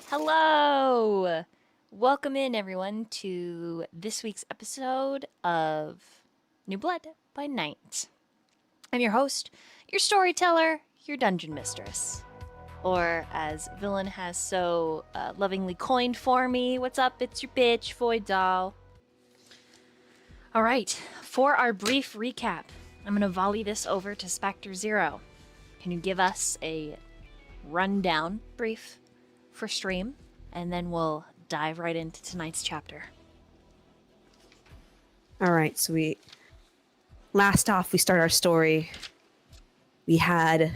Hello! Welcome in, everyone, to this week's episode of New Blood by Night. I'm your host, your storyteller, your dungeon mistress. Or, as Villain has so lovingly coined for me, what's up? It's your bitch, Void Doll. Alright, for our brief recap, I'm going to volley this over to Spectre Zero. Can you give us a rundown, brief, for stream? And then we'll dive right into tonight's chapter. All right, so last off, we start our story. We had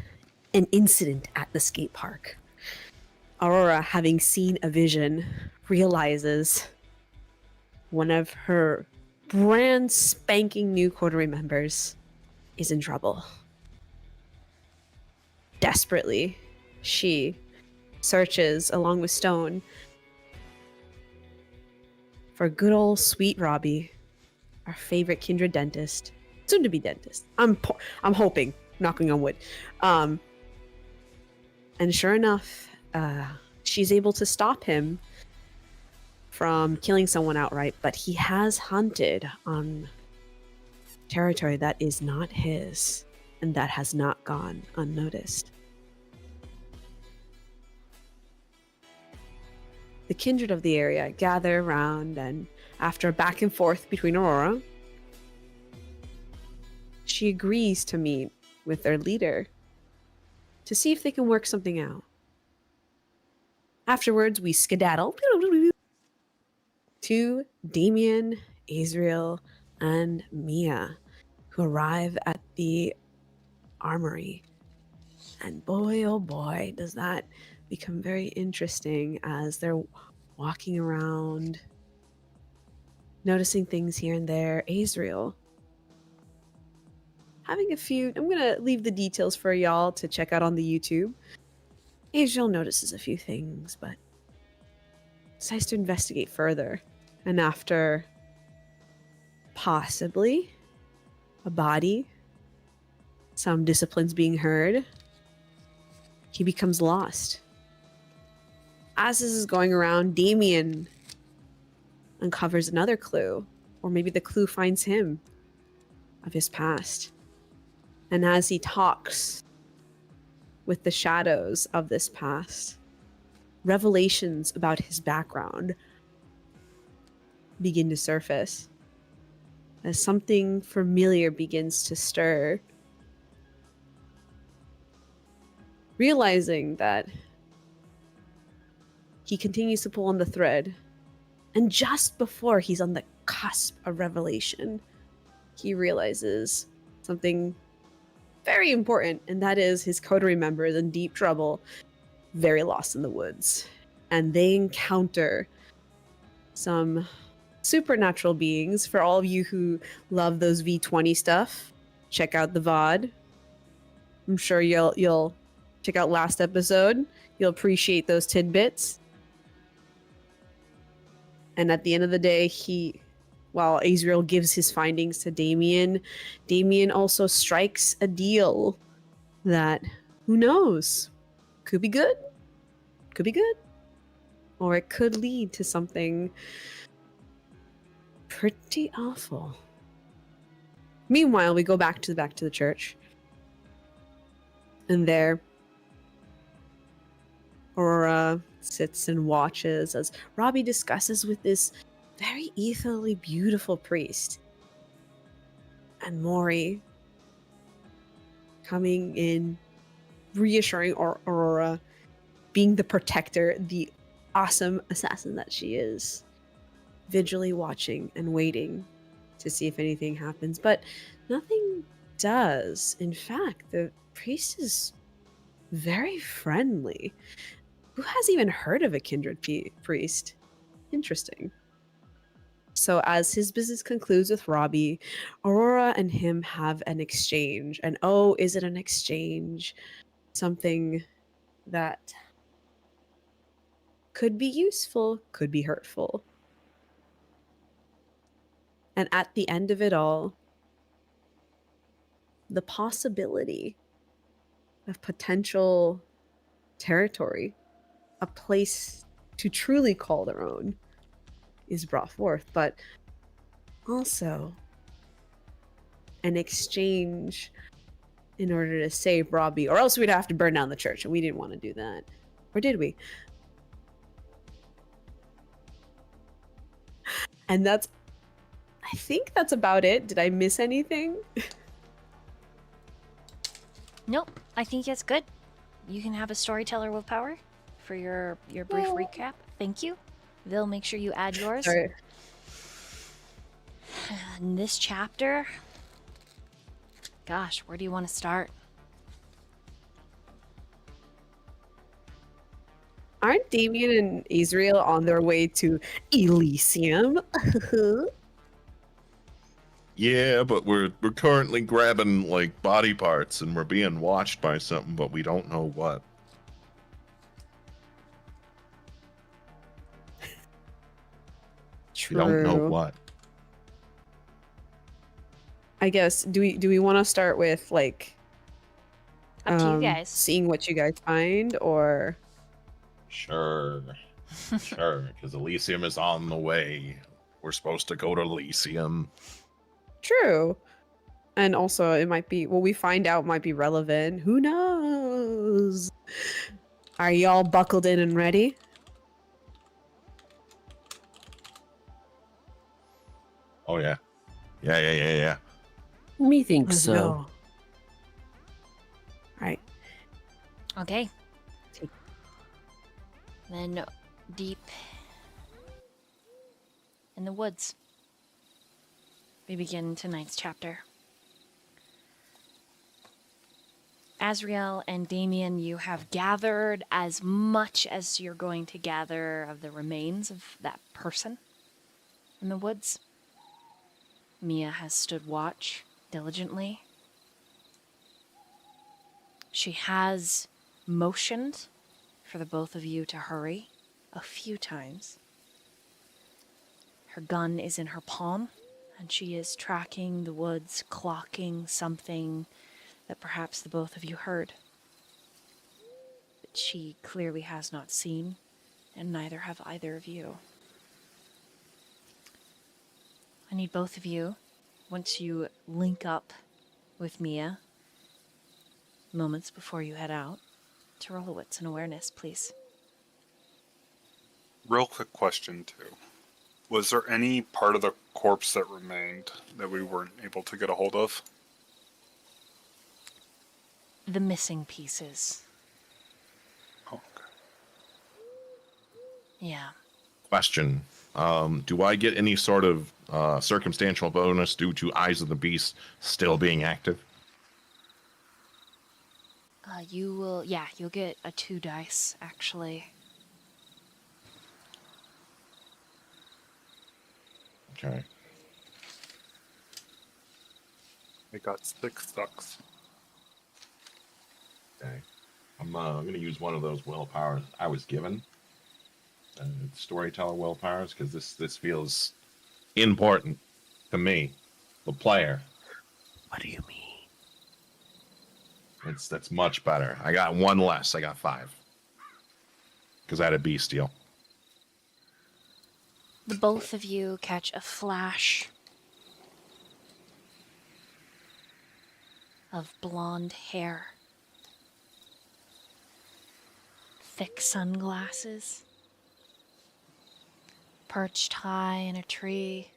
an incident at the skate park. Aurora, having seen a vision, realizes one of her brand spanking new coterie members is in trouble. Desperately, she searches along with Stone for good old sweet Robbie, our favorite Kindred dentist, soon to be dentist. I'm hoping, knocking on wood. And sure enough, she's able to stop him from killing someone outright, but he has hunted on territory that is not his and that has not gone unnoticed. The kindred of the area gather around, and after a back and forth between Aurora, she agrees to meet with their leader to see if they can work something out. Afterwards, we skedaddle to Damien, Azriel, and Mia, who arrive at the armory. And boy, oh boy, does that become very interesting as they're walking around, noticing things here and there. Azriel having a few, I'm going to leave the details for y'all to check out on the YouTube. Azriel notices a few things, but decides to investigate further. And after possibly a body, some disciplines being heard, he becomes lost. As this is going around, Damien uncovers another clue, or maybe the clue finds him, of his past. And as he talks with the shadows of this past, revelations about his background begin to surface as something familiar begins to stir. Realizing that he continues to pull on the thread, and just before he's on the cusp of revelation, he realizes something very important, and that is his coterie member is in deep trouble, very lost in the woods. And they encounter some supernatural beings. For all of you who love those V20 stuff, check out the VOD. I'm sure you'll check out last episode. You'll appreciate those tidbits. And at the end of the day, while Azriel gives his findings to Damien also strikes a deal that, who knows, could be good, or it could lead to something pretty awful. Meanwhile, we go back to the church, and there, Aurora sits and watches as Robbie discusses with this very ethereally beautiful priest. And Mori coming in, reassuring Aurora, being the protector, the awesome assassin that she is, vigilantly watching and waiting to see if anything happens. But nothing does. In fact, the priest is very friendly. Who has even heard of a kindred priest? Interesting. So as his business concludes with Robbie, Aurora and him have an exchange. And oh, is it an exchange? Something that could be useful, could be hurtful. And at the end of it all, the possibility of potential territory, a place to truly call their own, is brought forth, but also an exchange in order to save Robbie, or else we'd have to burn down the church, and we didn't want to do that. Or did we? And I think that's about it. Did I miss anything? Nope, I think it's good. You can have a storyteller willpower for your brief recap. Thank you. They'll make sure you add yours. Sorry. In this chapter, gosh, where do you want to start? Aren't Damien and Azriel on their way to Elysium? Yeah, but we're currently grabbing like body parts and we're being watched by something, but we don't know what. True. We don't know what. I guess do we want to start with like Up to you guys. seeing what you guys find, or Sure. Sure, because Elysium is on the way. We're supposed to go to Elysium. true? And also it might be what we find out might be relevant. Who knows? Are y'all buckled in and ready? Oh yeah. Yeah. Methinks Let's so. go. All right. Okay. Then deep in the woods, we begin tonight's chapter. Azriel and Damien, you have gathered as much as you're going to gather of the remains of that person in the woods. Mia has stood watch diligently. She has motioned for the both of you to hurry a few times. Her gun is in her palm, and she is tracking the woods, clocking something that perhaps the both of you heard. But she clearly has not seen, and neither have either of you. I need both of you, once you link up with Mia, moments before you head out, to roll a wits and awareness, please. Real quick question, too. Was there any part of the corpse that remained that we weren't able to get a hold of? The missing pieces. Oh, okay. Yeah. Question. Do I get any sort of circumstantial bonus due to Eyes of the Beast still being active? You'll get a 2 dice, actually. Okay. I got 6 ducks. Okay. I'm going to use one of those willpowers I was given. Storyteller willpowers, because this feels important to me, the player. What do you mean? That's much better. I got 1 less. I got 5. Because I had a bestial. The both of you catch a flash of blonde hair, thick sunglasses, perched high in a tree,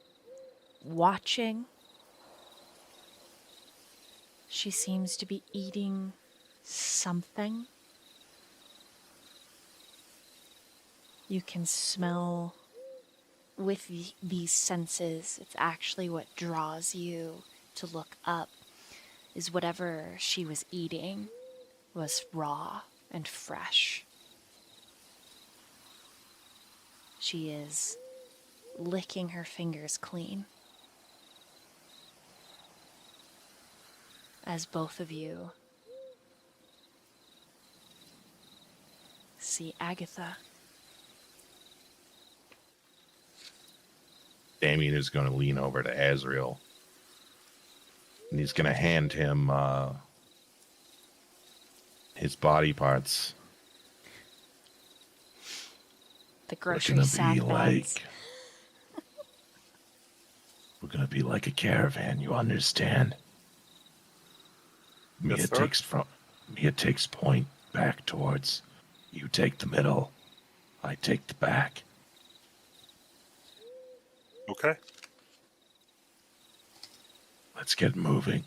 watching. She seems to be eating something. You can smell with these senses. It's actually what draws you to look up, is whatever she was eating was raw and fresh. She is licking her fingers clean as both of you see Agatha. Damien is going to lean over to Azriel. And he's going to hand him his body parts. The We're grocery gonna sack be bags. like. We're gonna be like a caravan, you understand? Yes, Mia sir. takes point back towards. You take the middle. I take the back. Okay. Let's get moving.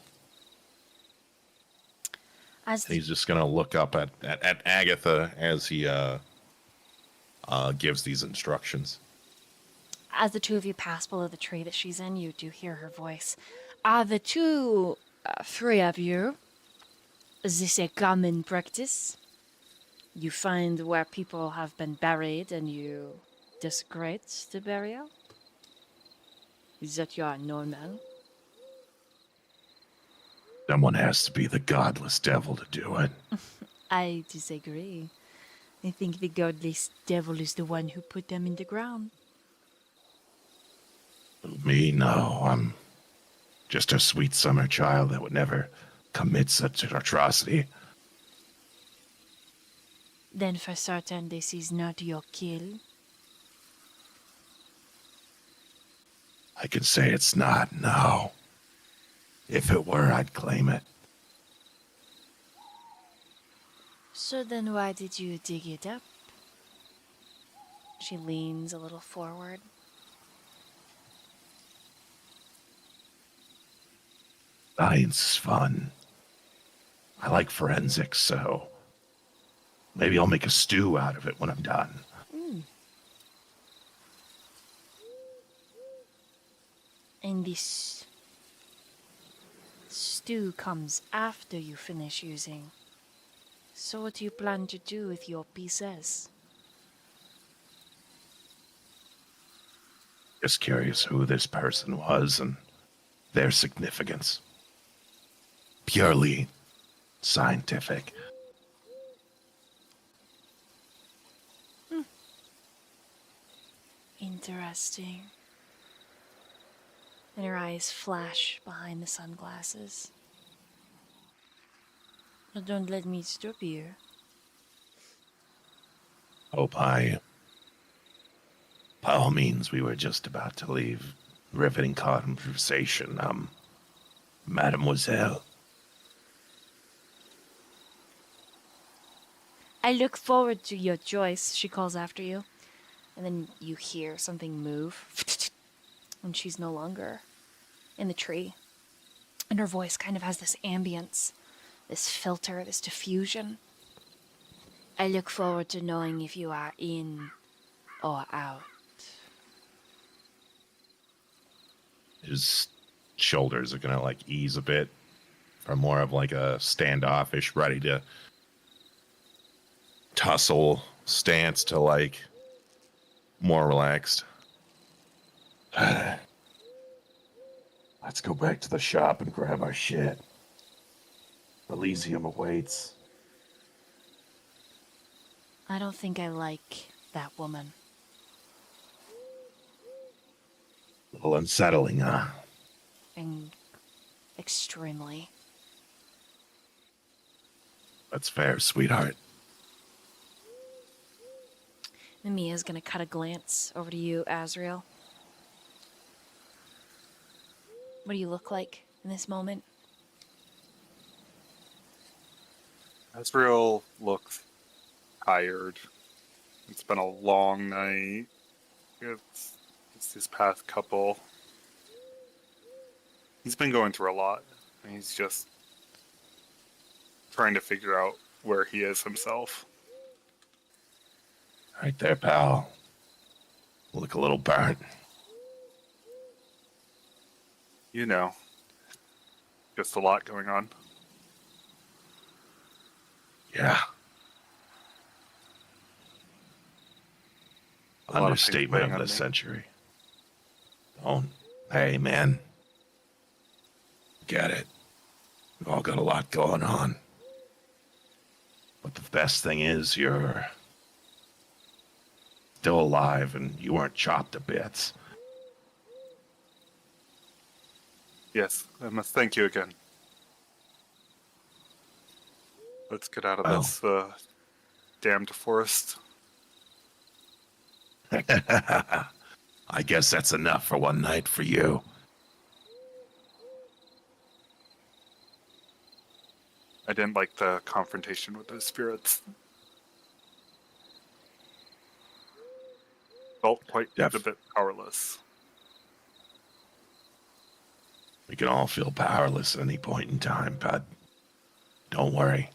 As And he's just gonna look up at Agatha as he gives these instructions. As the two of you pass below the tree that she's in, you do hear her voice. Are the two, three of you, is this a common practice? You find where people have been buried and you desecrate the burial? Is that your normal? Someone has to be the godless devil to do it. I disagree. I think the godless devil is the one who put them in the ground. Me, no. I'm just a sweet summer child that would never commit such an atrocity. Then for certain this is not your kill. I can say it's not, no. If it were, I'd claim it. So then why did you dig it up? She leans a little forward. Science is fun. I like forensics, so maybe I'll make a stew out of it when I'm done. And this stew comes after you finish using. So what do you plan to do with your pieces? Just curious who this person was and their significance. Purely scientific. Interesting. And her eyes flash behind the sunglasses. But don't let me stop you. Oh, by all means, we were just about to leave. Riveting conversation, Mademoiselle. I look forward to your choice, she calls after you. And then you hear something move. And she's no longer in the tree. And her voice kind of has this ambience, this filter, this diffusion. I look forward to knowing if you are in or out. His shoulders are gonna like ease a bit from more of like a standoffish, ready to tussle stance to like more relaxed. Let's go back to the shop and grab our shit. Elysium awaits. I don't think I like that woman. A little unsettling, huh? And extremely. That's fair, sweetheart. And Mia's gonna cut a glance over to you, Azriel. What do you look like in this moment? Azriel looks tired. It's been a long night. It's his past couple. He's been going through a lot. And he's just trying to figure out where he is himself. Right there, pal. Look a little burnt. You know, just a lot going on. Yeah. A lot of things Understatement weighing of on the me. century. Don't. Hey, man. Get it. We've all got a lot going on. But the best thing is you're still alive and you weren't chopped to bits. Yes, I must thank you again. Let's get out of Well. this damned forest. I guess that's enough for one night for you. I didn't like the confrontation with those spirits. Felt quite a bit powerless. We can all feel powerless at any point in time, bud. Don't worry.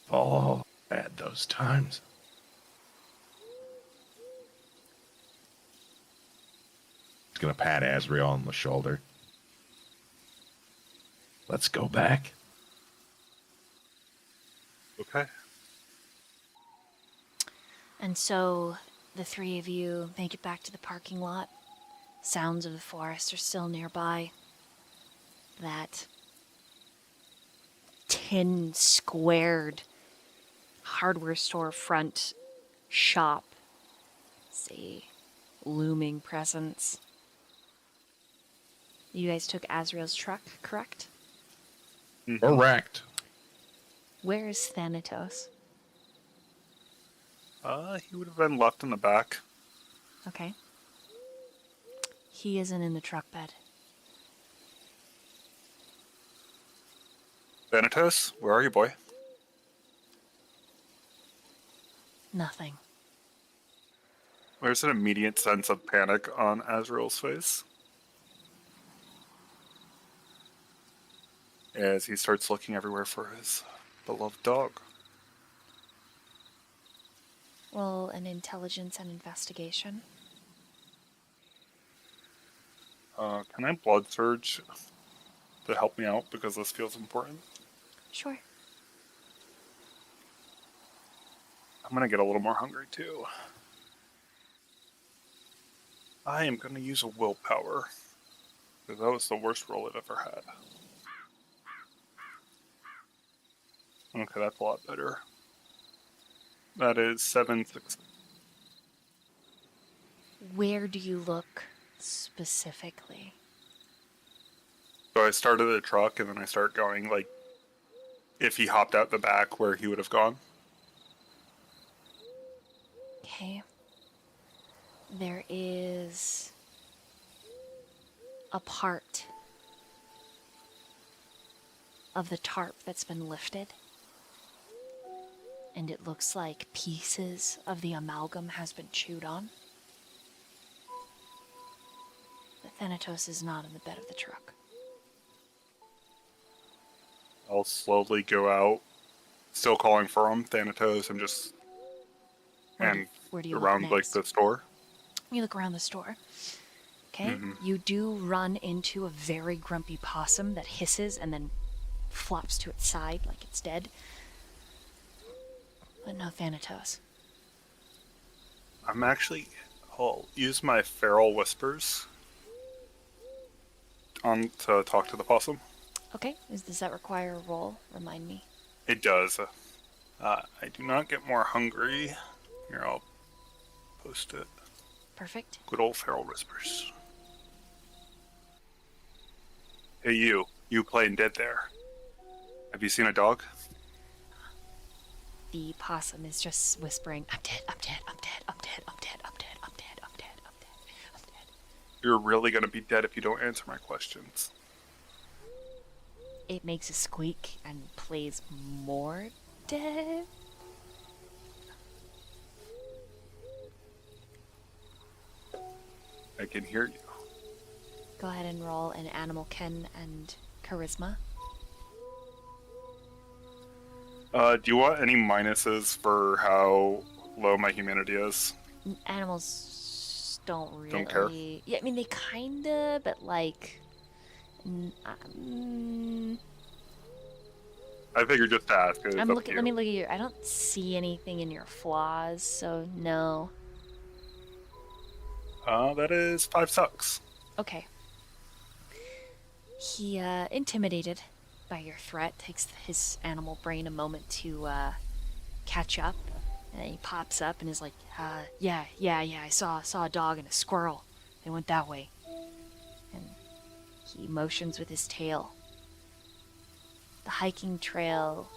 We've all had those times. He's gonna pat Azriel on the shoulder. Let's go back. Okay. And so the three of you make it back to the parking lot. Sounds of the forest are still nearby. That tin squared hardware store front shop is a looming presence. You guys took Azriel's truck, correct? Correct. Where is Thanatos? He would have been left in the back. Okay. He isn't in the truck bed. Thanatos, where are you, boy? Nothing. There's an immediate sense of panic on Azriel's face as he starts looking everywhere for his beloved dog. Roll an intelligence and investigation. Can I blood surge to help me out because this feels important? Sure. I'm gonna get a little more hungry too. I am gonna use a willpower because that was the worst roll I've ever had. Okay, that's a lot better. That is 7 6. Where do you look specifically? So I started the truck and then I start going like if he hopped out the back where he would have gone. Okay. There is a part of the tarp that's been lifted. And it looks like pieces of the amalgam has been chewed on. The Thanatos is not in the bed of the truck. I'll slowly go out, still calling for him, Thanatos, and just Where do you around look like next? the store. You look around the store. Okay. You do run into a very grumpy possum that hisses and then flops to its side like it's dead. But no Thanatos. I'll use my feral whispers to talk to the possum. Okay. Does that require a roll? Remind me. It does. I do not get more hungry. Here, I'll post it. Perfect. Good old feral whispers. Hey, you playing dead there. Have you seen a dog? The possum is just whispering, I'm dead, I'm dead, I'm dead, I'm dead, I'm dead, I'm dead, I'm dead, I'm dead, I'm dead, I'm dead. You're really gonna be dead if you don't answer my questions. It makes a squeak and plays more dead. I can hear you. Go ahead and roll an animal ken and charisma. Do you want any minuses for how low my humanity is? Animals don't really... Don't care? Yeah, I mean, they kinda, but like... I figured just to ask. It's I'm up looking. to Let me you. look at your... I don't see anything in your flaws, so no. That is 5 sucks. Okay. He, intimidated by your threat, takes his animal brain a moment to, catch up. And then he pops up and is like, yeah, I saw a dog and a squirrel. They went that way. And he motions with his tail. The hiking trail,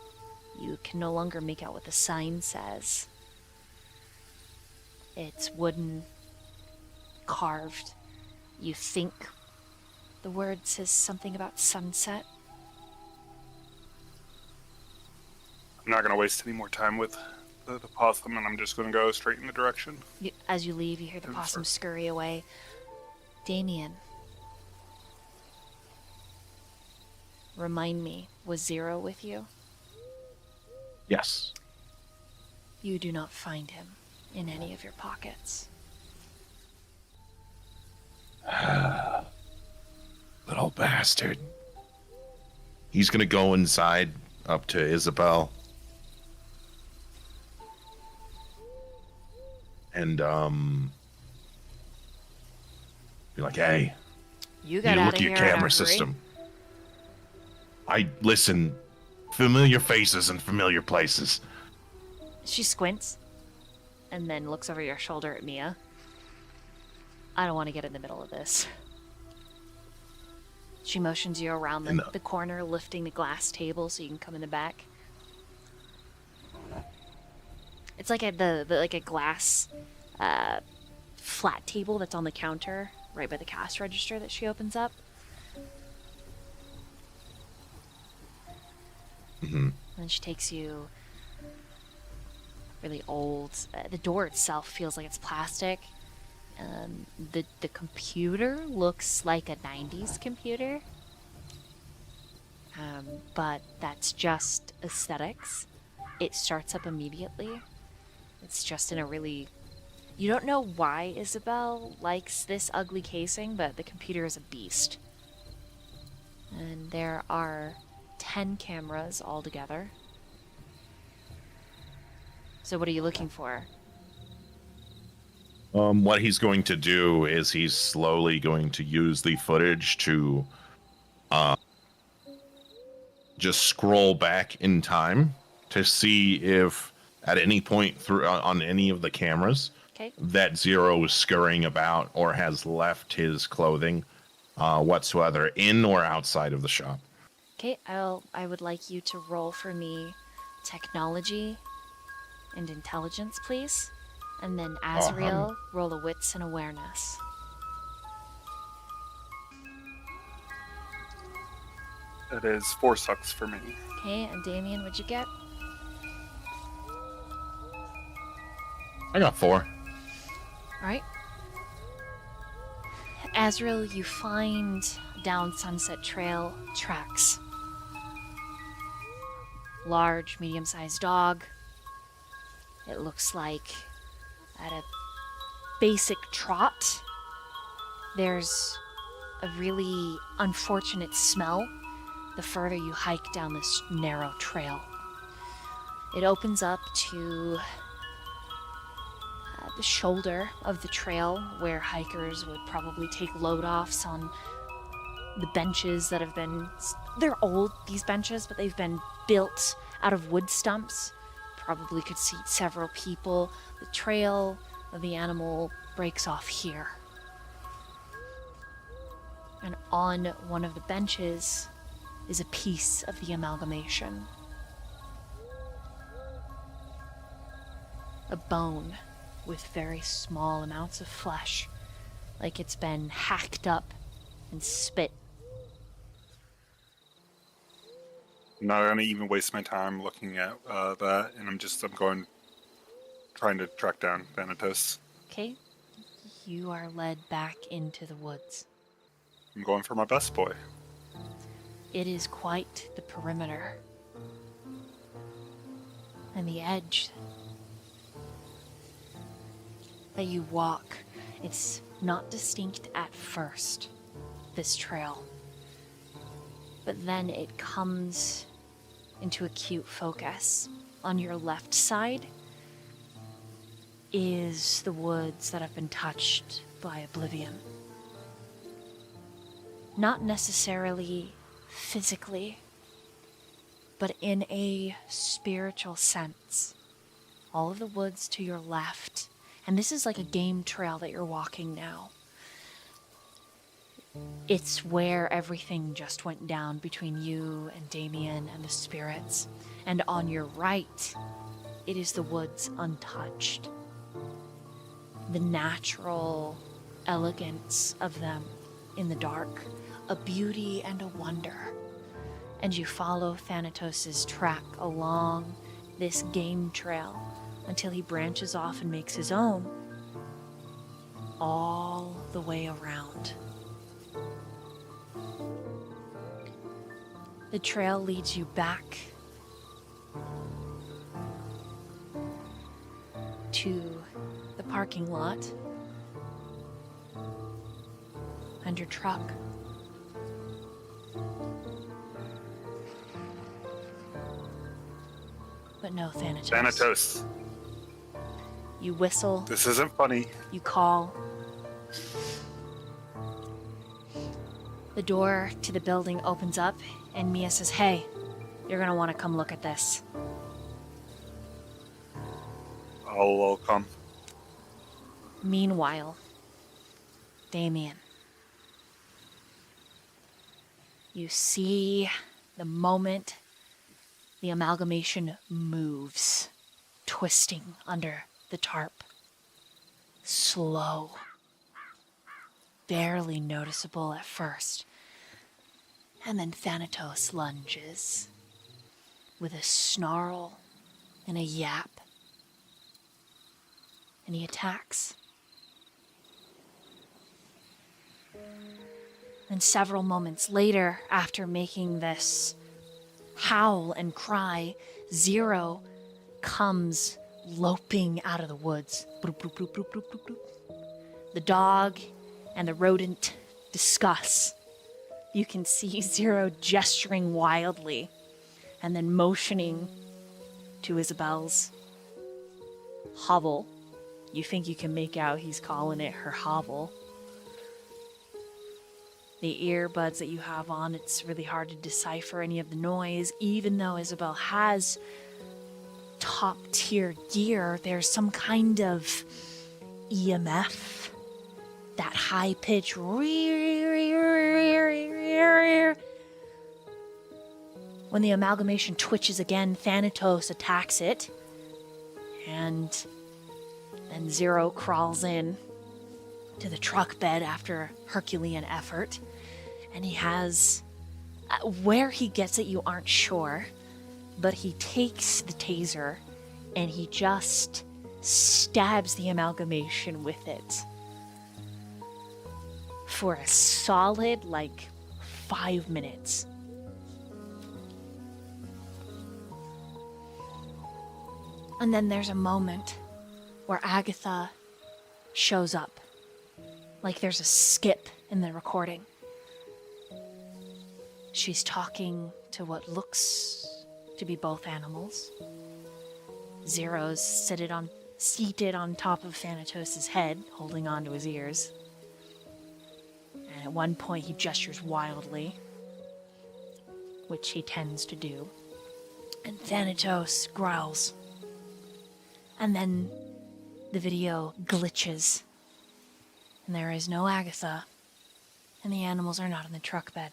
you can no longer make out what the sign says. It's wooden, carved. You think the word says something about sunset. I'm not going to waste any more time with the possum, and I'm just going to go straight in the direction. As you leave, you hear the I'm possum sorry. scurry away. Damien, remind me, was Zero with you? Yes. You do not find him in any of your pockets. Little bastard. He's gonna go inside up to Isabel. And Be like, hey, You you got look out at of your here camera in a hurry. system. listen, familiar faces and familiar places. She squints and then looks over your shoulder at Mia. I don't want to get in the middle of this. She motions you around No. the corner, lifting the glass table so you can come in the back. It's like like a glass flat table that's on the counter right by the cash register that she opens up. Mhm. And she takes you really old. The door itself feels like it's plastic. The computer looks like a 90s computer. But that's just aesthetics. It starts up immediately. It's just in a really... You don't know why Isabel likes this ugly casing, but the computer is a beast. And there are 10 cameras altogether. So what are you looking for? What he's going to do is he's slowly going to use the footage to just scroll back in time to see if at any point through on any of the cameras Okay. that Zero is scurrying about or has left his clothing whatsoever in or outside of the shop. Okay, I would like you to roll for me technology and intelligence, please. And then Azriel, roll a wits and awareness. That is 4 sucks for me. Okay, and Damien, what'd you get? I got 4. Alright. Azriel, you find down Sunset Trail tracks. Large, medium-sized dog. It looks like at a basic trot, there's a really unfortunate smell the further you hike down this narrow trail. It opens up to the shoulder of the trail where hikers would probably take load-offs on the benches that have been... They're old, these benches, but they've been built out of wood stumps. Probably could seat several people. The trail of the animal breaks off here. And on one of the benches is a piece of the amalgamation. A bone with very small amounts of flesh, like it's been hacked up and spit. I'm not going to even waste my time looking at that, and I'm going trying to track down Thanatos. Okay? You are led back into the woods. I'm going for my best boy. It is quite the perimeter. And the edge that you walk, it's not distinct at first, this trail. But then it comes into acute focus. On your left side is the woods that have been touched by oblivion. Not necessarily physically, but in a spiritual sense. All of the woods to your left, and this is like a game trail that you're walking now. It's where everything just went down between you and Damien and the spirits. And on your right, it is the woods untouched. the natural elegance of them in the dark, a beauty and a wonder. And you follow Thanatos' track along this game trail until he branches off and makes his own all the way around. The trail leads you back to the parking lot and your truck. But no Thanatos. Thanatos, You whistle, this isn't funny. you call. The door to the building opens up, and Mia says, "Hey, you're gonna want to come look at this." I'll come. Meanwhile, Damien, you see the moment the amalgamation moves, twisting under the tarp. Slow, barely noticeable at first. And then Thanatos lunges with a snarl and a yap. And he attacks. And several moments later, after making this howl and cry, Zero comes loping out of the woods. Bloop, bloop, bloop, bloop, bloop, bloop, bloop. The dog and the rodent discuss. You can see Zero gesturing wildly and then motioning to Isabel's hovel. You think you can make out he's calling it her hovel. The earbuds that you have on, it's really hard to decipher any of the noise. Even though Isabel has top tier gear, there's some kind of EMF. That high pitch. When the amalgamation twitches again, Thanatos attacks it. And then Zero crawls in to the truck bed after Herculean effort. And he has... where he gets it, you aren't sure. But he takes the taser and he just stabs the amalgamation with it. For a solid, 5 minutes. And then there's a moment where Agatha shows up. Like there's a skip in the recording. She's talking to what looks to be both animals. Zero's seated on top of Thanatos' head, holding onto his ears. And at one point he gestures wildly, which he tends to do. And Thanatos growls. And then the video glitches. And there is no Agatha. And the animals are not in the truck bed.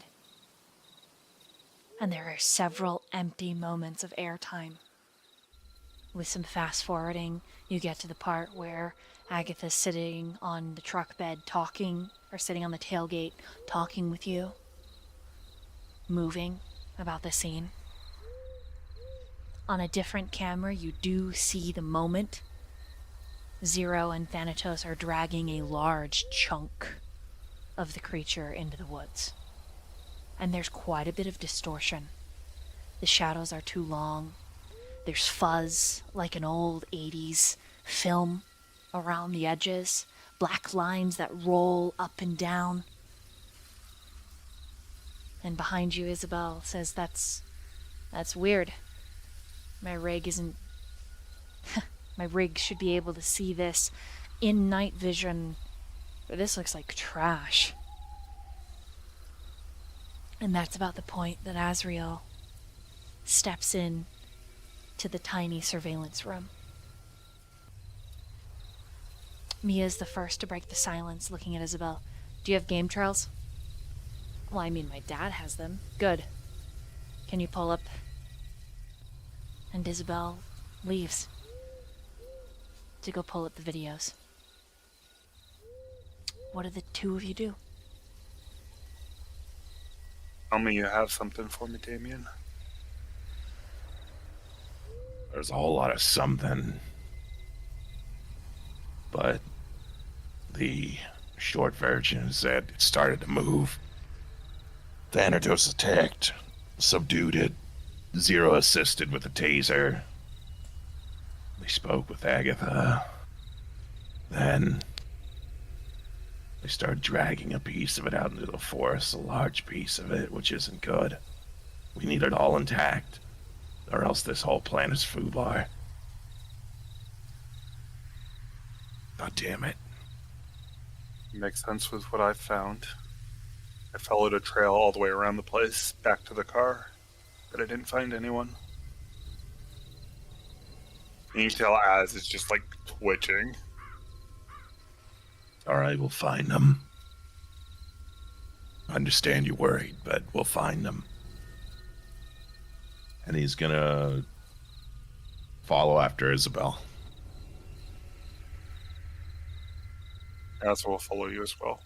And there are several empty moments of airtime. With some fast forwarding, you get to the part where Agatha's sitting on the truck bed talking, or sitting on the tailgate talking with you, moving about the scene. On a different camera, you do see the moment Zero and Thanatos are dragging a large chunk of the creature into the woods. And there's quite a bit of distortion. The shadows are too long. There's fuzz, like an old 80s film around the edges. Black lines that roll up and down. And behind you, Isabel says, That's weird. My rig isn't... My rig should be able to see this in night vision, but this looks like trash. And that's about the point that Azriel steps in to the tiny surveillance room. Mia's the first to break the silence, looking at Isabel. Do you have game trails? Well, I mean, my dad has them. Good. Can you pull up? And Isabel leaves to go pull up the videos. what do the two of you do? Tell me you have something for me, Damien. There's a whole lot of something. But the short version is that it started to move. Thanatos attacked, subdued it. Zero assisted with a taser. They spoke with Agatha. Then they started dragging a piece of it out into the forest, a large piece of it, which isn't good. We need it all intact, or else this whole plan is foobar. God damn it. Makes sense with what I found. I followed a trail all the way around the place, back to the car, but I didn't find anyone. And you can tell Az is just like twitching. Alright, we'll find them. I understand you're worried, but we'll find them. And he's gonna follow after Isabel. Az will follow you as well.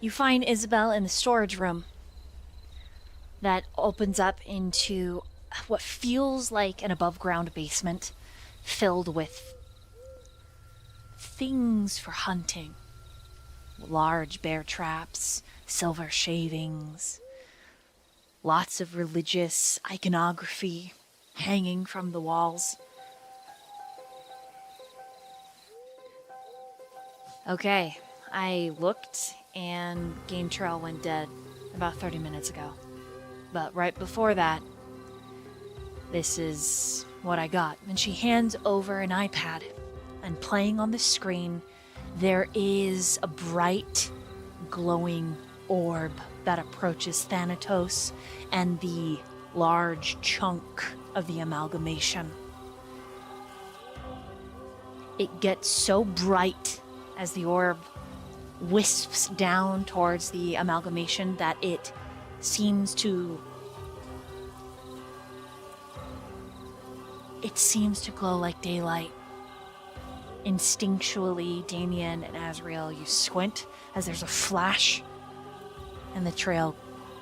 You find Isabel in the storage room that opens up into what feels like an above-ground basement filled with things for hunting. Large bear traps, silver shavings, lots of religious iconography hanging from the walls. Okay, I looked and Game Trail went dead about 30 minutes ago. But right before that, this is what I got. And she hands over an iPad, and playing on the screen, there is a bright, glowing orb that approaches Thanatos and the large chunk of the amalgamation. It gets so bright as the orb wisps down towards the amalgamation that it seems to glow like daylight. Instinctually, Damien and Azriel, you squint as there's a flash and the trail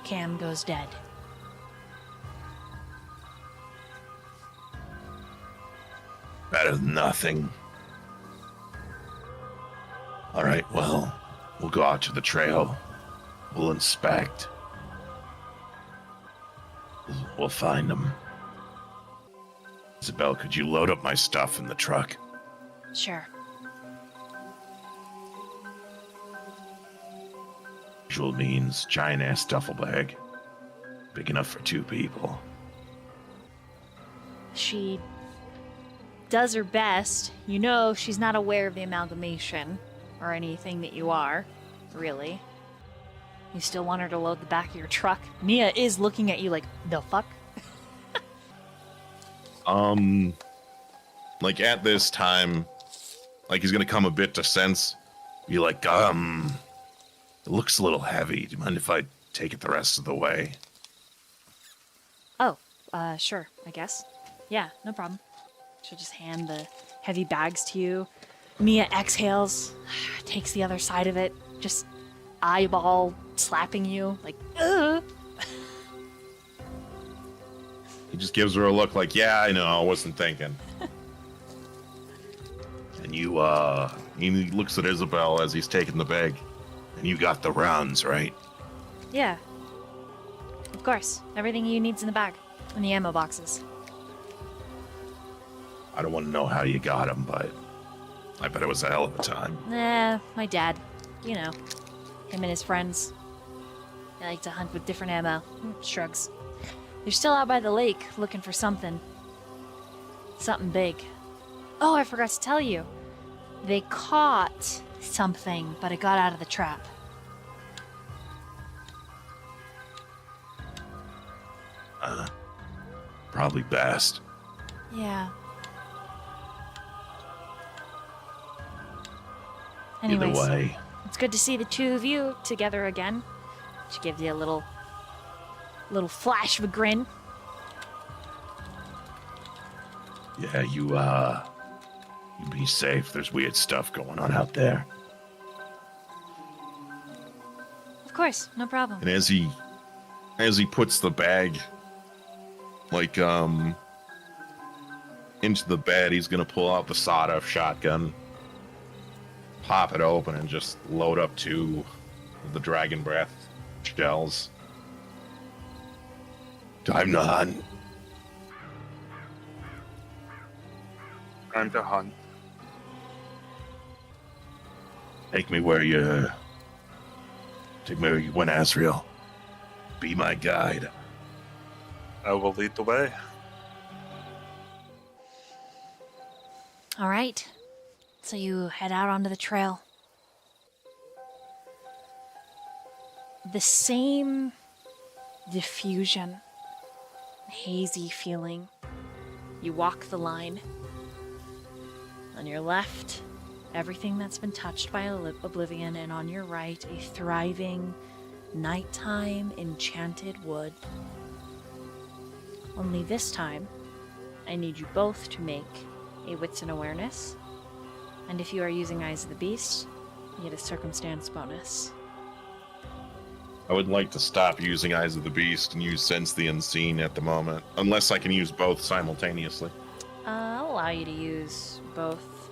cam goes dead. Better than nothing. Alright, well, we'll go out to the trail. We'll inspect. We'll find them. Isabel, could you load up my stuff in the truck? Sure. Usual means giant-ass duffel bag. Big enough for 2 people. She does her best. You know she's not aware of the amalgamation or anything that you are, really. You still want her to load the back of your truck? Mia is looking at you like, the fuck? Like at this time, like he's gonna come a bit to sense. Be like, it looks a little heavy. Do you mind if I take it the rest of the way? Oh, sure, I guess. Yeah, no problem. She'll just hand the heavy bags to you. Mia exhales, takes the other side of it, just eyeball slapping you, like, ugh. He just gives her a look like, yeah, I know, I wasn't thinking. And you, He looks at Isabel as he's taking the bag. and you got the rounds, right? Yeah. Of course. Everything you need's in the bag. In the ammo boxes. I don't want to know how you got them, but I bet it was a hell of a time. My dad. You know. Him and his friends. They like to hunt with different ammo. Shrugs. They're still out by the lake looking for something. Something big. Oh, I forgot to tell you. They caught something, but it got out of the trap. Probably best. Yeah. Either Anyways, way, it's good to see the two of you together again. She gives you a little flash of a grin. yeah, You be safe. There's weird stuff going on out there. Of course, no problem. And as he puts the bag, like, into the bed, he's gonna pull out the sawed-off shotgun, pop it open, and just load up 2 of the dragon breath shells. Time to hunt. Time to hunt. Take me where you went, Azriel. Be my guide. I will lead the way. All right. So you head out onto the trail. The same diffusion, hazy feeling. You walk the line. On your left, everything that's been touched by oblivion, and on your right, a thriving, nighttime enchanted wood. Only this time, I need you both to make a wits and awareness, and if you are using Eyes of the Beast, you get a circumstance bonus. I would like to stop using Eyes of the Beast and use Sense the Unseen at the moment, unless I can use both simultaneously. I'll allow you to use both.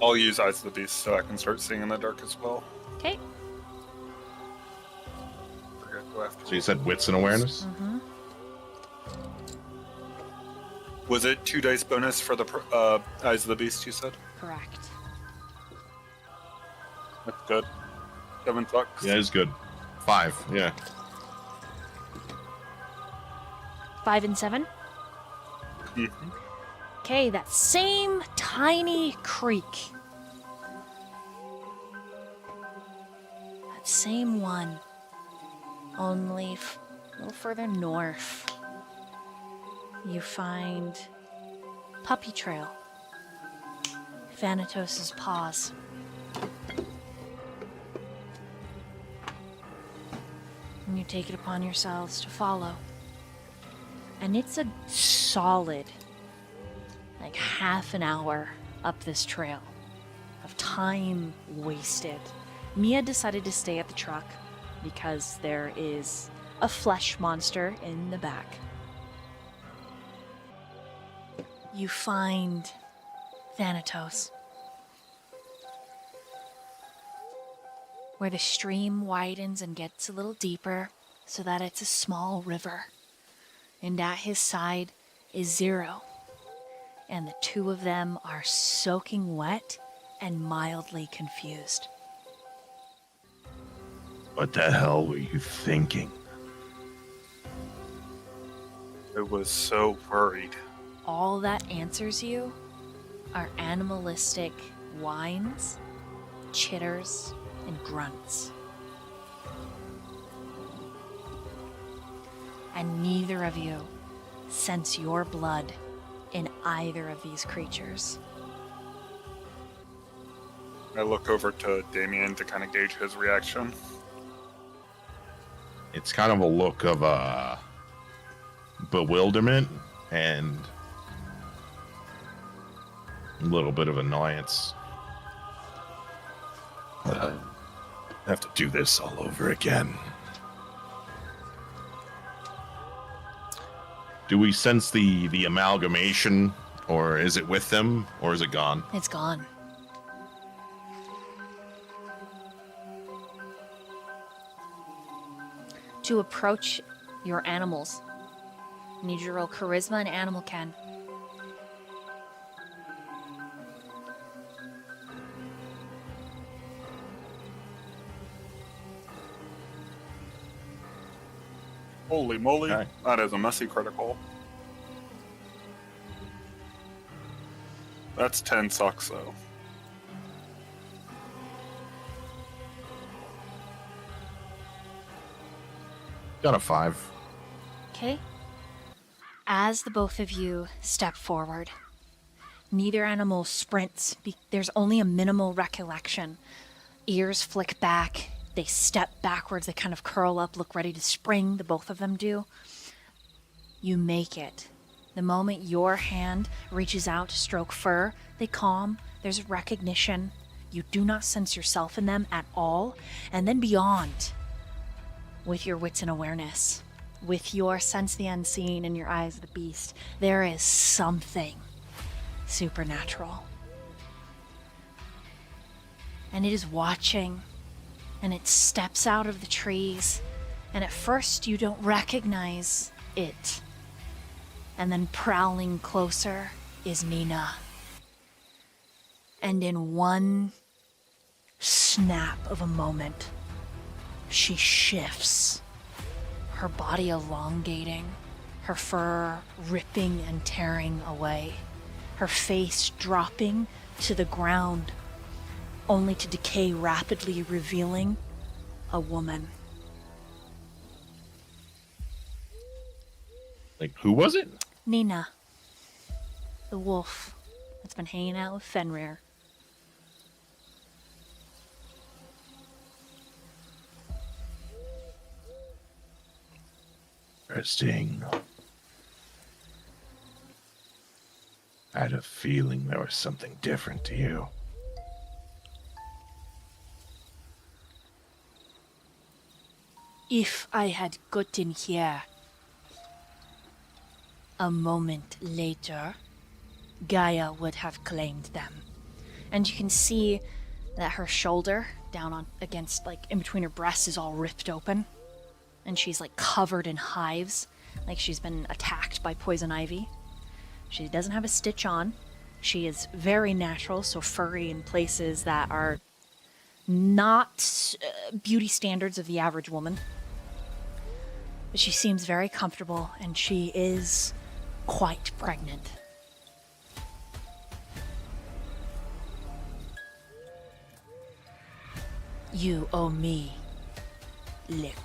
I'll use Eyes of the Beast so I can start seeing in the dark as well. Okay. Forget to go after. So you said Wits and Awareness? Mm-hmm. Was it 2 dice bonus for the Eyes of the Beast, you said? Correct. That's good. 7 bucks. Yeah, it's good. 5, yeah. 5 and 7? Mhm. Okay, that same tiny creek. That same one. Only a little further north. You find Puppy Trail. Thanatos' paws. And you take it upon yourselves to follow. And it's a solid, like, half an hour up this trail of time wasted. Mia decided to stay at the truck because there is a flesh monster in the back. You find Thanatos, where the stream widens and gets a little deeper so that it's a small river. And at his side is Zero, and the 2 of them are soaking wet and mildly confused. What the hell were you thinking? I was so worried. All that answers you are animalistic whines, chitters, and grunts. And neither of you sense your blood in either of these creatures. I look over to Damien to kind of gauge his reaction. It's kind of a look of bewilderment and a little bit of annoyance. Have to do this all over again. Do we sense the amalgamation, or is it with them, or is it gone? It's gone. To approach your animals, you need you to roll charisma and animal ken. Holy moly, Okay. that is a messy critical. That's 10 sucks though. Got a 5. Okay? As the both of you step forward, neither animal sprints. There's only a minimal recollection. Ears flick back. They step backwards. They kind of curl up, look ready to spring. The both of them do. You make it. The moment your hand reaches out to stroke fur, they calm. There's recognition. You do not sense yourself in them at all. And then beyond, with your wits and awareness, with your sense of the unseen and your eyes of the beast, there is something supernatural. And it is watching, and it steps out of the trees, and at first you don't recognize it. And then prowling closer is Nina. And in one snap of a moment, she shifts, her body elongating, her fur ripping and tearing away, her face dropping to the ground, only to decay rapidly, revealing a woman. Like, who was it? Nina, the wolf that's been hanging out with Fenrir. Interesting. I had a feeling there was something different to you. If I had gotten here a moment later, Gaia would have claimed them. And you can see that her shoulder down on against, like, in between her breasts is all ripped open. And she's, like, covered in hives, like she's been attacked by poison ivy. She doesn't have a stitch on. She is very natural, so furry in places that are not beauty standards of the average woman. But she seems very comfortable, and she is quite pregnant. You owe me, lick.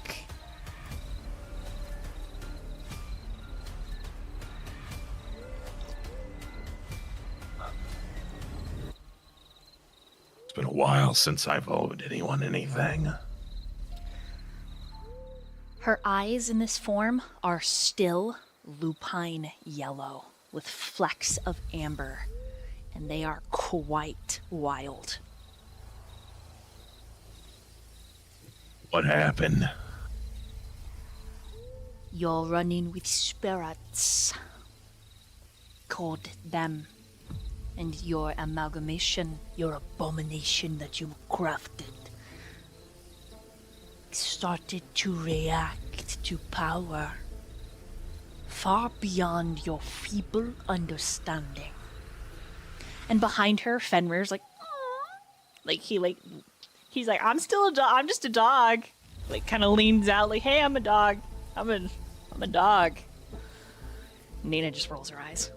It's been a while since I've owed anyone anything. Her eyes in this form are still lupine yellow with flecks of amber, and they are quite wild. What happened? You're running with spirits. Called them. And your amalgamation, your abomination that you crafted, started to react to power far beyond your feeble understanding. And behind her, Fenrir's like, he's like, I'm still a dog. I'm just a dog. Like, kind of leans out, like, hey, I'm a dog. I'm a dog. Nina just rolls her eyes.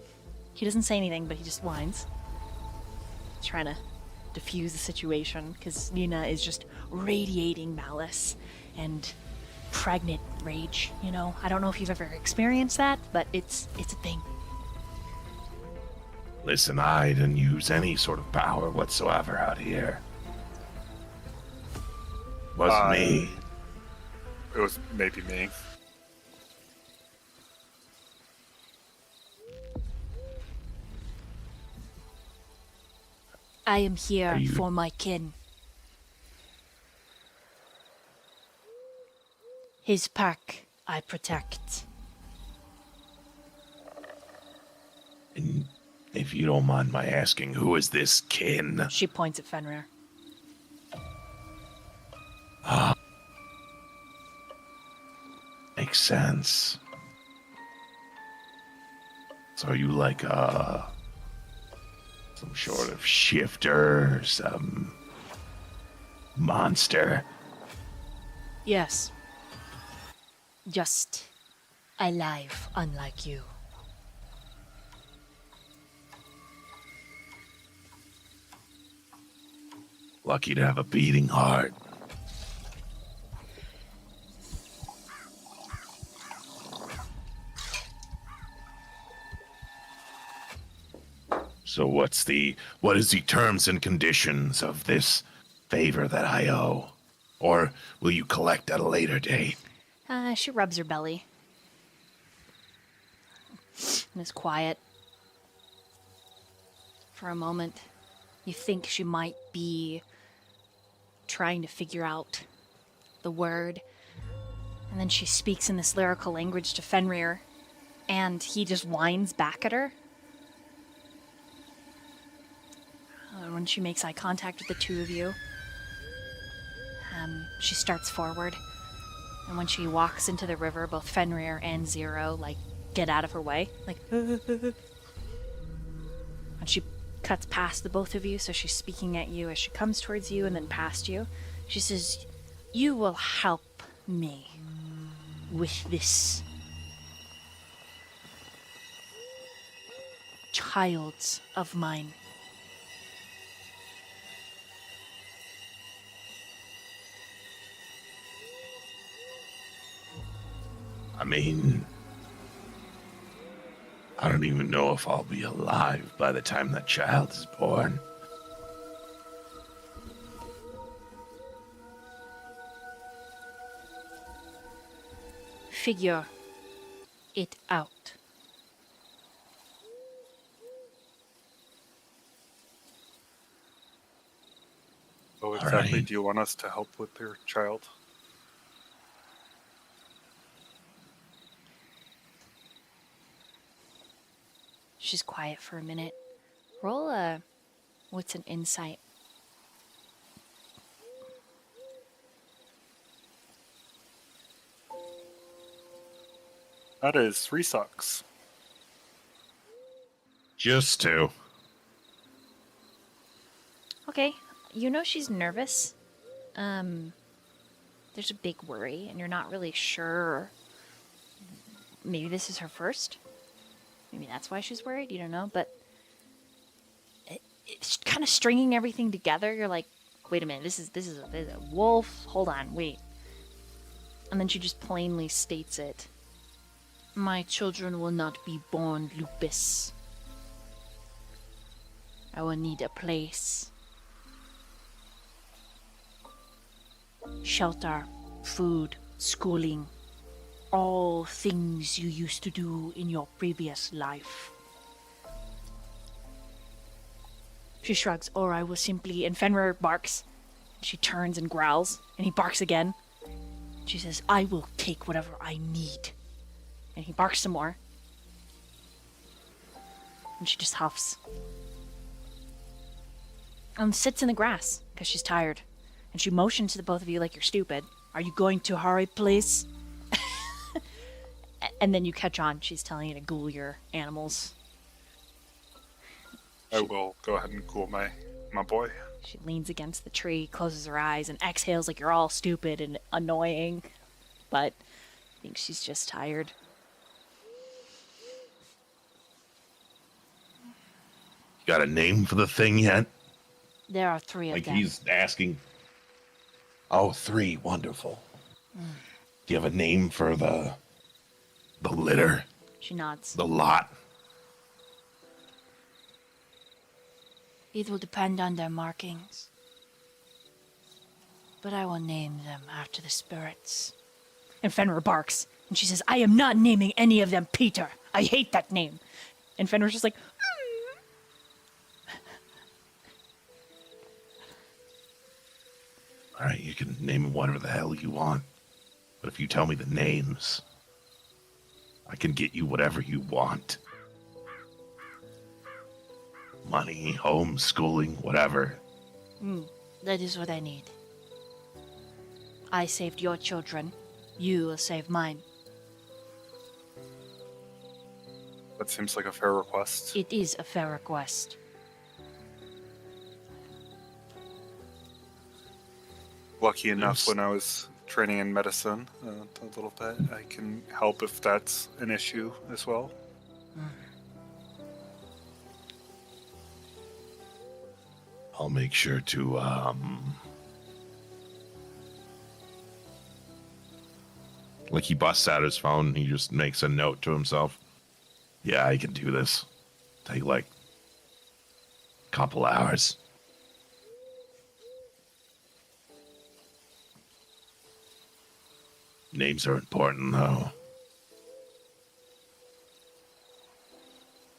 He doesn't say anything, but he just whines. He's trying to diffuse the situation, because Nina is just radiating malice and pregnant rage, you know? I don't know if you've ever experienced that, but it's a thing. Listen, I didn't use any sort of power whatsoever out here. Wasn't me. It was maybe me. I am here Are you- for my kin. His pack I protect. And if you don't mind my asking, who is this kin? She points at Fenrir. Makes sense. So are you like some sort of shifter, some monster? Yes. Just alive, unlike you. Lucky to have a beating heart. So what is the terms and conditions of this favor that I owe? Or will you collect at a later date? She rubs her belly. and is quiet. For a moment, you think she might be trying to figure out the word, and then she speaks in this lyrical language to Fenrir, and he just whines back at her. When she makes eye contact with the two of you, she starts forward. And when she walks into the river, both Fenrir and Zero, get out of her way. And she cuts past the both of you, so she's speaking at you as she comes towards you and then past you. She says, "You will help me with this child of mine." I mean, I don't even know if I'll be alive by the time that child is born. Figure it out. Oh, exactly. right. Do you want us to help with your child? She's quiet for a minute. Roll what's an insight? That is 3 sucks. Just two. Okay, you know she's nervous. There's a big worry, and you're not really sure. Maybe this is her first. Maybe that's why she's worried. You don't know, but it's kind of stringing everything together. You're like, wait a minute, this is a wolf. Hold on, wait. And then she just plainly states it. My children will not be born lupus. I will need a place. Shelter, food, schooling. All things you used to do in your previous life. She shrugs, or I will simply... And Fenrir barks. She turns and growls, and he barks again. She says, I will take whatever I need. And he barks some more. And she just huffs. And sits in the grass, because she's tired. And she motions to the both of you like you're stupid. Are you going to hurry, please? And then you catch on. She's telling you to ghoul your animals. I will go ahead and cool my boy. She leans against the tree, closes her eyes, and exhales like you're all stupid and annoying. But I think she's just tired. You got a name for the thing yet? There are 3 of Like them. he's asking. Oh, 3. Wonderful. Do you have a name for the litter? She nods. The lot? It will depend on their markings. But I will name them after the spirits. And Fenrir barks. And she says, I am not naming any of them Peter. I hate that name. And Fenrir's just like, All right, you can name them whatever the hell you want. But if you tell me the names, I can get you whatever you want. Money, home, schooling, whatever. that is what I need. I saved your children. You will save mine. That seems like a fair request. It is a fair request. Lucky enough, Yes. when I was training in medicine a little bit, I can help if that's an issue as well. I'll make sure to, Like he busts out his phone. He just makes a note to himself. yeah, I can do this. Take like a couple hours. Names are important, though.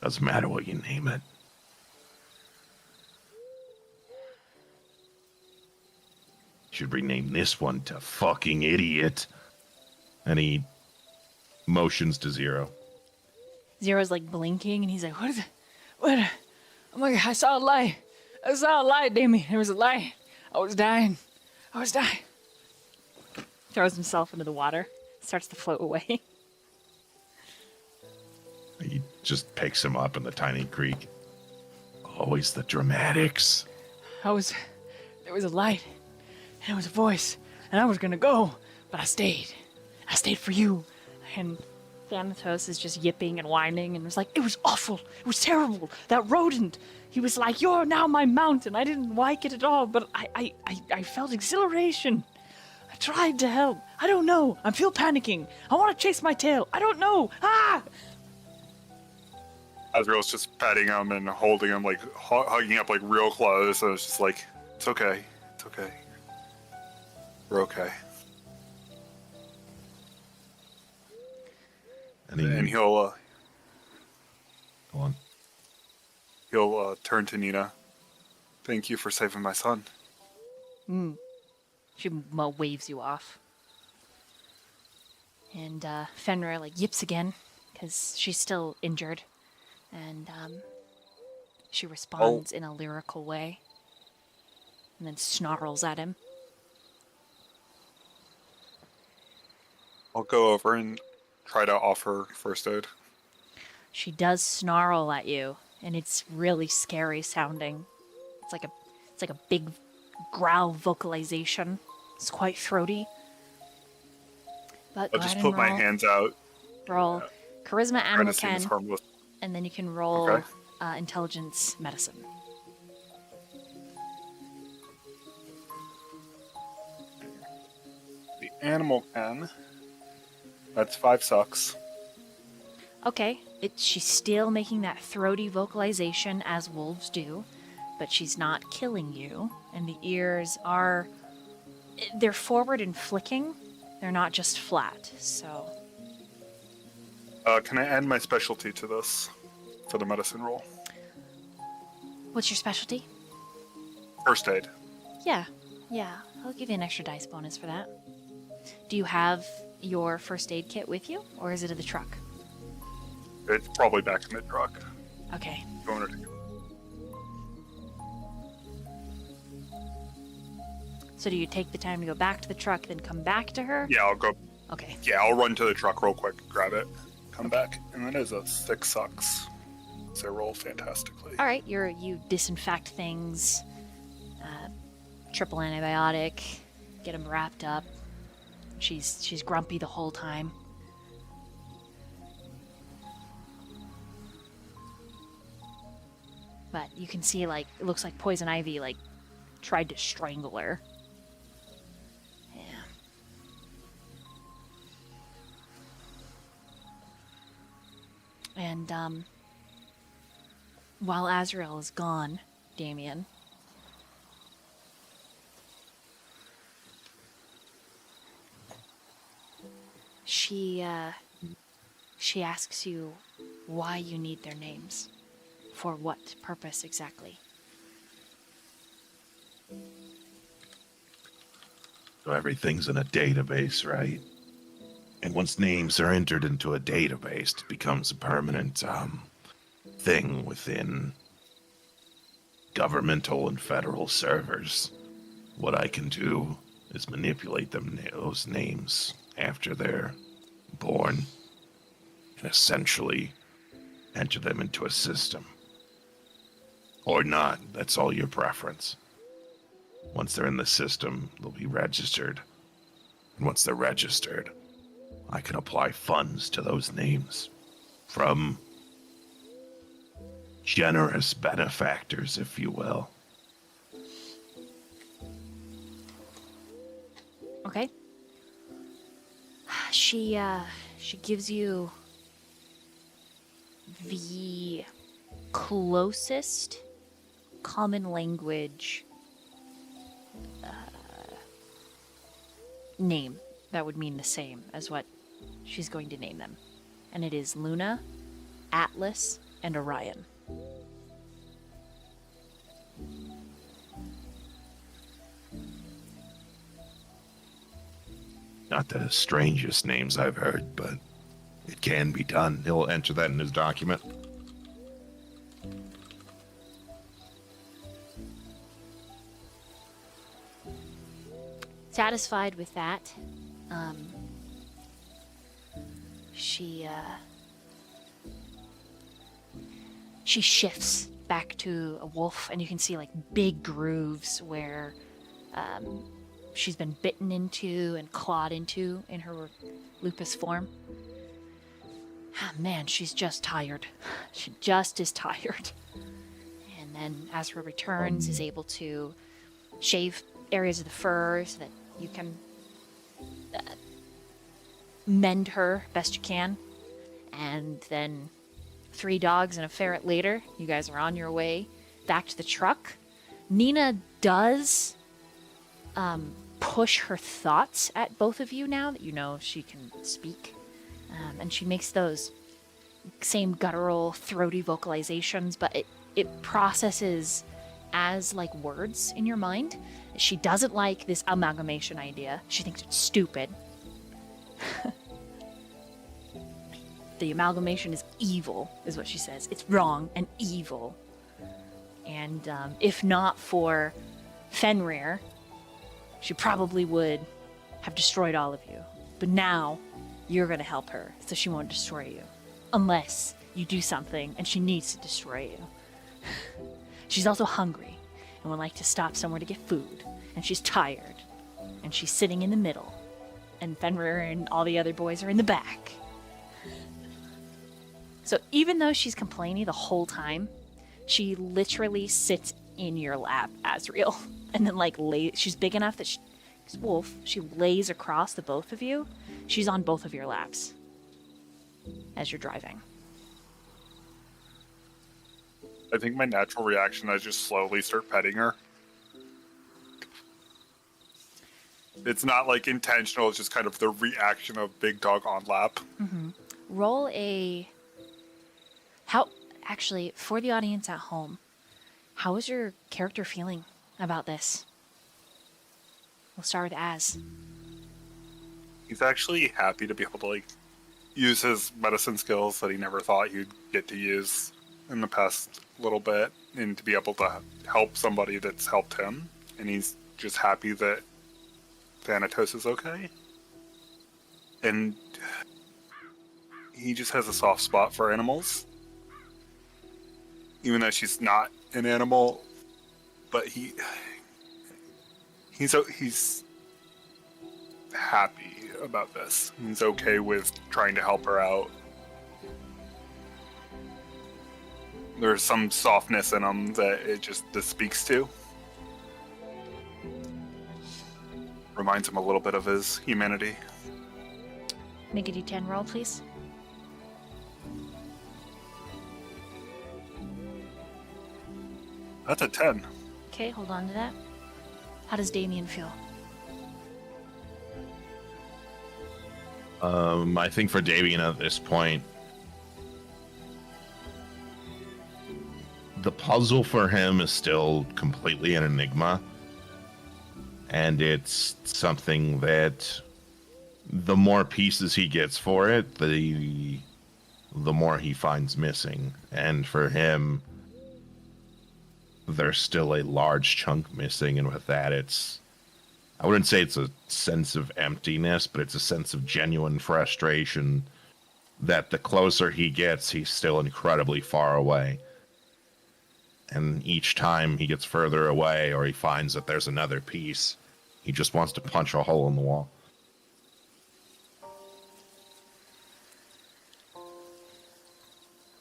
Doesn't matter what you name it. Should rename this one to fucking idiot. And he motions to Zero. Zero's like blinking, and he's like, "What is it? What? Oh my God! I saw a light. I saw a light, Damien. There was a light. I was dying. I was dying." Throws himself into the water. Starts to float away. He just picks him up in the tiny creek. Always the dramatics. There was a light, and it was a voice, and I was gonna go, but I stayed. I stayed for you. And Thanatos is just yipping and whining and was like, "It was awful. It was terrible. That rodent. He was like, 'You're now my mountain.' I didn't like it at all, but I felt exhilaration. I tried to help. I don't know. I'm still panicking. I want to chase my tail. I don't know. Ah!" Azriel's just patting him and holding him, like hugging up like real close. So it's just like, it's okay. It's okay. We're okay. And he'll Go on. he'll turn to Nina. Thank you for saving my son. She waves you off. And Fenrir like yips again because she's still injured. And she responds in a lyrical way. And then snarls at him. I'll go over and try to offer first aid. She does snarl at you, and it's really scary sounding. It's like a big growl vocalization. It's quite throaty. But I'll just put my hands out. Roll charisma, Try animal to seem as ken, harmless. and then you can roll Okay. intelligence medicine. The animal can. That's 5 sucks. Okay, she's still making that throaty vocalization as wolves do, but she's not killing you. And the ears they're forward and flicking. They're not just flat, so... Can I add my specialty to this for the medicine roll? What's your specialty? First aid. Yeah, I'll give you an extra dice bonus for that. Do you have your first aid kit with you, or is it in the truck? It's probably back in the truck. Okay. Going to So do you take the time to go back to the truck, then come back to her? Yeah, I'll go. Okay. Yeah, I'll run to the truck real quick, grab it, come back, and that is a 6 sucks. So roll fantastically. All right, you disinfect things, triple antibiotic, get him wrapped up. She's grumpy the whole time. But you can see, like, it looks like Poison Ivy, like, tried to strangle her. Yeah. And, while Azriel is gone, Damien, she asks you why you need their names. For what purpose exactly? So everything's in a database, right? And once names are entered into a database, it becomes a permanent thing within governmental and federal servers. What I can do is manipulate those names after they're born and essentially enter them into a system. Or not, that's all your preference. Once they're in the system, they'll be registered. And once they're registered, I can apply funds to those names from generous benefactors, if you will. Okay. She gives you the closest common language name that would mean the same as what she's going to name them. And it is Luna, Atlas, and Orion. Not the strangest names I've heard, but it can be done. He'll enter that in his document. Satisfied with that, she shifts back to a wolf, and you can see like big grooves where she's been bitten into and clawed into in her lupus form. Ah, man, she's just tired. She just is tired. And then Azriel returns, is able to shave areas of the fur so that you can mend her best you can. And then 3 dogs and a ferret later, you guys are on your way back to the truck. Nina does push her thoughts at both of you now that you know she can speak. And she makes those same guttural, throaty vocalizations, but it processes as like words in your mind. She doesn't like this amalgamation idea. She thinks it's stupid. The amalgamation is evil, is what she says. It's wrong and evil. And if not for Fenrir, she probably would have destroyed all of you. But now, you're going to help her, so she won't destroy you. Unless you do something and she needs to destroy you. She's also hungry and would like to stop somewhere to get food. And she's tired. And she's sitting in the middle. And Fenrir and all the other boys are in the back. So even though she's complaining the whole time, she literally sits in your lap, Azriel. And then she's big enough that she's wolf. She lays across the both of you. She's on both of your laps as you're driving. I think my natural reaction is just slowly start petting her. It's not like intentional, it's just kind of the reaction of big dog on lap. Mm-hmm. Roll a... Actually, for the audience at home, how is your character feeling about this? We'll start with Az. He's actually happy to be able to use his medicine skills that he never thought he'd get to use in the past little bit, and to be able to help somebody that's helped him. And he's just happy that Thanatos is okay. And he just has a soft spot for animals. Even though she's not an animal, but he's happy about this. He's okay with trying to help her out. There's some softness in him that this speaks to. Reminds him a little bit of his humanity. Make a d10 roll, please. That's a 10. Okay, hold on to that. How does Damien feel? I think for Damien at this point, the puzzle for him is still completely an enigma. And it's something that the more pieces he gets for it, the more he finds missing. And for him, there's still a large chunk missing, and with that, I wouldn't say it's a sense of emptiness, but it's a sense of genuine frustration that the closer he gets, he's still incredibly far away. And each time he gets further away, or he finds that there's another piece, he just wants to punch a hole in the wall.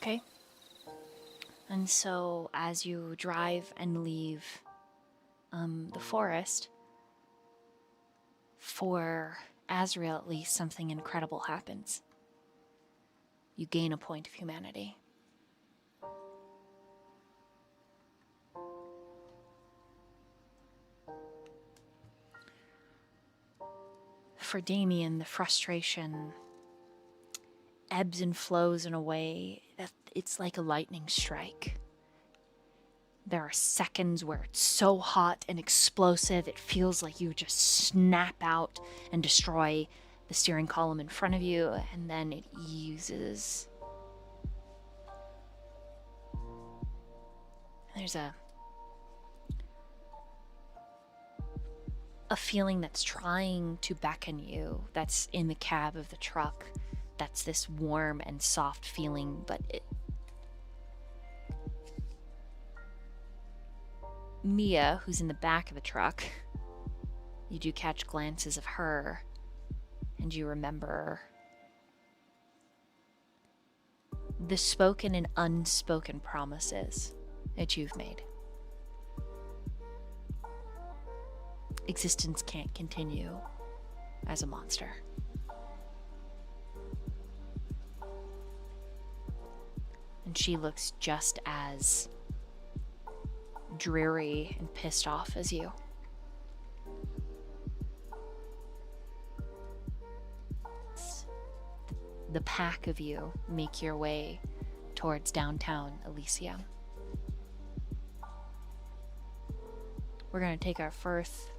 Okay. And so, as you drive and leave the forest, for Azriel at least, something incredible happens. You gain a point of humanity. For Damien, the frustration ebbs and flows in a way it's like a lightning strike. There are seconds where it's so hot and explosive, it feels like you just snap out and destroy the steering column in front of you, and then it eases. There's a feeling that's trying to beckon you, that's in the cab of the truck. That's this warm and soft feeling, but Mia, who's in the back of the truck, you do catch glances of her, and you remember the spoken and unspoken promises that you've made. Existence can't continue as a monster. And she looks just as dreary and pissed off as you. The pack of you make your way towards downtown Elysium. We're gonna take our first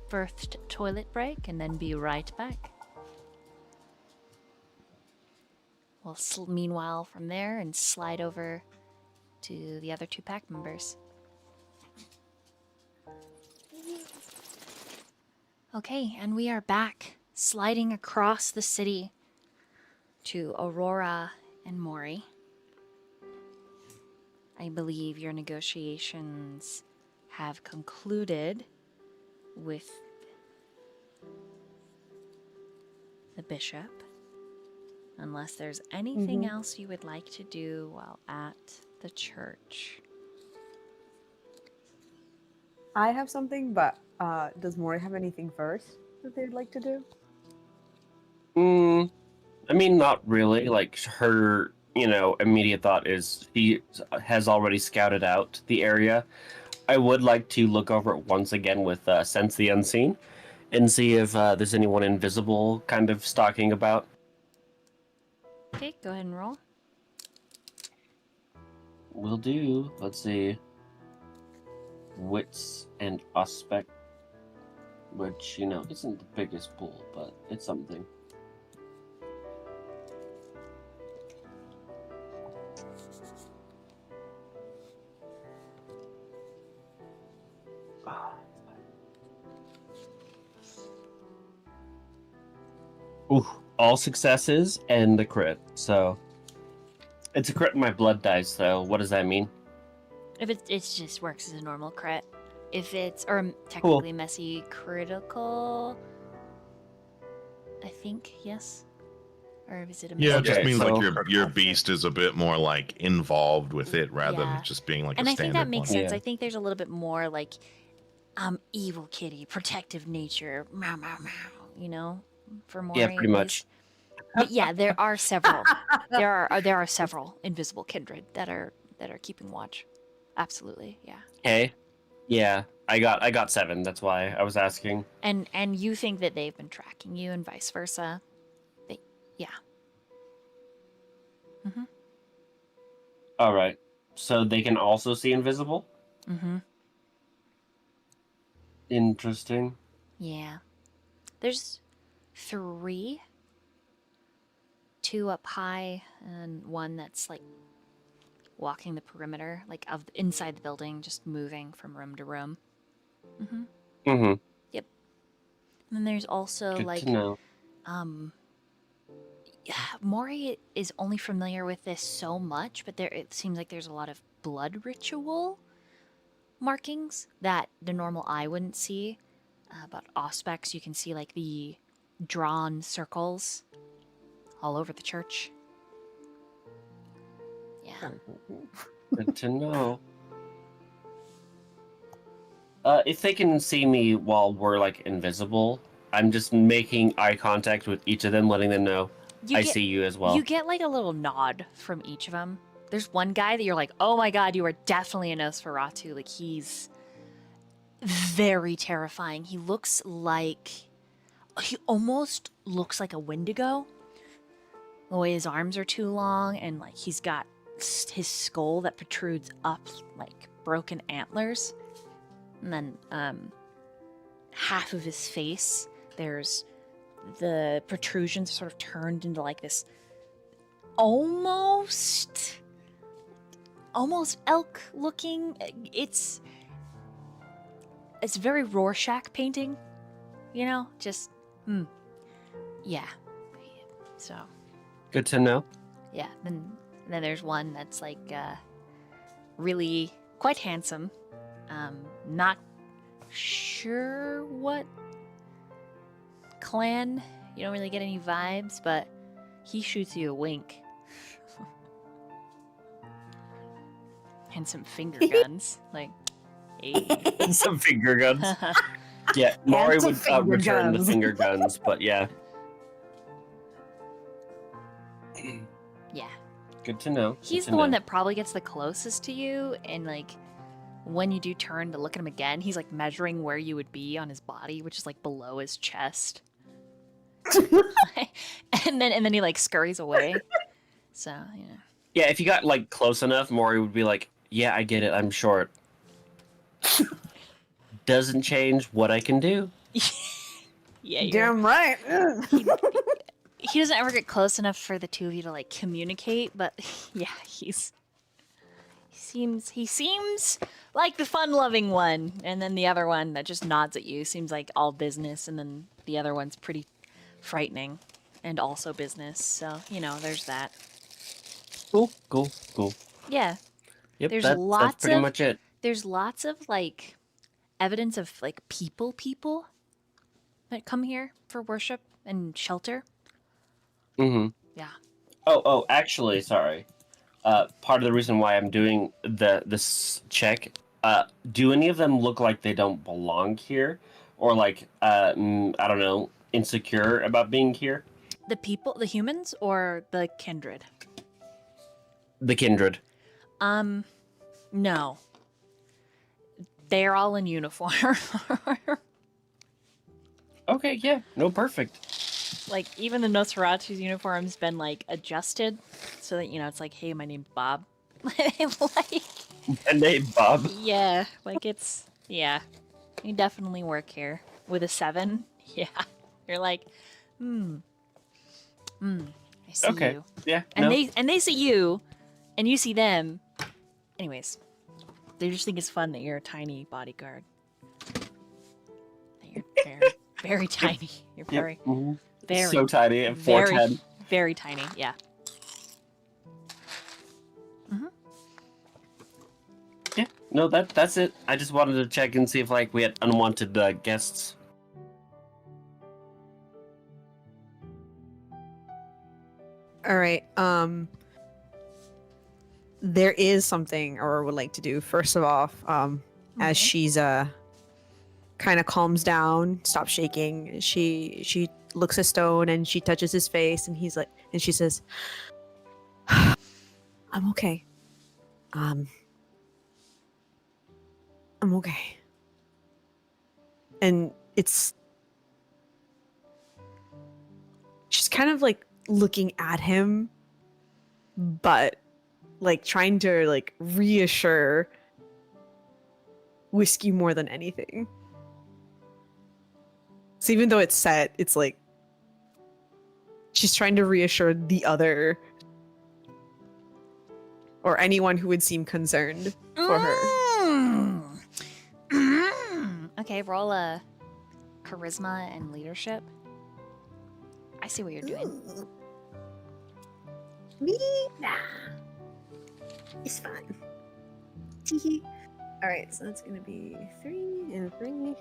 toilet break and then be right back. We'll meanwhile from there and slide over to the other two pack members. Okay, and we are back, sliding across the city to Aurora and Mori. I believe your negotiations have concluded with the bishop, unless there's anything else you would like to do while at the church. I have something, but does Mori have anything first that they'd like to do? I mean, not really. Like, her, immediate thought is she has already scouted out the area. I would like to look over it once again with Sense the Unseen and see if there's anyone invisible kind of stalking about. Okay, go ahead and roll. Will do. Let's see. Wits and Aspect, which, isn't the biggest pool, but it's something. Ooh, all successes and the crit. So it's a crit in my blood dice, though. What does that mean? If it just works as a normal crit. If it's, or technically Cool. messy critical, I think, yes. Or is it a Yeah, it messy just Okay, means so- like your beast is a bit more like involved with it rather Yeah. than just being like And a I think standard that makes one. sense. Yeah. I think there's a little bit more like evil kitty, protective nature, meow meow meow, for Mori. Yeah, pretty much. But yeah, there are several. there are several invisible kindred that are keeping watch. Absolutely, yeah. Okay. Yeah, I got 7. That's why I was asking. And you think that they've been tracking you and vice versa. Yeah. All right. So they can also see invisible? Mm-hmm. Interesting. Yeah. There's 3. 2 up high and 1 that's like walking the perimeter, like of inside the building, just moving from room to room. Mm-hmm. Mm-hmm. Yep. And then there's also Good like to know. Mori is only familiar with this so much, but it seems like there's a lot of blood ritual markings that the normal eye wouldn't see. But Auspex, you can see like the drawn circles all over the church. Yeah. Good to know. If they can see me while we're like invisible, I'm just making eye contact with each of them, letting them know I see you as well. You get like a little nod from each of them. There's one guy that you're like, oh my god, you are definitely a Nosferatu. Like, he's very terrifying. He almost looks like a Wendigo. The way his arms are too long, and like he's got his skull that protrudes up like broken antlers, and then half of his face, there's the protrusions sort of turned into like this almost elk looking. It's very Rorschach painting, you know, just yeah. So Good to know. yeah, then there's one that's like really quite handsome. Not sure what clan. You don't really get any vibes, but he shoots you a wink. And some finger guns. Like, hey. Some finger guns. Yeah, Mori some would finger return the guns. finger guns, but yeah. Yeah. Good to know. He's the one that probably gets the closest to you, and like when you do turn to look at him again, he's like measuring where you would be on his body, which is like below his chest. and then he like scurries away. So, yeah. Yeah, if you got like close enough, Mori would be like, "Yeah, I get it. I'm short. Doesn't change what I can do." Yeah, you're, Damn right. he doesn't ever get close enough for the two of you to like communicate, but yeah, he seems like the fun-loving one, and then the other one that just nods at you seems like all business, and then the other one's pretty frightening and also business. So, you know, there's that. Cool. Yeah. Yep, There's that's lots pretty of- much it. There's lots of like evidence of like people that come here for worship and shelter. Mm-hmm. Yeah. Oh, actually, sorry. Part of the reason why I'm doing this check, do any of them look like they don't belong here? Or like, I don't know, insecure about being here? The humans or the kindred? The kindred. No. They're all in uniform. Okay, yeah, no, perfect. Like, even the Nosferatu's uniform's been, like, adjusted so that, you know, it's like, hey, my name's Bob. Like, My name, Bob. yeah, like, yeah. You definitely work here. With a 7, yeah. You're like, I see Okay, you. yeah, And no. they see you, and you see them. Anyways, they just think it's fun that you're a tiny bodyguard. That you're very, very tiny. You're Yep, very, mhm. very, So tiny at very, 4'10". very tiny. Yeah. Yeah, no, that's it. I just wanted to check and see if like we had unwanted guests. All right. There is something Aurora would like to do. First of all, as she's kind of calms down, stops shaking, she looks at Stone and she touches his face, and he's like, and she says, "I'm okay. I'm okay." And she's kind of like looking at him, but like trying to like reassure Whiskey more than anything. So even though it's set, it's like she's trying to reassure the other or anyone who would seem concerned for her. Okay, roll a charisma and leadership. I see what you're doing. Me? Nah. It's fine. Alright, so that's gonna be 3 and 3.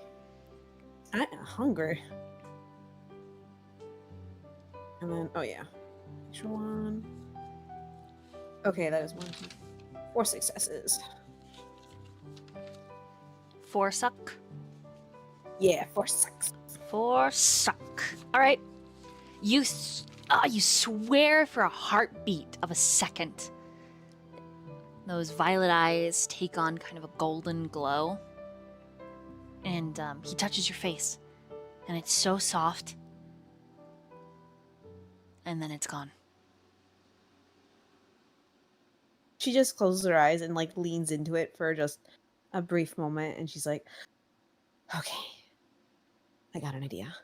I am hungry. And then, oh yeah. Extra 1. Okay, that is 1, 2, 4 successes. 4 suck. Yeah, 4 sucks. 4 suck. All right. You swear for a heartbeat of a second. Those violet eyes take on kind of a golden glow. And he touches your face. And it's so soft. And then it's gone. she just closes her eyes and like leans into it for just a brief moment, and she's like, "Okay, I got an idea."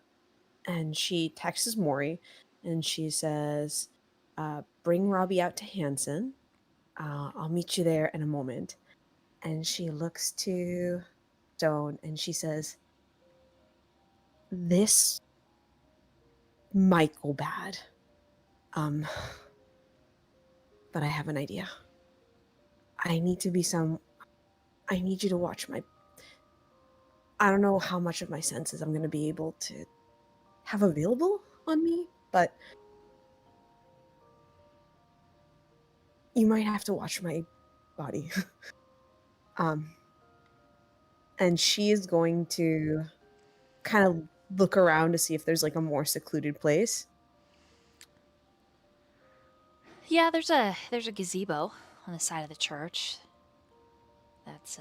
And she texts Mori, and she says, "Bring Robbie out to Hanson. I'll meet you there in a moment." And she looks to Stone, and she says, "This might go bad. Um, but I have an idea. I need to be some. I need you to watch my. I don't know how much of my senses I'm going to be able to have available on me, but you might have to watch my body." um, and she is going to kind of look around to see if there's like a more secluded place. Yeah, there's a gazebo on the side of the church. That's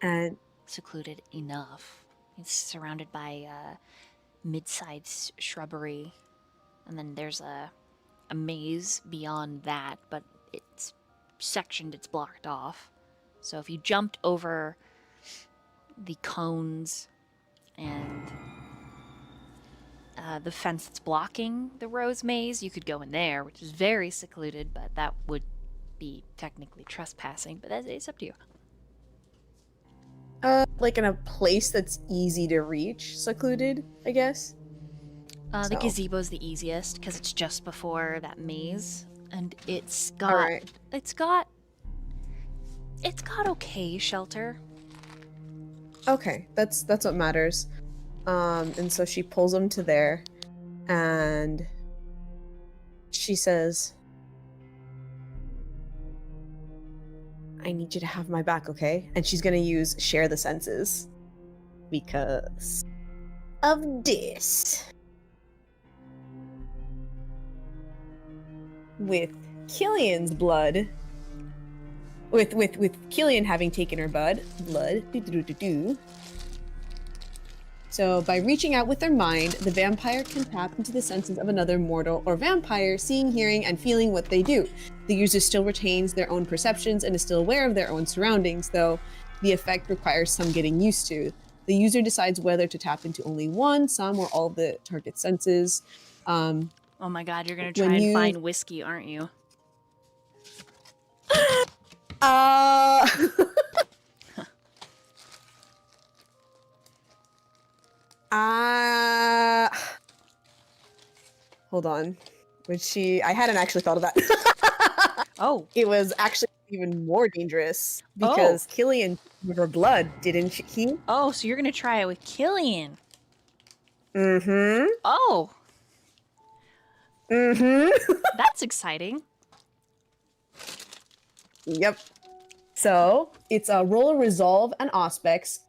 And secluded enough. It's surrounded by mid-sized shrubbery, and then there's a maze beyond that, but it's sectioned, it's blocked off. So if you jumped over the cones and the fence that's blocking the rose maze, you could go in there, which is very secluded, but that would be technically trespassing, but it's up to you. like in a place that's easy to reach, secluded, I guess. The So. gazebo's the easiest because it's just before that maze, and it's got All right. it's got okay shelter. Okay, that's what matters. And so she pulls him to there, and she says, "I need you to have my back, okay?" And she's gonna use share the senses because of this. With Killian's blood, with Killian having taken her blood. So, by reaching out with their mind, the vampire can tap into the senses of another mortal or vampire, seeing, hearing, and feeling what they do. The user still retains their own perceptions and is still aware of their own surroundings, though the effect requires some getting used to. The user decides whether to tap into only one, some, or all of the target senses. Oh my god, you're gonna try When and you- find whiskey, aren't you? Hold on. I hadn't actually thought of that. Oh, It was actually even more dangerous because Killian with her blood, didn't he? oh, so you're gonna try it with Killian? Mm-hmm. Oh, Mm-hmm. that's exciting. Yep. So it's a roll of resolve and aspects.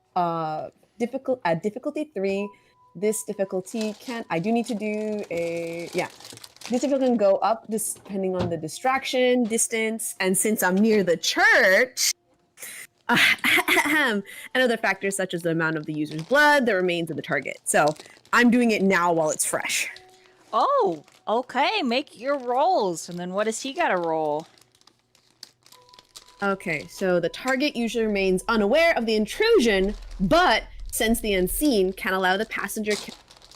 Difficulty 3. This difficulty I do need to do a This difficulty can go up depending on the distraction, distance, and since I'm near the church, and other factors such as the amount of the user's blood that remains of the target. So I'm doing it now while it's fresh. Oh, okay, make your rolls, and then what does he gotta roll? Okay, so the target usually remains unaware of the intrusion, but since the unseen can allow the passenger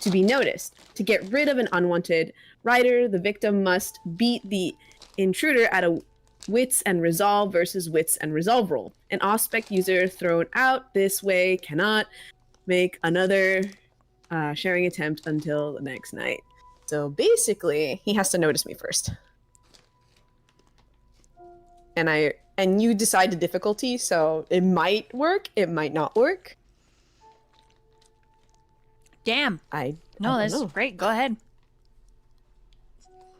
to be noticed. To get rid of an unwanted rider, the victim must beat the intruder at a wits and resolve versus wits and resolve roll. An aspect user thrown out this way cannot make another sharing attempt until the next night. So basically, he has to notice me first. And you decide the difficulty, so it might work, it might not work. Damn. I No, don't that's know. great. Go ahead.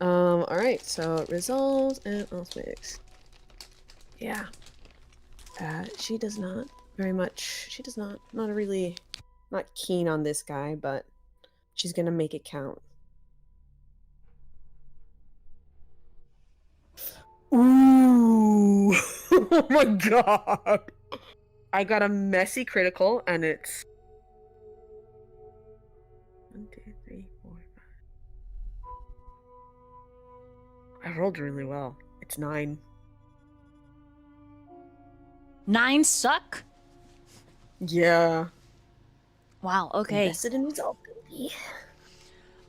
All right, so resolves and aspects. Yeah. She does not very much. She does not really not keen on this guy, but she's gonna make it count. Ooh! Oh my god! I got a messy critical, and it's 1, 2, 3, 4, 5. I rolled really well. It's 9. 9 suck? Yeah. Wow, okay. Invested in resolve, baby.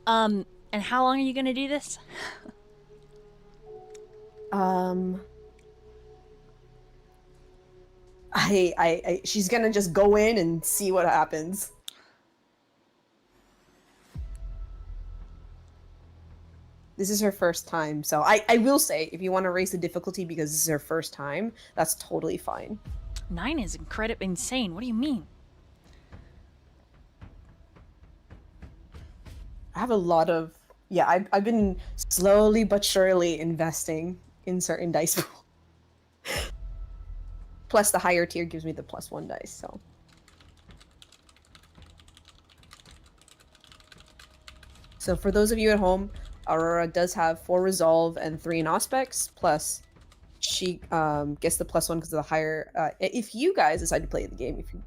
And how long are you gonna do this? She's gonna just go in and see what happens. This is her first time, so I will say, if you want to raise the difficulty because this is her first time, that's totally fine. 9 is incredibly insane. What do you mean? I have a lot of I've been slowly but surely investing in certain dice pool. Plus the higher tier gives me the +1 dice, so. So for those of you at home, Aurora does have 4 resolve and 3 in aspects, plus she gets the +1 because of the higher if you guys decide to play the game, if you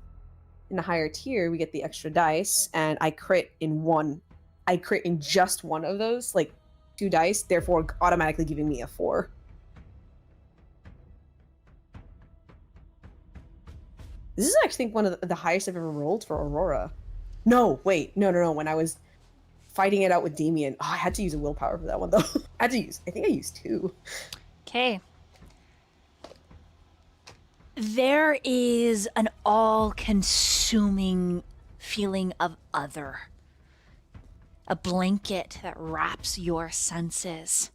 in the higher tier, we get the extra dice, and I crit in just one of those, like 2 dice, therefore automatically giving me a 4. This is actually one of the highest I've ever rolled for Aurora. No, wait, no. When I was fighting it out with Damien, I had to use a willpower for that one though. I think I used 2. Okay. There is an all-consuming feeling of other. A blanket that wraps your senses.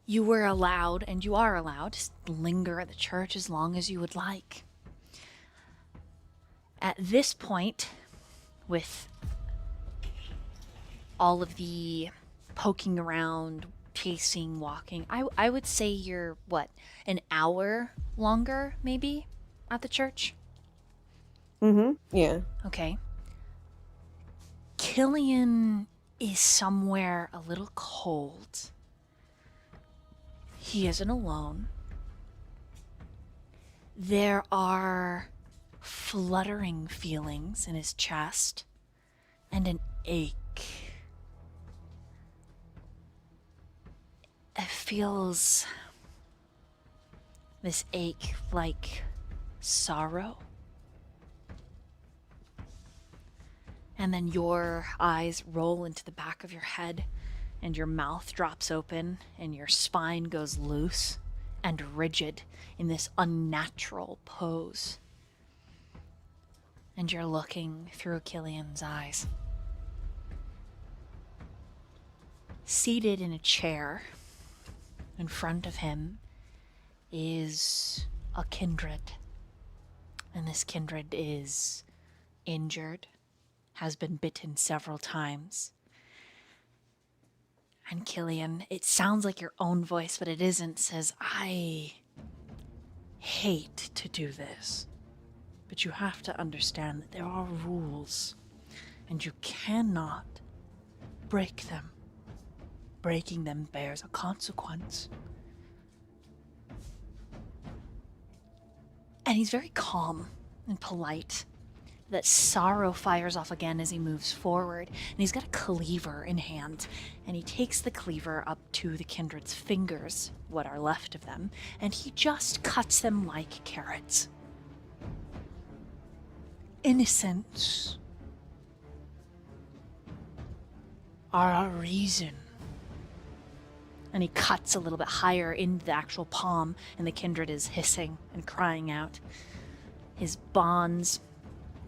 You were allowed, and you are allowed, to linger at the church as long as you would like. At this point, with all of the poking around, pacing, walking, I would say you're, an hour longer, maybe, at the church? Yeah. Okay. Killian is somewhere a little cold. He isn't alone. There are fluttering feelings in his chest and an ache. It feels this ache like sorrow. And then your eyes roll into the back of your head, and your mouth drops open, and your spine goes loose and rigid in this unnatural pose. And you're looking through Killian's eyes. Seated in a chair in front of him is a Kindred. And this Kindred is injured, has been bitten several times. And Killian, it sounds like your own voice, but it isn't, says, I hate to do this, but you have to understand that there are rules, and you cannot break them. Breaking them bears a consequence. And he's very calm and polite. That sorrow fires off again as he moves forward, and he's got a cleaver in hand, and he takes the cleaver up to the Kindred's fingers, what are left of them, and he just cuts them like carrots. Innocence are our reason. And he cuts a little bit higher into the actual palm, and the Kindred is hissing and crying out. His bonds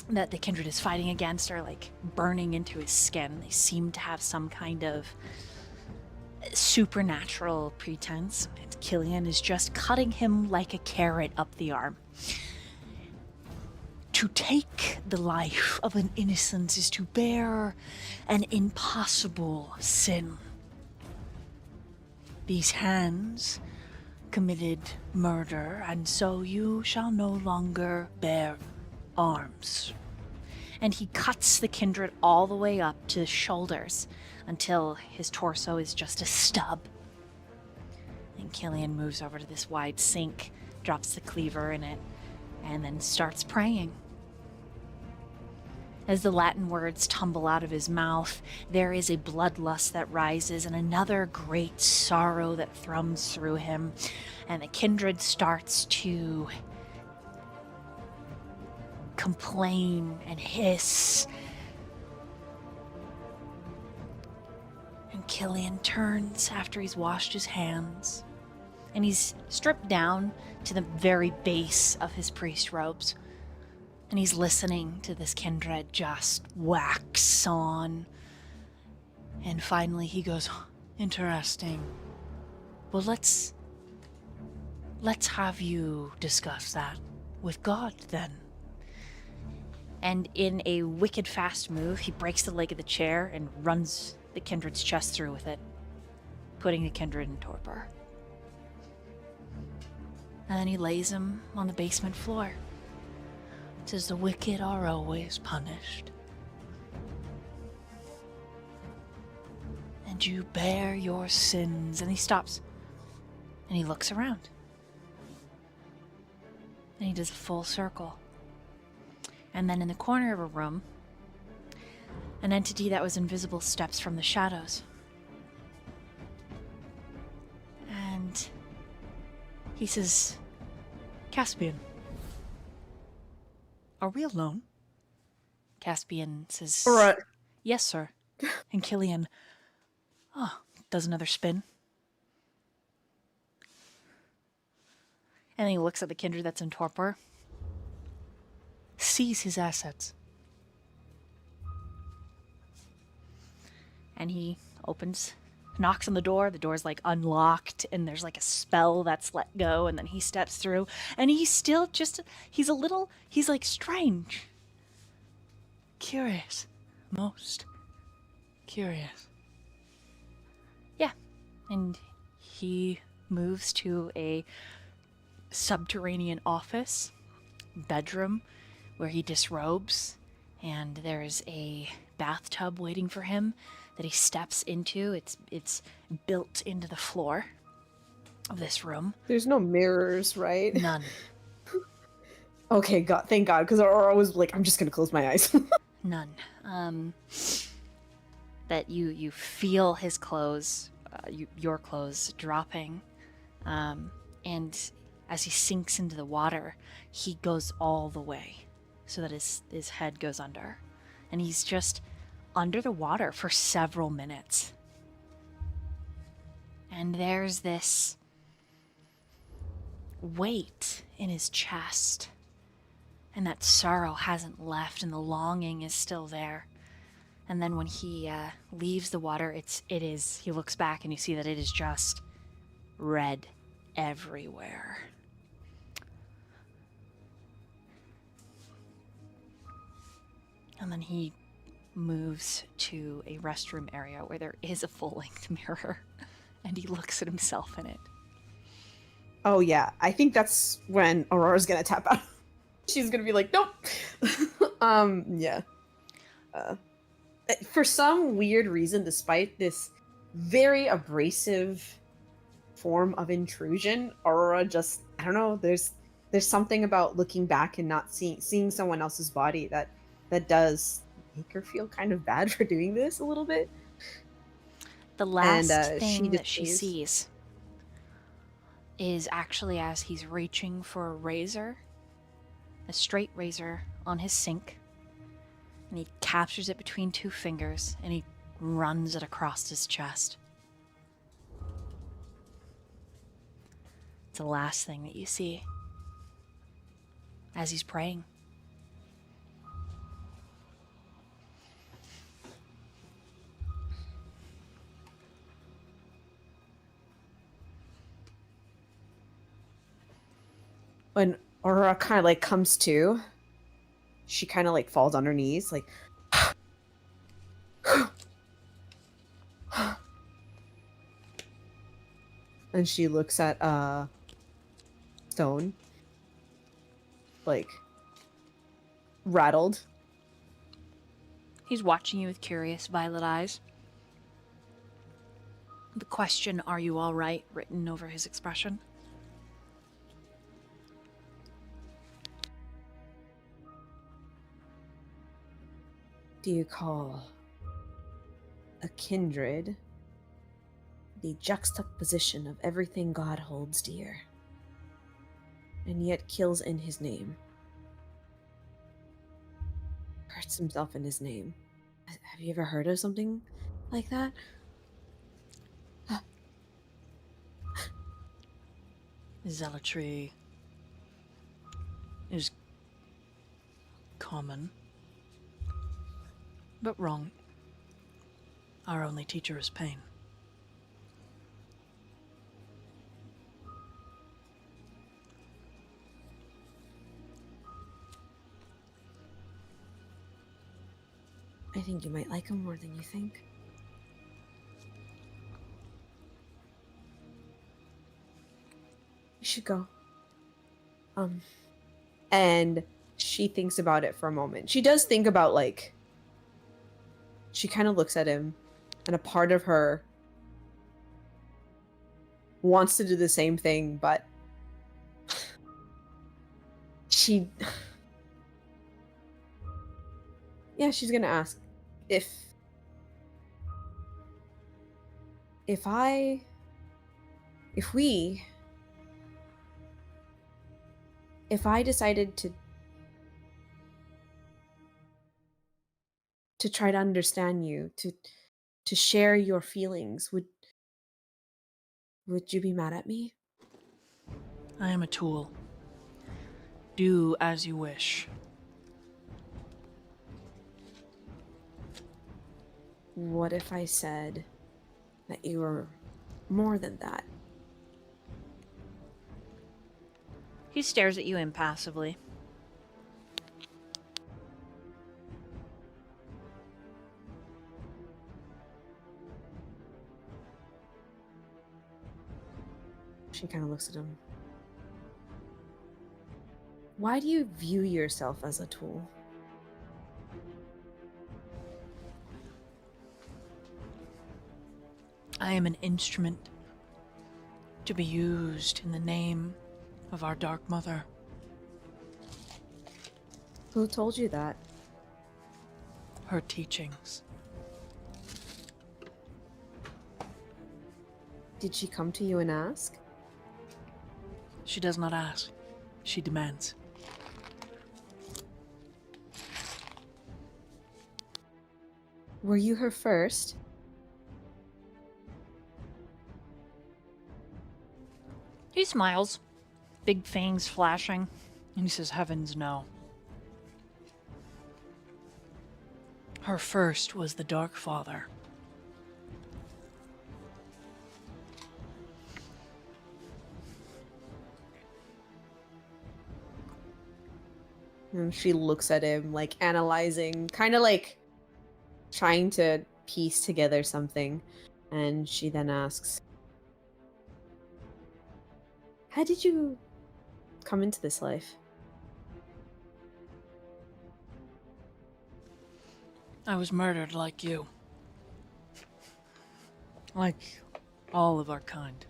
that the Kindred is fighting against are like burning into his skin. They seem to have some kind of supernatural pretense. And Killian is just cutting him like a carrot up the arm. To take the life of an innocent is to bear an impossible sin. These hands committed murder, and so you shall no longer bear arms. And he cuts the Kindred all the way up to his shoulders until his torso is just a stub. And Killian moves over to this wide sink, drops the cleaver in it, and then starts praying. As the Latin words tumble out of his mouth, there is a bloodlust that rises and another great sorrow that thrums through him. And the kindred starts to complain and hiss. And Killian turns after he's washed his hands. And he's stripped down to the very base of his priest robes. And he's listening to this kindred just wax on. And finally he goes, interesting. Well, let's have you discuss that with God then. And in a wicked fast move, he breaks the leg of the chair and runs the kindred's chest through with it, putting the kindred in torpor. And then he lays him on the basement floor. Says the wicked are always punished. And you bear your sins. And he stops. And he looks around. And he does a full circle. And then in the corner of a room, an entity that was invisible steps from the shadows. And he says, Caspian, are we alone? Caspian says, Right. yes, sir. And Killian, does another spin. And then he looks at the kindred that's in torpor, sees his assets. And he knocks on the door's like unlocked, and there's like a spell that's let go, and then he steps through, and he's still he's like strange. Curious. Most curious. Yeah. And he moves to a subterranean office, bedroom, where he disrobes, and there's a bathtub waiting for him that he steps into. It's built into the floor of this room. There's no mirrors, right? None. Okay, God, thank God, because Aurora was like, I'm just gonna close my eyes. None. That you feel his clothes, your clothes dropping, and as he sinks into the water, he goes all the way, so that his head goes under, and he's just under the water for several minutes. And there's this weight in his chest, and that sorrow hasn't left, and the longing is still there. And then when he leaves the water, he looks back and you see that it is just red everywhere. And then he moves to a restroom area where there is a full-length mirror, and he looks at himself in it. Oh yeah, I think that's when Aurora's gonna tap out. She's gonna be like, nope. Yeah. For some weird reason, despite this very abrasive form of intrusion, Aurora just, I don't know, there's something about looking back and not seeing someone else's body that does make her feel kind of bad for doing this a little bit. The last thing that she sees is actually as he's reaching for a razor, a straight razor on his sink, and he captures it between two fingers and he runs it across his chest. It's the last thing that you see as he's praying. When Aurora kind of like comes to, she kind of like falls on her knees, like, and she looks at Stone, like, rattled. He's watching you with curious violet eyes. The question, "Are you all right?" written over his expression. do you call a kindred the juxtaposition of everything God holds dear, and yet kills in his name? Hurts himself in his name. Have you ever heard of something like that? Zealotry is common, but wrong. Our only teacher is pain. I think you might like him more than you think. You should go. And she thinks about it for a moment. She does think about, like, she kind of looks at him, and a part of her wants to do the same thing, but she... Yeah, she's gonna ask if I decided to try to understand you, to share your feelings, would you be mad at me? I am a tool. Do as you wish. What if I said that you were more than that? He stares at you impassively. She kind of looks at him. Why do you view yourself as a tool? I am an instrument to be used in the name of our Dark Mother. Who told you that? Her teachings. Did she come to you and ask? She does not ask. She demands. Were you her first? He smiles, big fangs flashing. And he says, heavens no. Her first was the Dark Father. And she looks at him, like, analyzing, kind of like trying to piece together something. And she then asks, how did you come into this life? I was murdered like you. Like all of our kind.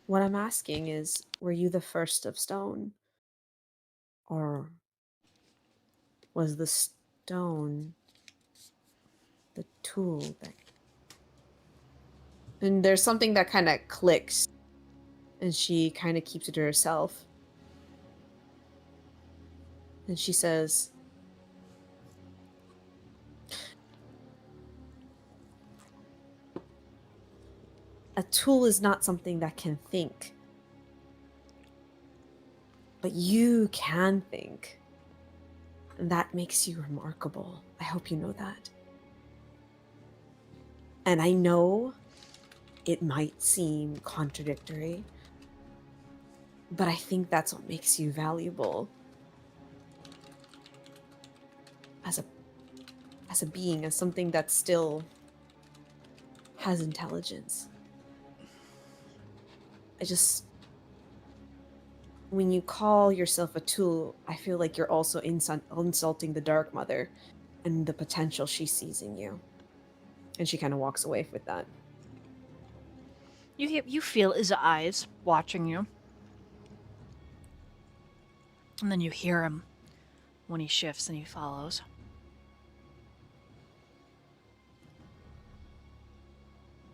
What I'm asking is, were you the first of stone? Or was the stone the tool that... And there's something that kind of clicks, and she kind of keeps it to herself. And she says, a tool is not something that can think. But you can think. And that makes you remarkable. I hope you know that. And I know it might seem contradictory, but I think that's what makes you valuable as a being, as something that still has intelligence. When you call yourself a tool, I feel like you're also insulting the Dark Mother and the potential she sees in you. And she kind of walks away with that. You feel his eyes watching you. And then you hear him when he shifts and he follows.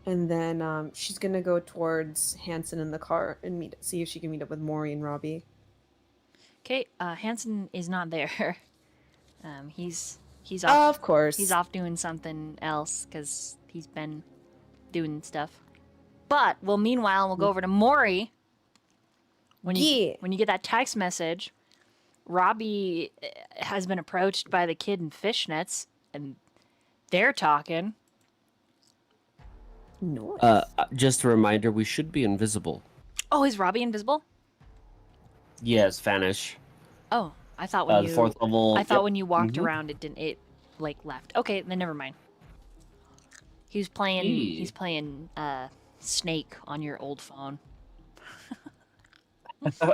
And then she's gonna go towards Hanson in the car and see if she can meet up with Mori and Robbie. Okay, Hanson is not there. He's off. Of course. He's off doing something else because he's been doing stuff. But meanwhile, we'll go over to Mori. When you get that text message, Robbie has been approached by the kid in fishnets, and they're talking. Nice. Just a reminder, we should be invisible. Oh, is Robbie invisible? Yes, vanish. Oh, I thought when The 4th level. I thought yep. when you walked Mhm. around, it like left. Okay, then never mind. He's playing Snake on your old phone.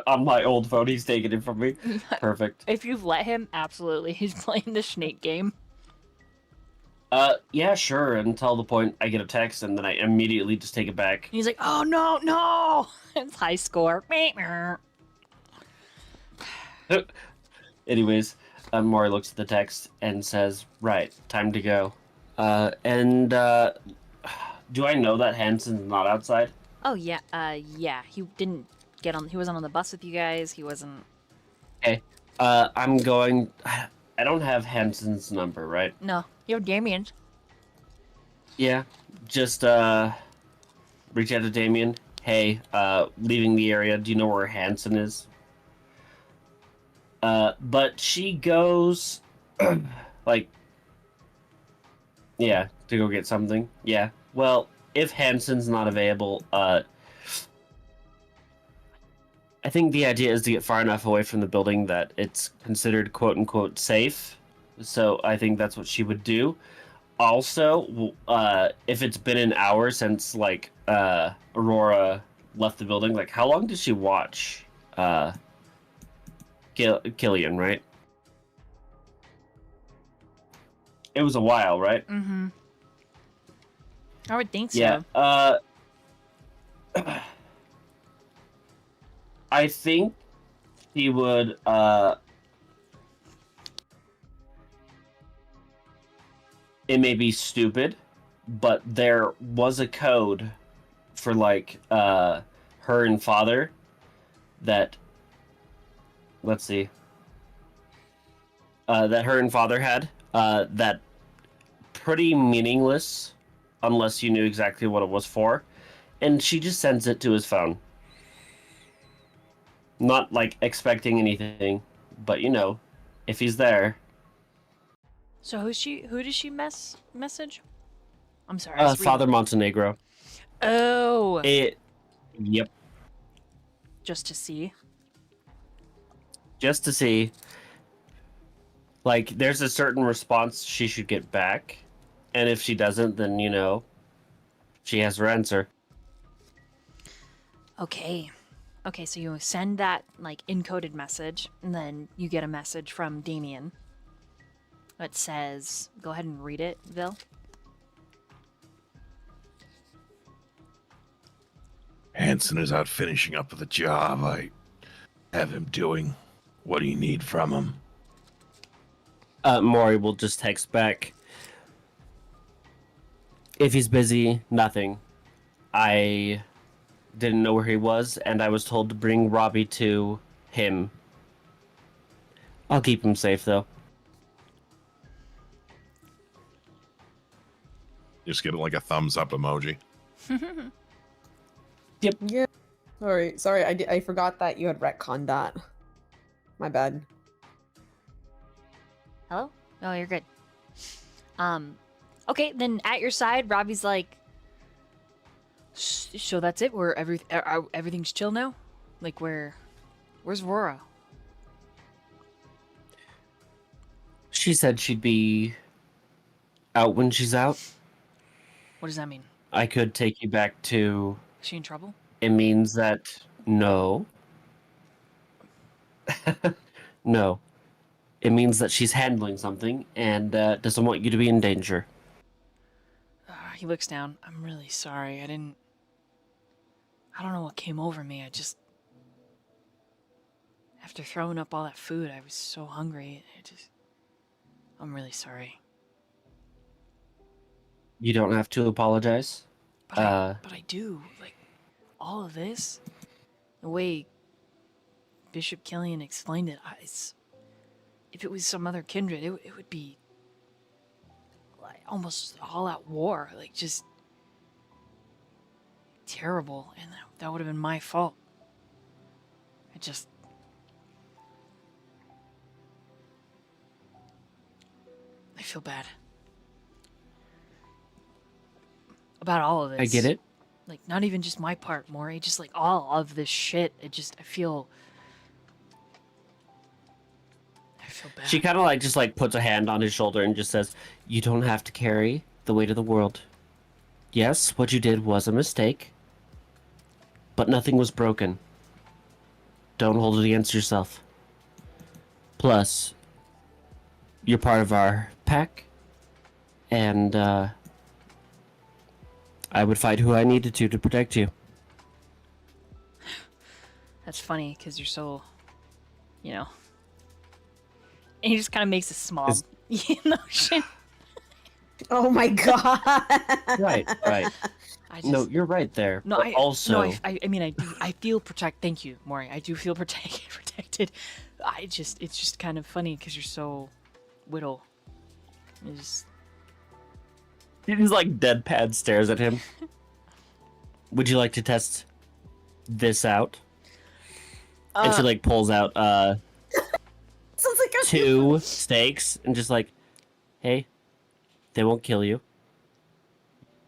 On my old phone, he's taking it from me. Perfect. If you've let him, absolutely, he's playing the Snake game. Yeah, sure. Until the point I get a text, and then I immediately just take it back. He's like, "Oh no!" It's high score. Anyways, Mori looks at the text and says, "Right, time to go." Do I know that Hanson's not outside? Oh yeah, yeah. He didn't get on. He wasn't on the bus with you guys. He wasn't. Okay. I'm going. I don't have Hanson's number, right? No, you have Damien's. Yeah. Just reach out to Damien. Hey, leaving the area. Do you know where Hanson is? But she goes, like, yeah, to go get something. Yeah. Well, if Hanson's not available, I think the idea is to get far enough away from the building that it's considered quote unquote safe. So I think that's what she would do. Also, if it's been an hour since like Aurora left the building, like how long did she watch Killian, right? It was a while, right? Mm-hmm. I would think so. Yeah. I think he would. It may be stupid, but there was a code for like her and father that. Let's see. That her and father had that pretty meaningless unless you knew exactly what it was for, and she just sends it to his phone. Not like expecting anything, but you know, if he's there. So who does she message? I'm sorry. I was reading. Father Montenegro. Oh. Yep. Just to see. Just to see. Like, there's a certain response she should get back, and if she doesn't, then you know, she has her answer. Okay. Okay, so you send that like encoded message, and then you get a message from Damien that says, go ahead and read it, Vil. Hanson is out finishing up with a job I have him doing. What do you need from him? Mori will just text back. If he's busy, nothing. I didn't know where he was, and I was told to bring Robbie to him. I'll keep him safe, though. Just give it like a thumbs up emoji. Yep. Yeah. Sorry, I forgot that you had retconned that. My bad. Hello? Oh, you're good. Okay, then at your side, Robbie's like, so that's it? Everything's chill now? Like, where's Aurora? She said she'd be out when she's out. What does that mean? I could take you back to... Is she in trouble? It means that... No. No. It means that she's handling something and doesn't want you to be in danger. He looks down. I'm really sorry. I don't know what came over me. After throwing up all that food, I was so hungry. I'm really sorry. You don't have to apologize. But I do. Like, all of this, the way Bishop Killian explained it, if it was some other kindred, it would be like almost all out war. Like, just terrible. And that would have been my fault. I feel bad about all of this. I get it. Like, not even just my part, Mori, just like all of this shit. I feel bad. She kind of just puts a hand on his shoulder and just says, "You don't have to carry the weight of the world. Yes, what you did was a mistake, but nothing was broken. Don't hold it against yourself. Plus, you're part of our pack, and I would fight who I needed to protect you." That's funny because you're so, and he just kind of makes a small motion. Oh my god. Right. No, you're right there. No, but also, I feel Thank you, Mori. I do feel protected. It's just kind of funny because you're so whittle. he just deadpan stares at him. Would you like to test this out? And she pulls out Sounds like a 2 steaks and just hey, they won't kill you.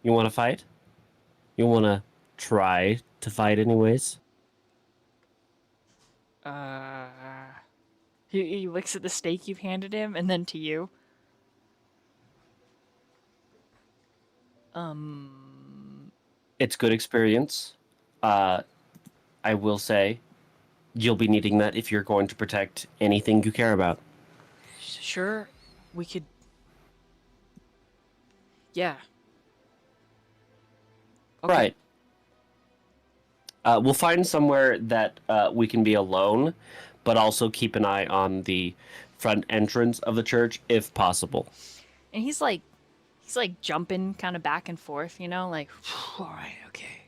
You want to fight? You want to try to fight anyways? He looks at the steak you've handed him and then to you. It's good experience. I will say, you'll be needing that if you're going to protect anything you care about. Sure, we could. Yeah. Okay. Right. We'll find somewhere that we can be alone, but also keep an eye on the front entrance of the church if possible. And he's jumping kind of back and forth, all right, okay.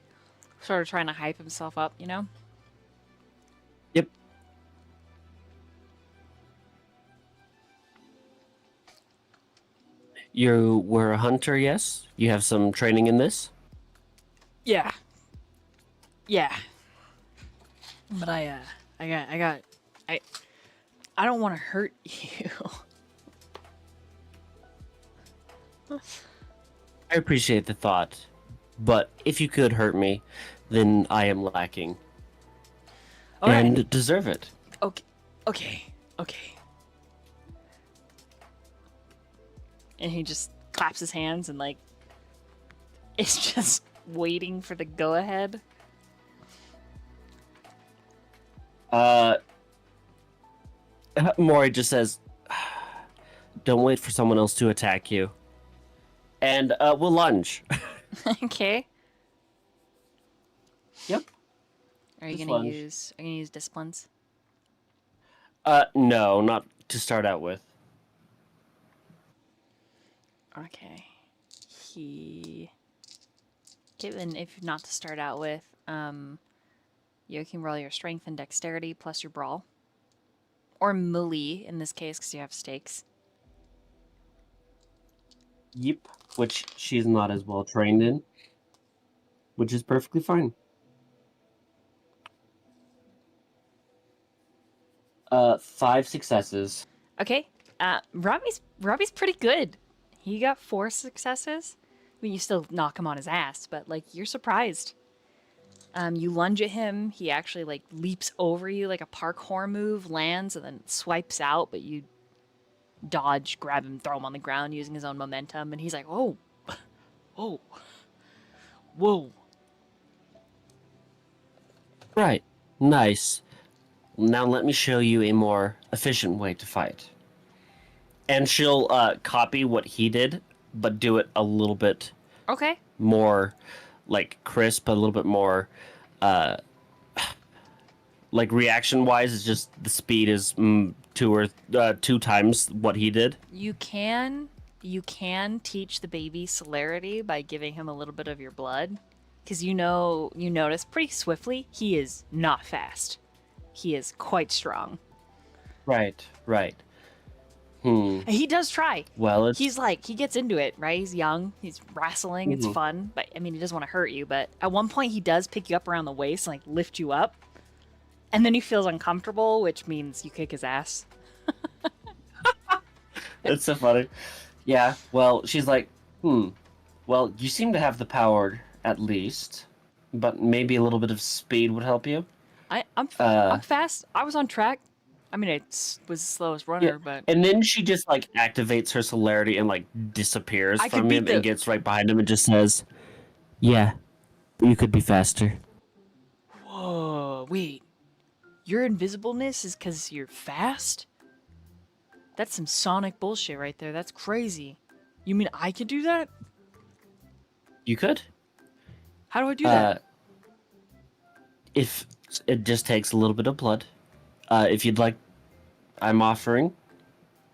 Sort of trying to hype himself up, Yep. You were a hunter, yes? You have some training in this? Yeah. But I don't want to hurt you. I appreciate the thought, but if you could hurt me, then I am lacking. All right. And deserve it. Okay. And he just claps his hands and it's just waiting for the go ahead. Mori just says, "Don't wait for someone else to attack you." And we'll lunge. Okay. Yep. Are you Just gonna lunge. use disciplines? No, not to start out with. Okay. Given if not to start out with, you can roll your strength and dexterity plus your brawl. Or melee in this case, because you have stakes. Yep. Which she's not as well trained in. Which is perfectly fine. 5 successes. Okay. Robbie's pretty good. He got 4 successes. I mean, you still knock him on his ass, but you're surprised. You lunge at him. He actually leaps over you like a parkour move, lands, and then swipes out. But you dodge, grab him, throw him on the ground using his own momentum, and he's like, "Oh, whoa." Right. Nice. Now let me show you a more efficient way to fight. And she'll copy what he did, but do it a little bit Okay. more like crisp, a little bit more like reaction wise. It's just the speed is two times what he did. You can teach the baby celerity by giving him a little bit of your blood, because you notice pretty swiftly he is not fast. He is quite strong. Right. And he does try. Well, it's He's like, he gets into it, right? He's young. He's wrestling. It's fun. But, I mean, he doesn't want to hurt you. But at one point, he does pick you up around the waist and, like, lift you up. And then he feels uncomfortable, which means you kick his ass. it's so funny. Yeah. Well, she's like, well, you seem to have the power at least, but maybe a little bit of speed would help you. I'm fast. I was on track. I mean, I was the slowest runner, but And then she just like activates her celerity and like disappears I could from beat him the- and gets right behind him and just says, "Yeah, you could be faster." whoa, wait. Your invisibleness is because you're fast? That's some Sonic bullshit right there. That's crazy. You mean I could do that? You could. How do I do that? If it just takes a little bit of blood. If you'd like, I'm offering.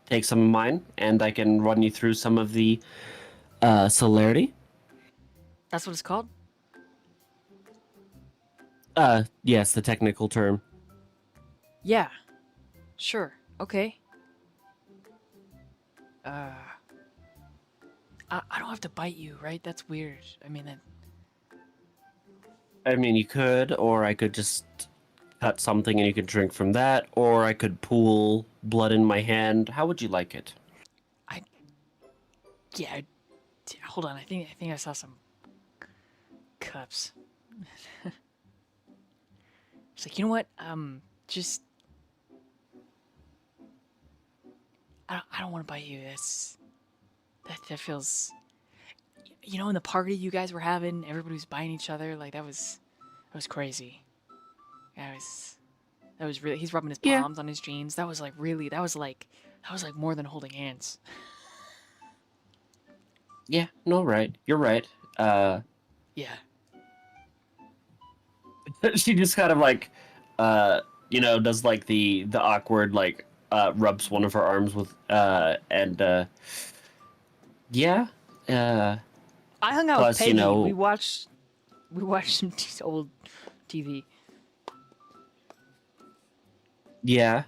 Take some of mine, and I can run you through some of the celerity. That's what it's called? Yes, the technical term. Yeah. Sure. Okay. I don't have to bite you, right? That's weird. I mean, You could, or I could just cut something and you could drink from that, or I could pool blood in my hand. How would you like it? yeah. Hold on. I think I saw some cups. It's like, you know what? Just I don't want to bite you. That feels. You know, in the party you guys were having, everybody was biting each other. Like that was crazy. That was really. He's rubbing his Yeah. palms on his jeans. That was like more than holding hands. Yeah, no, right. You're right. Yeah. She just kind of like, does like the awkward like rubs one of her arms with yeah. I hung out Plus, with you Peggy. know- We watched some old TV. Yeah.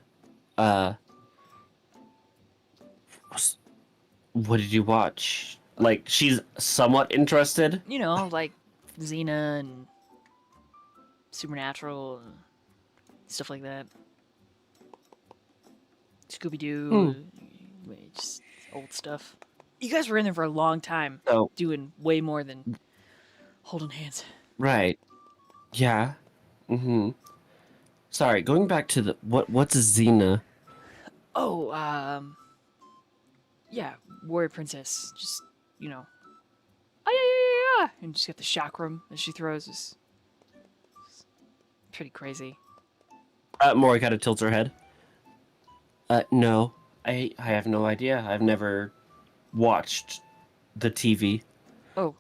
What did you watch? Like, she's somewhat interested. You know, like Xena and Supernatural and stuff like that. Scooby Doo, just old stuff. You guys were in there for a long time, So, doing way more than holding hands. right. Yeah. Mm-hmm. Sorry, going back to the what's Xena? Oh, yeah, warrior princess. Just, you know, yeah, and she's got the chakram that she throws. Is pretty crazy. Mori kind of tilts her head. No, I have no idea. I've never watched the TV. Oh,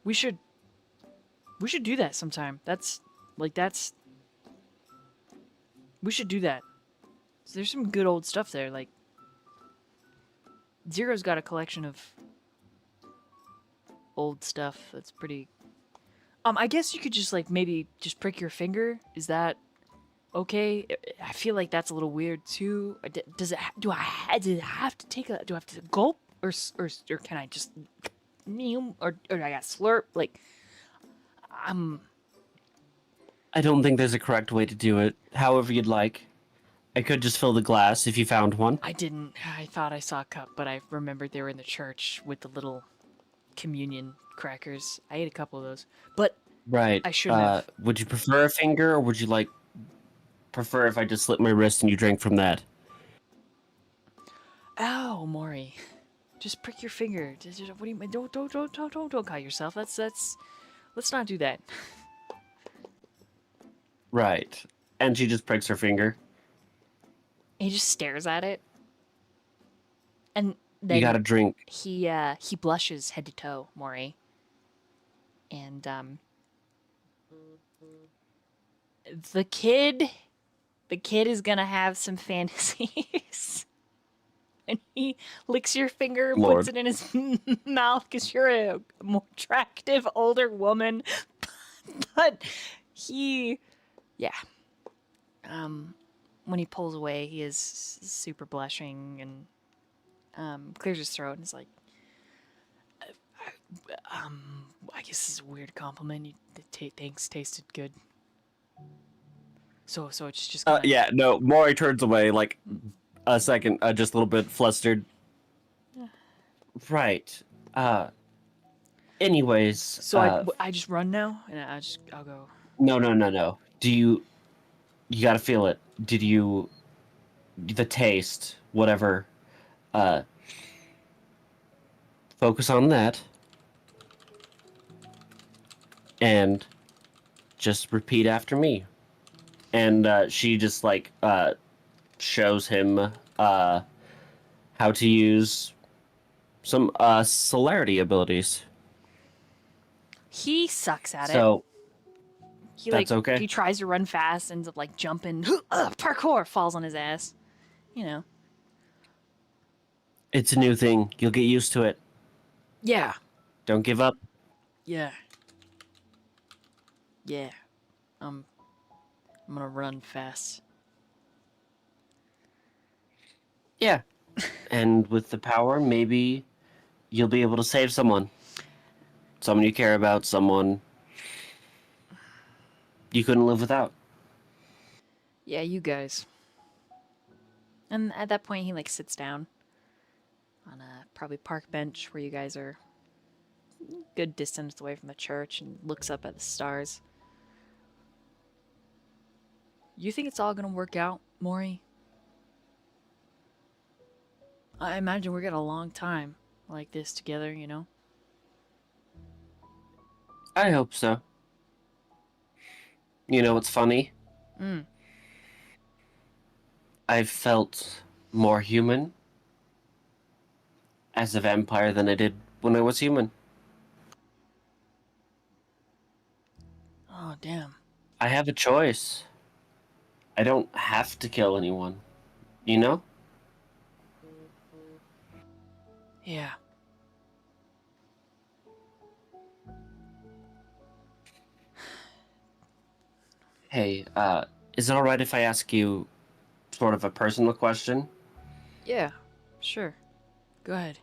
we should do that sometime. We should do that. There's some good old stuff there. Like Zero's got a collection of old stuff that's pretty. I guess you could just like maybe just prick your finger. Is that okay? I feel like that's a little weird too. Does it? Do I have to take a? Do I have to gulp or can I just or do I got slurp? Like I don't think there's a correct way to do it. However you'd like. I could just fill the glass if you found one. I didn't. I thought I saw a cup, but I remembered they were in the church with the little communion crackers. I ate a couple of those, but Right. I shouldn't have. Would you prefer a finger, or would you prefer if I just slit my wrist and you drank from that? Ow, Mori. Just prick your finger. What do you mean? Don't cut yourself. Let's not do that. Right. And she just pricks her finger. He just stares at it, and then You gotta drink. he blushes head to toe, Mori, And the kid is gonna have some fantasies. And he licks your finger and Lord. puts it in his mouth because you're a more attractive older woman. But he, yeah. When he pulls away, he is super blushing and clears his throat and is like, I guess this is a weird compliment. Things tasted good. So it's just gonna... Yeah, no, Mori turns away, like, a second, just a little bit flustered. Right. Anyways... So I just run now? And I'll go... No. You gotta feel it. The taste, whatever, focus on that. And just repeat after me. And she just like shows him how to use some celerity abilities. He sucks at it. So He that's okay. He tries to run fast, ends up like jumping, parkour, falls on his ass. You know. It's a new thing. You'll get used to it. Yeah. Don't give up. Yeah. Yeah. I'm gonna run fast. Yeah. And with the power, maybe you'll be able to save someone. Someone you care about, someone you couldn't live without. Yeah, you guys. And at that point, he like sits down on a probably park bench where you guys are good distance away from the church and looks up at the stars. You think it's all gonna work out, Mori? I imagine we're gonna a long time like this together, you know? I hope so. You know what's funny? I've felt more human as a vampire than I did when I was human. Oh, damn. I have a choice. I don't have to kill anyone. You know? Yeah. Hey, is it alright if I ask you sort of a personal question? Yeah, sure. Go ahead.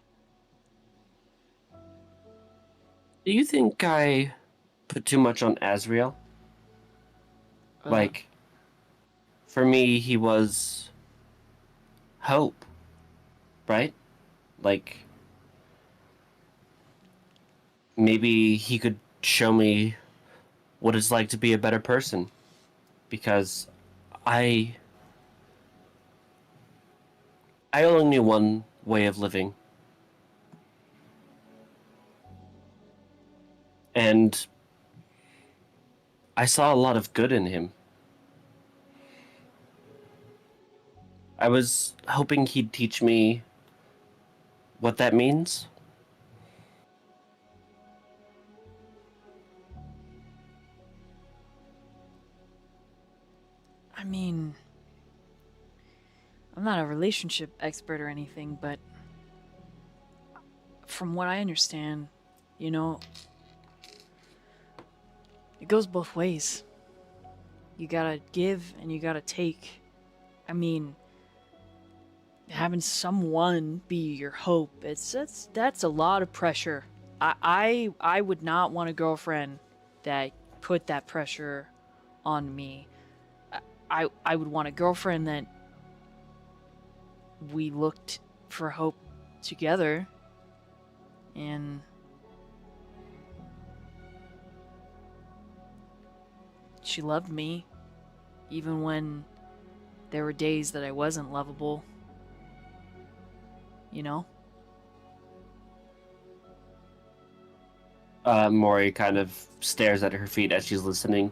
Do you think I put too much on Azriel? Like, for me, he was hope, right? Like, maybe he could show me what it's like to be a better person. Because I only knew one way of living. And I saw a lot of good in him. I was hoping he'd teach me what that means. I mean, I'm not a relationship expert or anything, but from what I understand, you know, it goes both ways. You gotta give and you gotta take. I mean, having someone be your hope, that's a lot of pressure. I would not want a girlfriend that put that pressure on me. I would want a girlfriend that we looked for hope together, and she loved me even when there were days that I wasn't lovable, you know? Mori kind of stares at her feet as she's listening.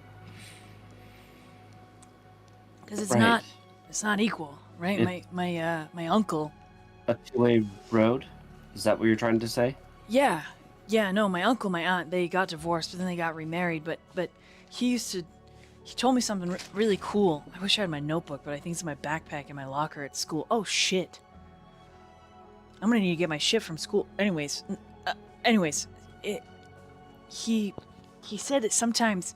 Because it's Right. not equal, right? My uncle. A two-way road? Is that what you're trying to say? Yeah, Yeah, no, my uncle, my aunt, they got divorced, but then they got remarried. But he told me something really cool. I wish I had my notebook, but I think it's in my backpack in my locker at school. Oh shit! I'm gonna need to get my shit from school. Anyways, he said that sometimes,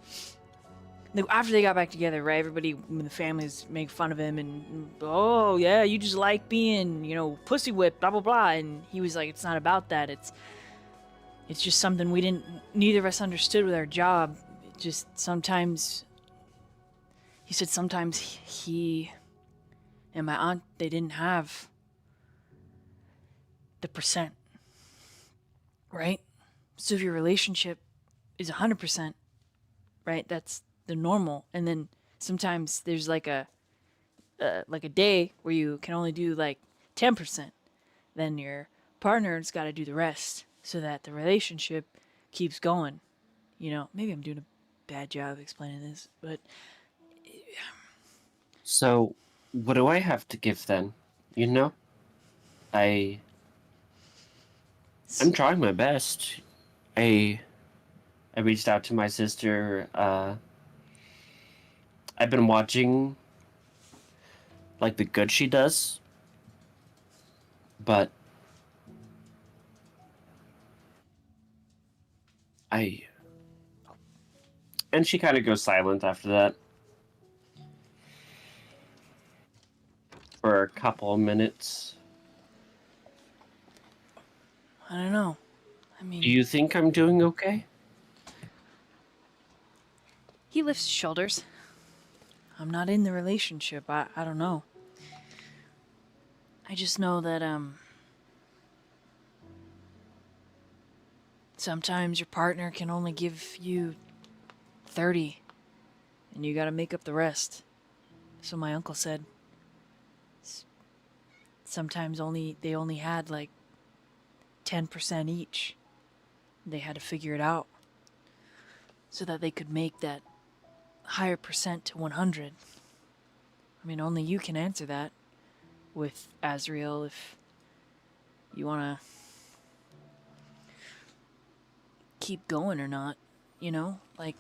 like, after they got back together, right? Everybody in the families make fun of him and, oh yeah, you just like being, pussy whipped, blah blah blah. And he was like, it's not about that. It's just something neither of us understood with our job. It just sometimes, he said sometimes he and my aunt, they didn't have the percent, right? So if your relationship is 100%, right, that's the normal. And then sometimes there's like a day where you can only do like 10%. Then your partner's got to do the rest so that the relationship keeps going. Maybe I'm doing a bad job of explaining this, but So, what do I have to give then? I'm trying my best. I reached out to my sister. I've been watching like the good she does, but and she kind of goes silent after that for a couple of minutes. I don't know. I mean, Do you think I'm doing okay? he lifts his shoulders. I'm not in the relationship. I don't know. I just know that sometimes your partner can only give you 30 and you got to make up the rest. So my uncle said sometimes they only had like 10% each. They had to figure it out so that they could make that higher percent to 100. I mean, only you can answer that with Azriel if you want to keep going or not, Like,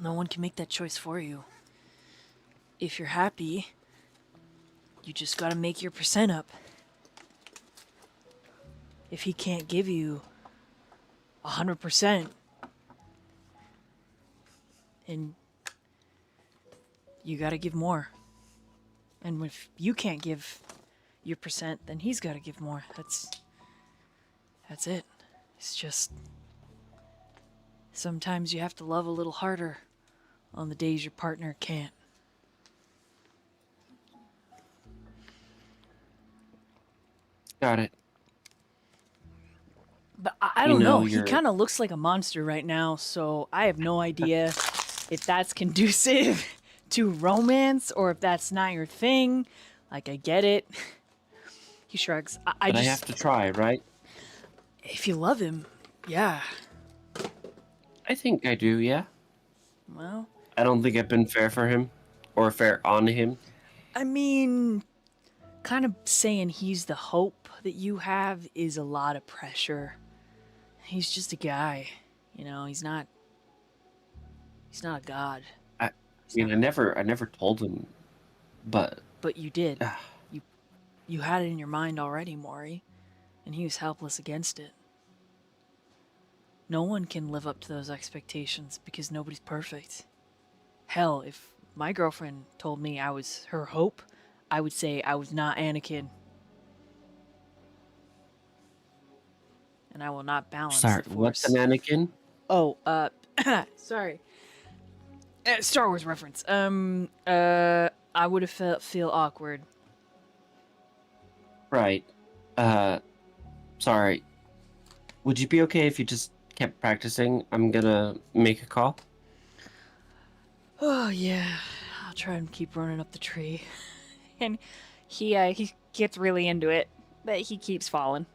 no one can make that choice for you. If you're happy, you just gotta make your percent up. If he can't give you 100%, and you gotta give more. And if you can't give your percent, then he's gotta give more. That's it. It's just sometimes you have to love a little harder on the days your partner can't. Got it. But I don't know. He kind of looks like a monster right now, so I have no idea if that's conducive to romance or if that's not your thing. Like, I get it. He shrugs. I have to try, right? If you love him, yeah. I think I do, yeah. Well, I don't think I've been fair for him or fair on him. I mean, kind of saying he's the hope that you have is a lot of pressure. He's just a guy, he's not a god. I never told him, but you did. You had it in your mind already, Mori, and he was helpless against it. No one can live up to those expectations because nobody's perfect. Hell, if my girlfriend told me I was her hope, I would say I was not Anakin. And I will not balance sorry, the Force. what's an Anakin? Oh, sorry. Star Wars reference. I would have feel awkward. Right. Sorry. Would you be okay if you just kept practicing? I'm gonna make a call. Oh, yeah. I'll try and keep running up the tree. And he gets really into it, but he keeps falling.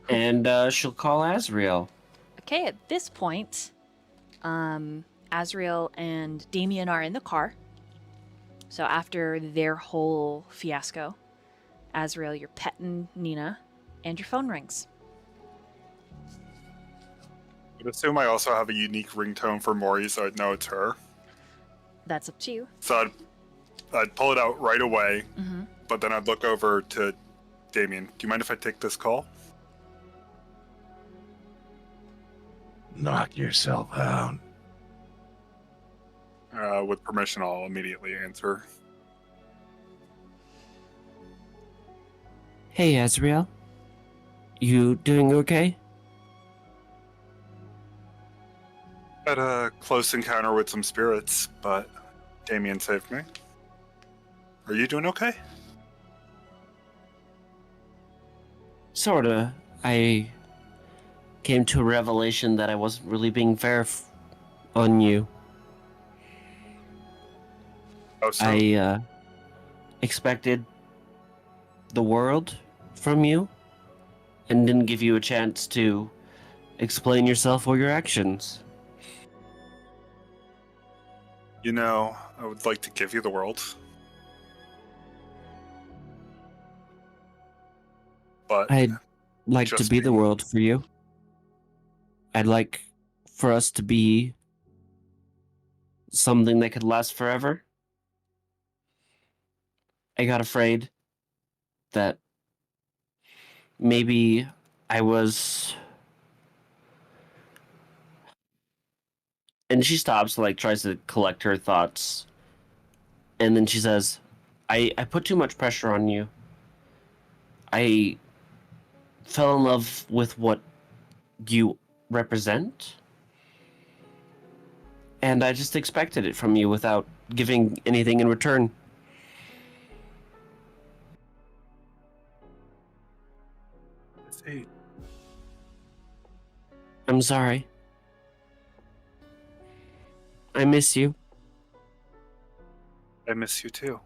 And she'll call Azriel. Okay, at this point, Azriel and Damien are in the car. So after their whole fiasco, Azriel, you're petting Nina, and your phone rings. I'd assume I also have a unique ringtone for Mori, so I'd know it's her. That's up to you. So I'd pull it out right away, Mm-hmm. but then I'd look over to Damien. Do you mind if I take this call? Knock yourself out. With permission, I'll immediately answer. Hey, Azriel. You doing okay? Had a close encounter with some spirits, but Damien saved me. Are you doing okay? Sorta. I came to a revelation that I wasn't really being fair on you. Oh, so I expected the world from you and didn't give you a chance to explain yourself or your actions. you know, I would like to give you the world. But I'd like to Just be the me. world for you. I'd like for us to be something that could last forever. I got afraid that maybe I was. And she stops, like, tries to collect her thoughts. And then she says, I put too much pressure on you. I fell in love with what you represent. And I just expected it from you without giving anything in return. hey, I'm sorry. I miss you. I miss you too.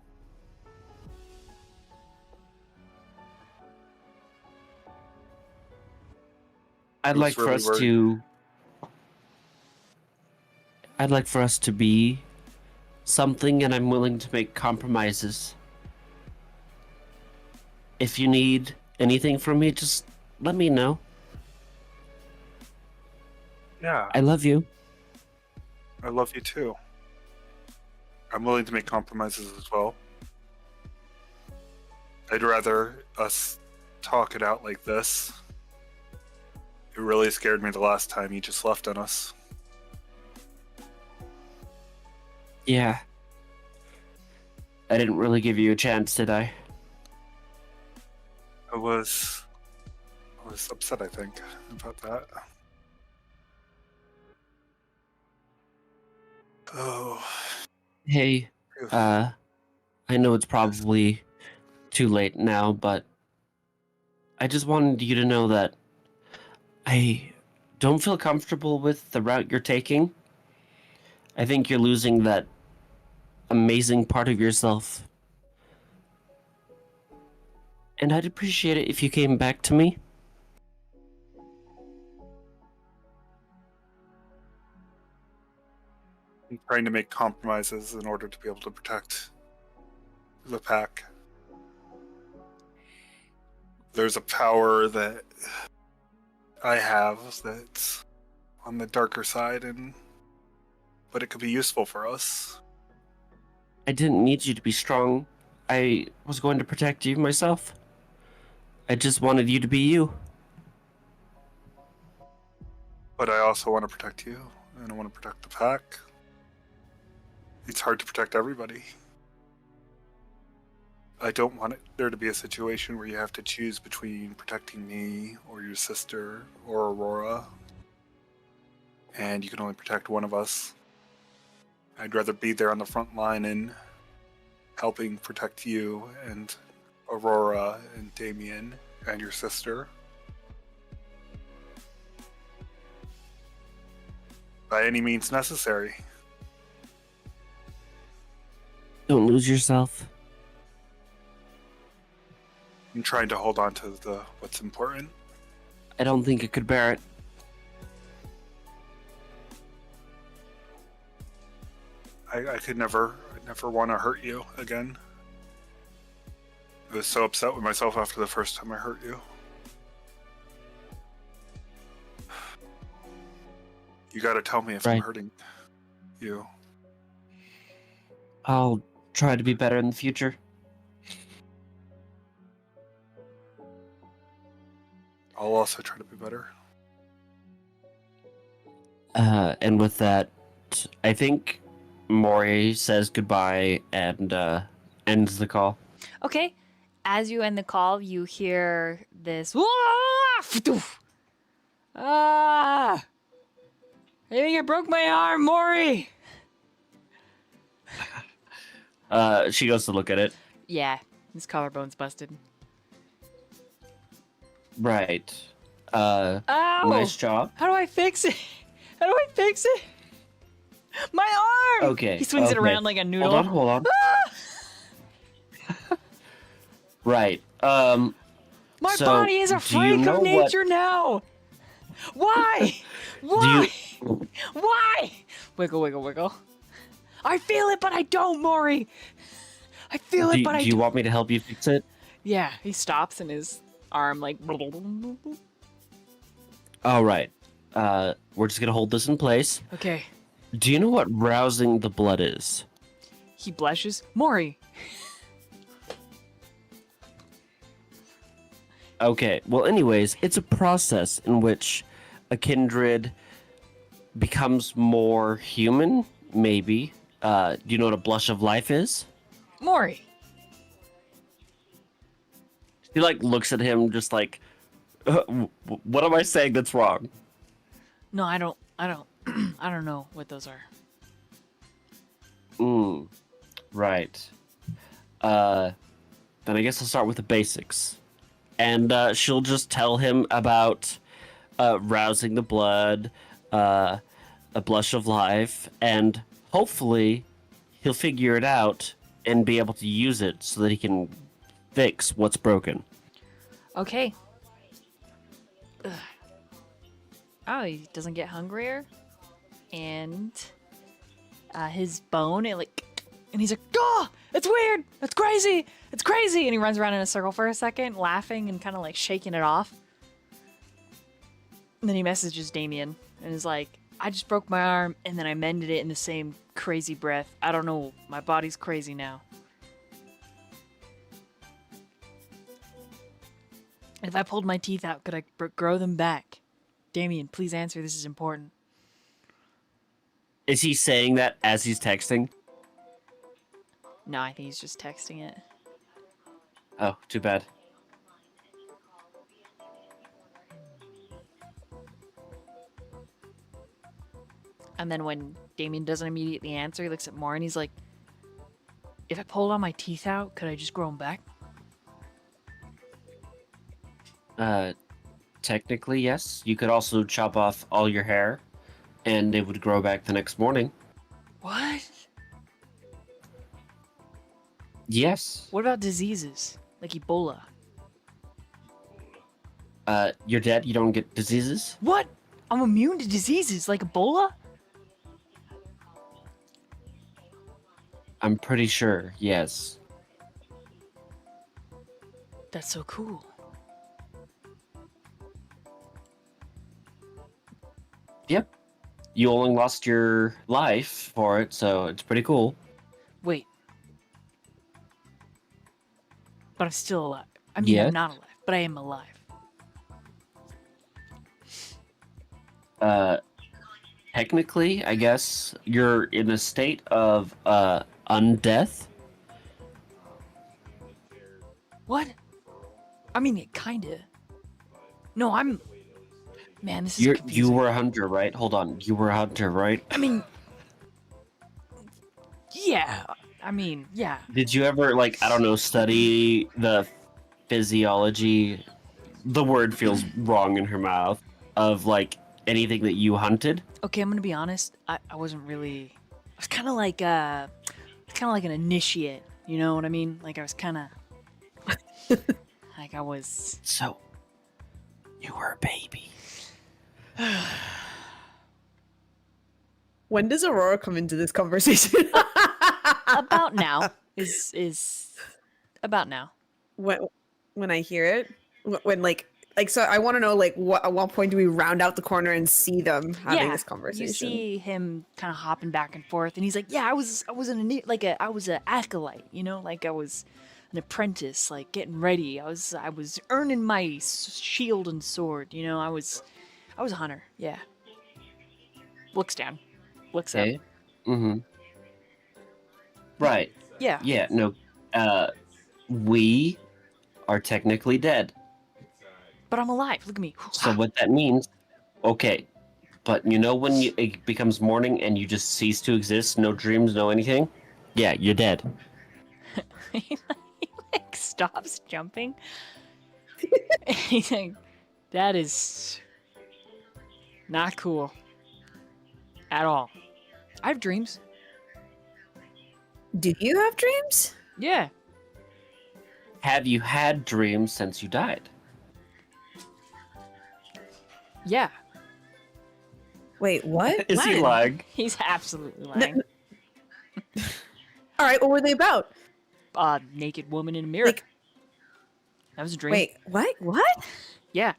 I'd was like for really us worried. to. I'd like for us to be something, and I'm willing to make compromises. If you need anything from me, just let me know. Yeah, I love you. I love you too. I'm willing to make compromises as well. I'd rather us talk it out like this. It really scared me the last time you just left on us. Yeah. I didn't really give you a chance, did I? I was upset, I think, about that. Oh, Hey, I know it's probably too late now, but I just wanted you to know that I don't feel comfortable with the route you're taking. I think you're losing that amazing part of yourself. And I'd appreciate it if you came back to me. I'm trying to make compromises in order to be able to protect the pack. There's a power that I have that's on the darker side, but it could be useful for us. I didn't need you to be strong. I was going to protect you myself. I just wanted you to be you. But I also want to protect you, and I want to protect the pack. It's hard to protect everybody. I don't want there to be a situation where you have to choose between protecting me or your sister or Aurora, and you can only protect one of us. I'd rather be there on the front line and helping protect you and Aurora and Damien and your sister. By any means necessary. Don't lose yourself. I'm trying to hold on to what's important. I don't think I could bear it. I could never would never want to hurt you again. I was so upset with myself after the first time I hurt you. You gotta tell me if I'm Right. hurting you. I'll try to be better in the future. I'll also try to be better. And with that, I think Mori says goodbye and ends the call. Okay. As you end the call, you hear this. Ah! I think I broke my arm, Mori! She goes to look at it. Yeah, his collarbone's busted. Right. Ow! Nice job. How do I fix it? How do I fix it? My arm! Okay. He swings it okay. around like a noodle. Hold on. Right. My So, body is a do you freak know of what- nature now! Why? Why? Why? Wiggle, wiggle, wiggle. I feel it, but I don't, Mori! I feel it, but I Do you want me to help you fix it? Yeah, he stops and his arm like. All right. We're just gonna hold this in place. Okay. Do you know what rousing the blood is? He blushes. Mori. Okay. Well, anyways, it's a process in which a kindred becomes more human. Maybe. Do you know what a blush of life is? Mori. He like looks at him, just like, what am I saying that's wrong? No, I don't. I don't know what those are. Right. Then I guess I'll start with the basics. And she'll just tell him about rousing the blood, a blush of life, and hopefully he'll figure it out and be able to use it so that he can fix what's broken. Okay. Ugh. Oh, he doesn't get hungrier, and his bone it like, and he's like, "Oh, it's weird, it's crazy, it's crazy," and he runs around in a circle for a second, laughing and kind of like shaking it off. And then he messages Damien and is like, "I just broke my arm, and then I mended it in the same crazy breath. I don't know, my body's crazy now." If I pulled my teeth out, could I grow them back? Damien, please answer. This is important. Is he saying that as he's texting? No, I think he's just texting it. Oh, too bad. And then when Damien doesn't immediately answer, he looks at Mori and he's like, "If I pulled all my teeth out, could I just grow them back?" Technically, yes. You could also chop off all your hair, and it would grow back the next morning. What? Yes. What about diseases? Like Ebola? You're dead. You don't get diseases. What? I'm immune to diseases like Ebola? I'm pretty sure. Yes. That's so cool. Yep. You only lost your life for it, so it's pretty cool. Wait. But I'm still alive. I mean, Yeah. I'm not alive, but I am alive. Technically, I guess you're in a state of undeath. What? I mean, it kinda. No, I'm. Man, this is You confusing. were a hunter, right? Hold on. You were a hunter, right? I mean. Yeah. I mean, yeah. Did you ever, like, I don't know, study the physiology? The word feels wrong in her mouth. Of, like, anything that you hunted? Okay, I'm gonna be honest. I wasn't really. I was kind of like an initiate. You know what I mean? Like I was kind of. Like I was. So, you were a baby. When does Aurora come into this conversation? about now is about now. When I hear it, when so I want to know like what at what point do we round out the corner and see them having this conversation? You see him kind of hopping back and forth, and he's like, "Yeah, I was I was an acolyte, you know, like I was an apprentice, like getting ready. I was earning my shield and sword, you know. I was a hunter. Yeah." Looks down, looks up. Okay. Mm-hmm. Right. Yeah. Yeah. No. We are technically dead. But I'm alive. Look at me. So what that means, okay, but you know when it becomes morning and you just cease to exist, no dreams, no anything? Yeah, you're dead. he like stops jumping. He's like, that is not cool at all. I have dreams. Do you have dreams? Yeah. Have you had dreams since you died? Yeah. Wait, what? Is he When? lying? He's absolutely lying. All right, what were they about? Naked woman in a mirror. Like- that was a dream. Wait, what? What? Yeah.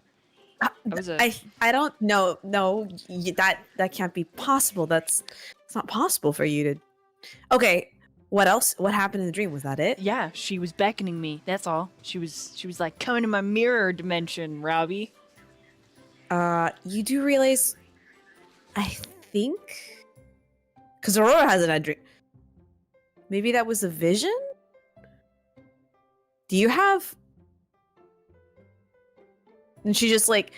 That was a. I don't know. No, that can't be possible. It's not possible for you to. Okay, what else? What happened in the dream? Was that it? Yeah, she was beckoning me. That's all. She was like, come into my mirror dimension, Robbie. You do realize, I think, because Aurora hasn't had dream. Maybe that was a vision. Do you have? And she just like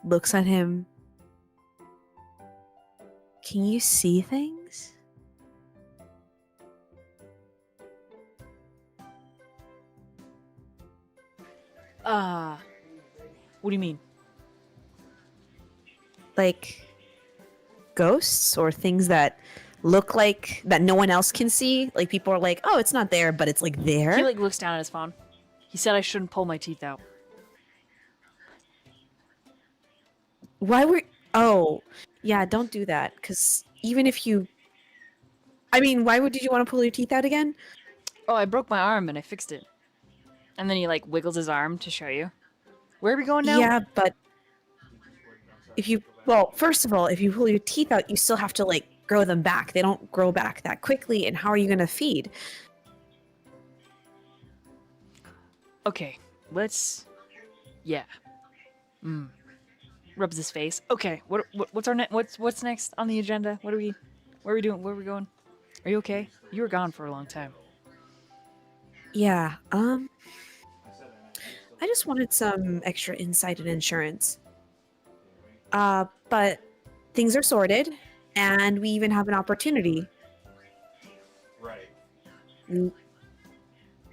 looks at him. Can you see things? What do you mean? Like ghosts or things that look like that no one else can see? Like people are like, oh, it's not there, but it's like there. He like looks down at his phone. He said I shouldn't pull my teeth out. Why were? Oh, yeah, don't do that. Because even if you, I mean, did you want to pull your teeth out again? Oh, I broke my arm and I fixed it. And then he like wiggles his arm to show you. Where are we going now? Yeah, but first of all, if you pull your teeth out, you still have to like grow them back. They don't grow back that quickly. And how are you going to feed? Okay, let's. Yeah. Rubs his face. Okay, what's our what's next on the agenda? Where are we doing? Where are we going? Are you okay? You were gone for a long time. Yeah. I just wanted some extra insight and insurance. But things are sorted, and we even have an opportunity. Right.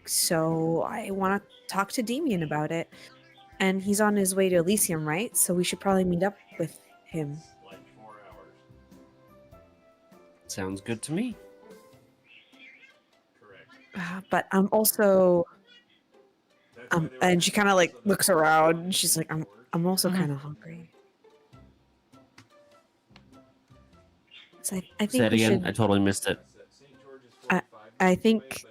So I want to talk to Damien about it. And he's on his way to Elysium, right? So we should probably meet up with him. Sounds good to me. But I'm also and she kind of like looks around and she's like, I'm also kind of hungry. So I think Say it we again. should, I totally missed it. I think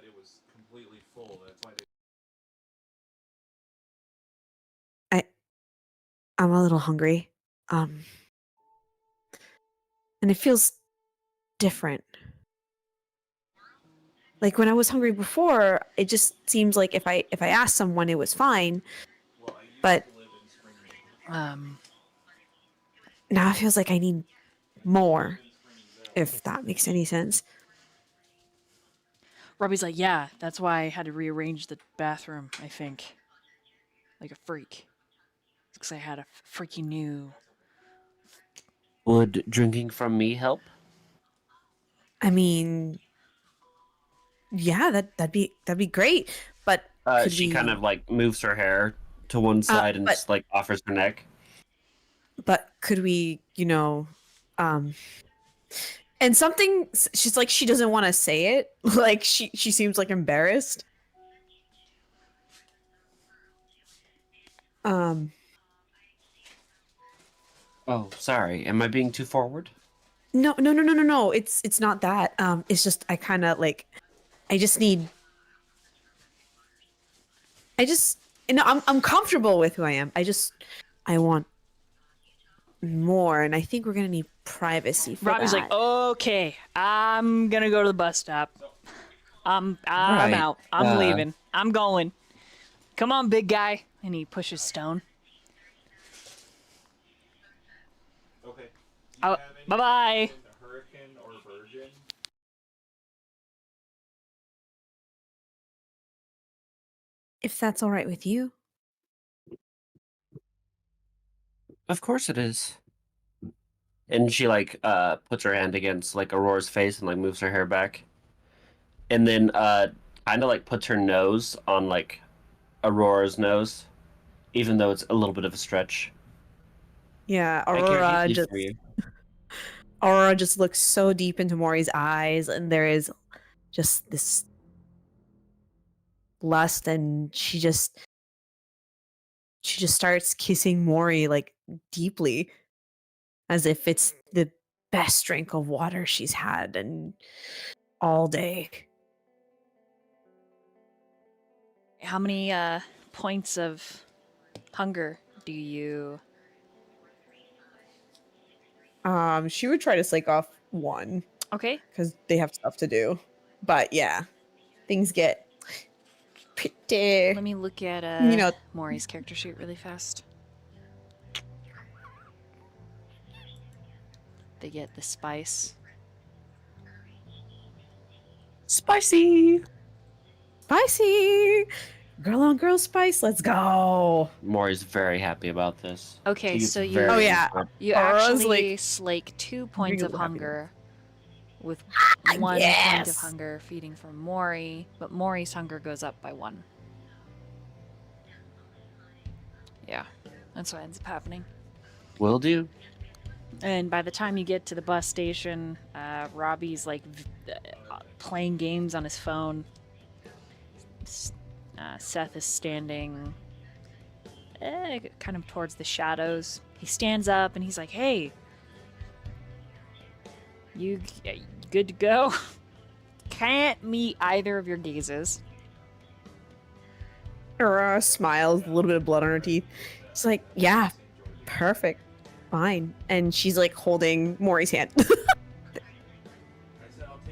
I'm a little hungry. And it feels different. Like when I was hungry before, it just seems like if I asked someone, it was fine. But now it feels like I need more, if that makes any sense. Robbie's like, yeah, that's why I had to rearrange the bathroom, I think. Like a freak. Because I had a freaky new. Would drinking from me help? I mean, yeah, that'd be great. But could She we, kind of like moves her hair to one side and but- just like offers her neck. But could we, and something she's like she doesn't want to say it. Like she seems like embarrassed. Oh, sorry. Am I being too forward? No. It's not that. It's just I kind of like I just need. I'm comfortable with who I am. I want more, and I think we're gonna need privacy for Robbie's that. like, okay, I'm gonna go to the bus stop. I'm Right. out. I'm leaving. I'm going. Come on, big guy. And he pushes Stone. Okay. Oh, bye-bye. Hurricane or Virgin? If that's all right with you. Of course it is. And she like puts her hand against like Aurora's face and like moves her hair back. And then kind of like puts her nose on like Aurora's nose, even though it's a little bit of a stretch. Yeah, I care Aurora deeply just for you. Aurora just looks so deep into Mori's eyes, and there is just this lust, and she just starts kissing Mori like deeply, as if it's the best drink of water she's had and all day. How many points of hunger do you? She would try to slake off one Okay. because they have stuff to do, but yeah, things get pretty. Let me look at You know- Mori's character sheet really fast. They get the spice. Spicy. Spicy, girl on girl spice. Let's go. Mori's very happy about this. Okay, She's so you very Oh, yeah. you Aurora's actually like, slake 2 points of real happy. hunger with 1 point of Yes. hunger feeding from Mori, but Mori's hunger goes up by 1. Yeah, that's what ends up happening. Will do. And by the time you get to the bus station, Robbie's like playing games on his phone. Seth is standing kind of towards the shadows. He stands up and he's like, "Hey, you good to go?" Can't meet either of your gazes. Aurora smiles, a little bit of blood on her teeth. It's like, yeah, perfect, fine. And she's like holding Mori's hand.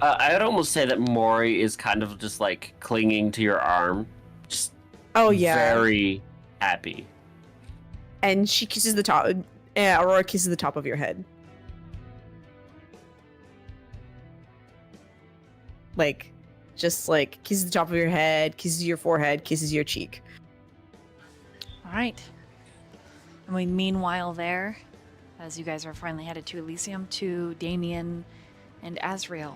I'd almost say that Mori is kind of just like clinging to your arm, just Oh yeah. very happy. And she kisses the top. Aurora kisses the top of your head. Like, just like kisses the top of your head, kisses your forehead, kisses your cheek. All right. And we meanwhile there, as you guys are finally headed to Elysium, to Damien and Azriel.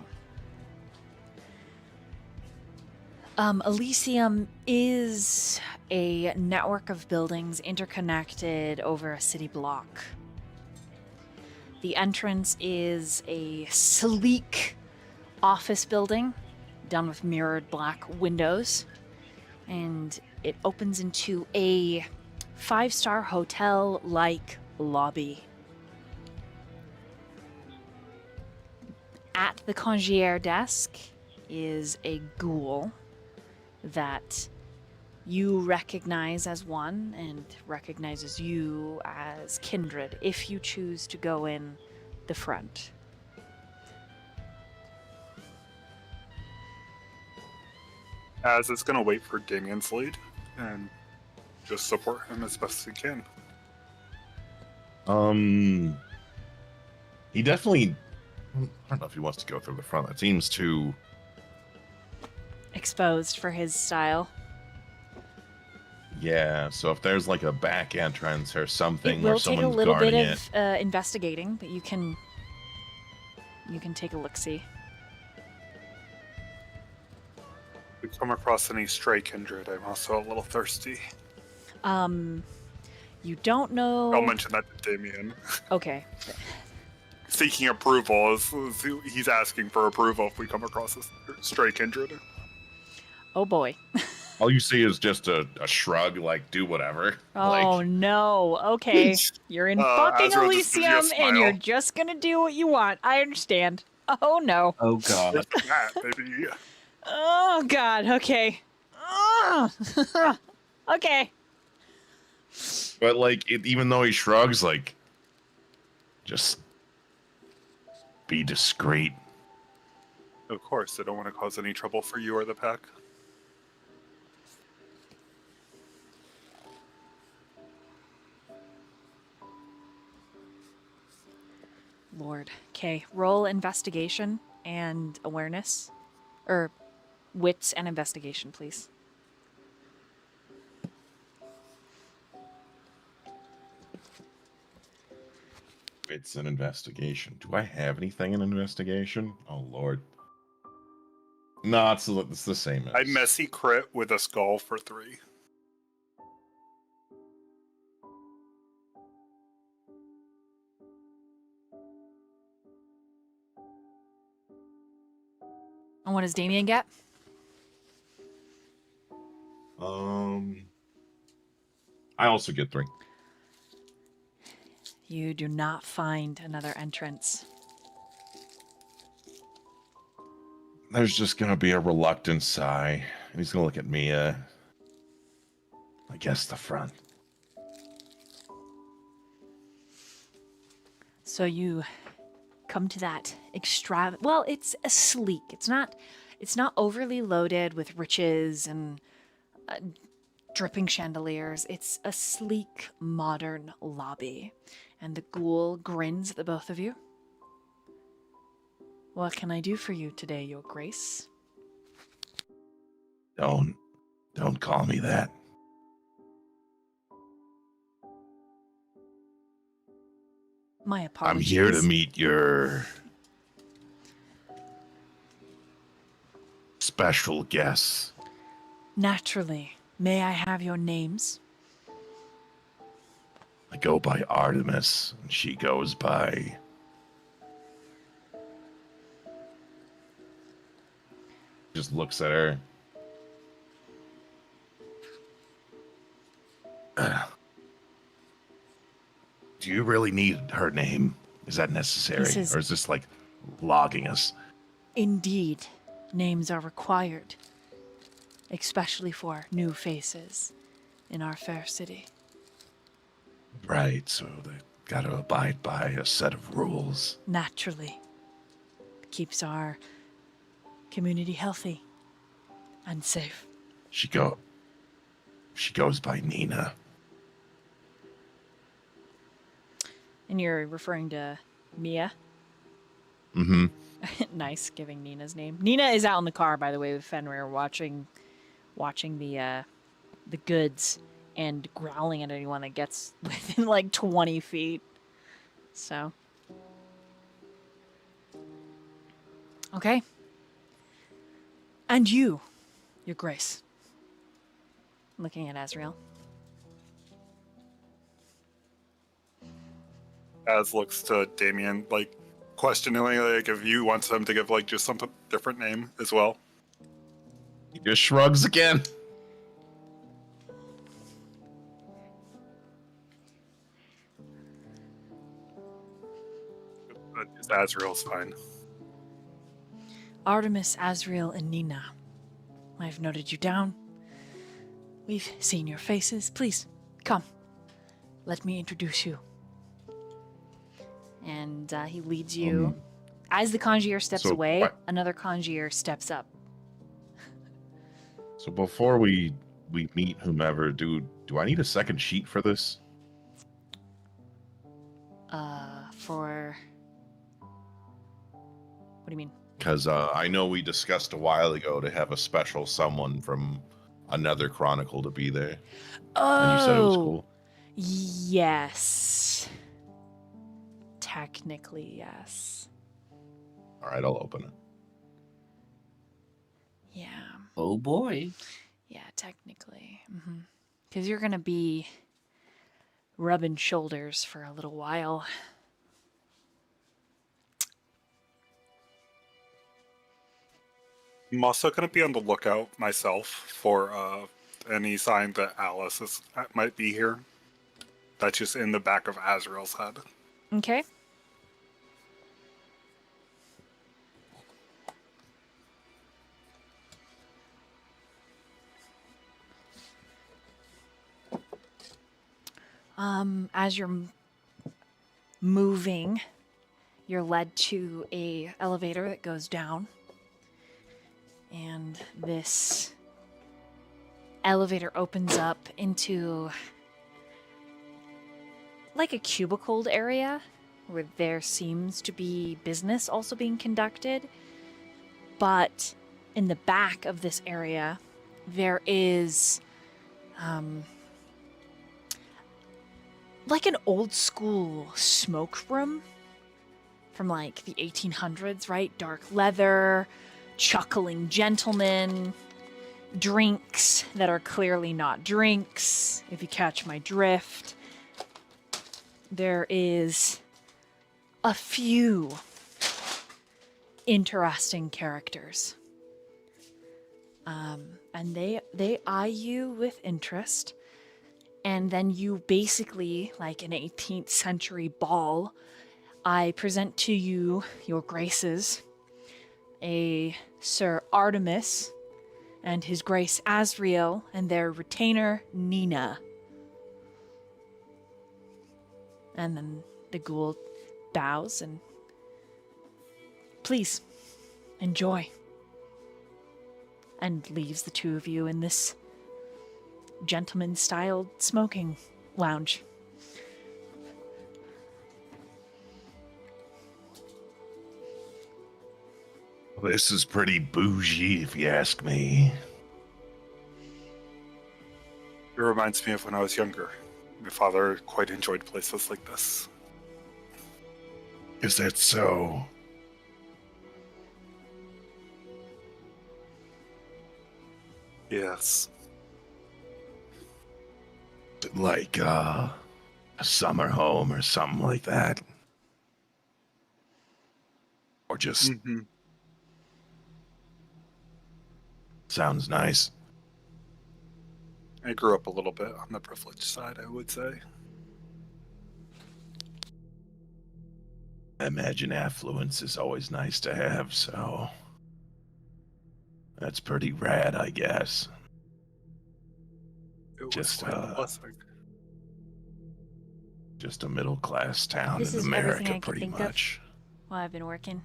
Elysium is a network of buildings interconnected over a city block. The entrance is a sleek office building done with mirrored black windows, and it opens into a 5-star hotel-like lobby. At the concierge desk is a ghoul that you recognize as one and recognizes you as Kindred if you choose to go in the front. Az is going to wait for Damien's lead and just support him as best he can. He definitely. I don't know if he wants to go through the front. That seems too. Exposed for his style. Yeah. So if there's like a back entrance or something It where will take a someone's little bit guarding of investigating, but you can take a look-see. If we come across any stray Kindred, I'm also a little thirsty. You don't know. I'll mention that to Damien. Okay. Seeking approval he's asking for approval if we come across a stray Kindred. Oh boy. All you see is just a shrug, like do whatever. Oh Like, no. Okay. You're in fucking Azriel just gives you a Elysium and you're smile. just gonna do what you want. I understand. Oh no. Oh god. That, baby. Oh God. Okay. Okay. But like, even though he shrugs, like, just be discreet. Of course, I don't want to cause any trouble for you or the pack. Lord. Okay, roll investigation and awareness. Or wits and investigation, please. It's an investigation. Do I have anything in investigation? Oh Lord. No, it's the same as. I messy crit with a skull for 3. And what does Damien get? I also get 3. You do not find another entrance. There's just gonna be a reluctant sigh, and he's gonna look at Mia. I guess the front. So you come to that well, it's a sleek. It's not overly loaded with riches and dripping chandeliers. It's a sleek, modern lobby. And the ghoul grins at the both of you. What can I do for you today, Your Grace? Don't call me that. My I'm apologies. here to meet your special guests. Naturally. May I have your names? I go by Artemis, and she goes by... Just looks at her. Do you really need her name? Is that necessary? This is- Or is this like logging us? Indeed, names are required, especially for new faces in our fair city. Right, so they gotta abide by a set of rules. Naturally, keeps our community healthy and safe. She goes by Nina. And you're referring to Mia? Mm-hmm. Nice, giving Nina's name. Nina is out in the car, by the way, with Fenrir, watching the goods and growling at anyone that gets within like 20 feet. So. Okay. And you, Your Grace. Looking at Azriel. Az looks to Damien, like, questioningly, like, if you want them to give, like, just some different name as well. He just shrugs again. Just Azriel's fine. Artemis, Azriel, and Nina. I've noted you down. We've seen your faces. Please, come. Let me introduce you. And he leads you. As the conjurer steps so away, what- another conjurer steps up. So before we meet whomever, do I need a second sheet for this? For... What do you mean? Because I know we discussed a while ago to have a special someone from another chronicle to be there. And you said it was cool. Yes. Technically, yes. All right, I'll open it. Yeah. Oh boy. Yeah, technically. Because you're going to be rubbing shoulders for a little while. I'm also going to be on the lookout myself for any sign that might be here. That's just in the back of Azriel's head. Okay. As you're moving, you're led to a elevator that goes down. And this elevator opens up into like a cubicled area where there seems to be business also being conducted. But in the back of this area, there is like an old school smoke room from like the 1800s, right? Dark leather, chuckling gentlemen, drinks that are clearly not drinks, if you catch my drift. There is a few interesting characters. And they eye you with interest. And then you basically, like an 18th century ball, I present to you, your graces, a Sir Artemis and his grace Azriel and their retainer Nina. And then the ghoul bows and, please, enjoy. And leaves the two of you in this gentleman-styled smoking lounge. This is pretty bougie, if you ask me. It reminds me of when I was younger. My father quite enjoyed places like this. Is that so? Yes. Like, a summer home or something like that? Or just Mm-hmm. sounds nice. I grew up a little bit on the privileged side, I would say. I imagine affluence is always nice to have, so that's pretty rad, I guess. It was Just, quite a blessing. Just a middle-class town This in is everything I America, could pretty think of. much. While I've been working.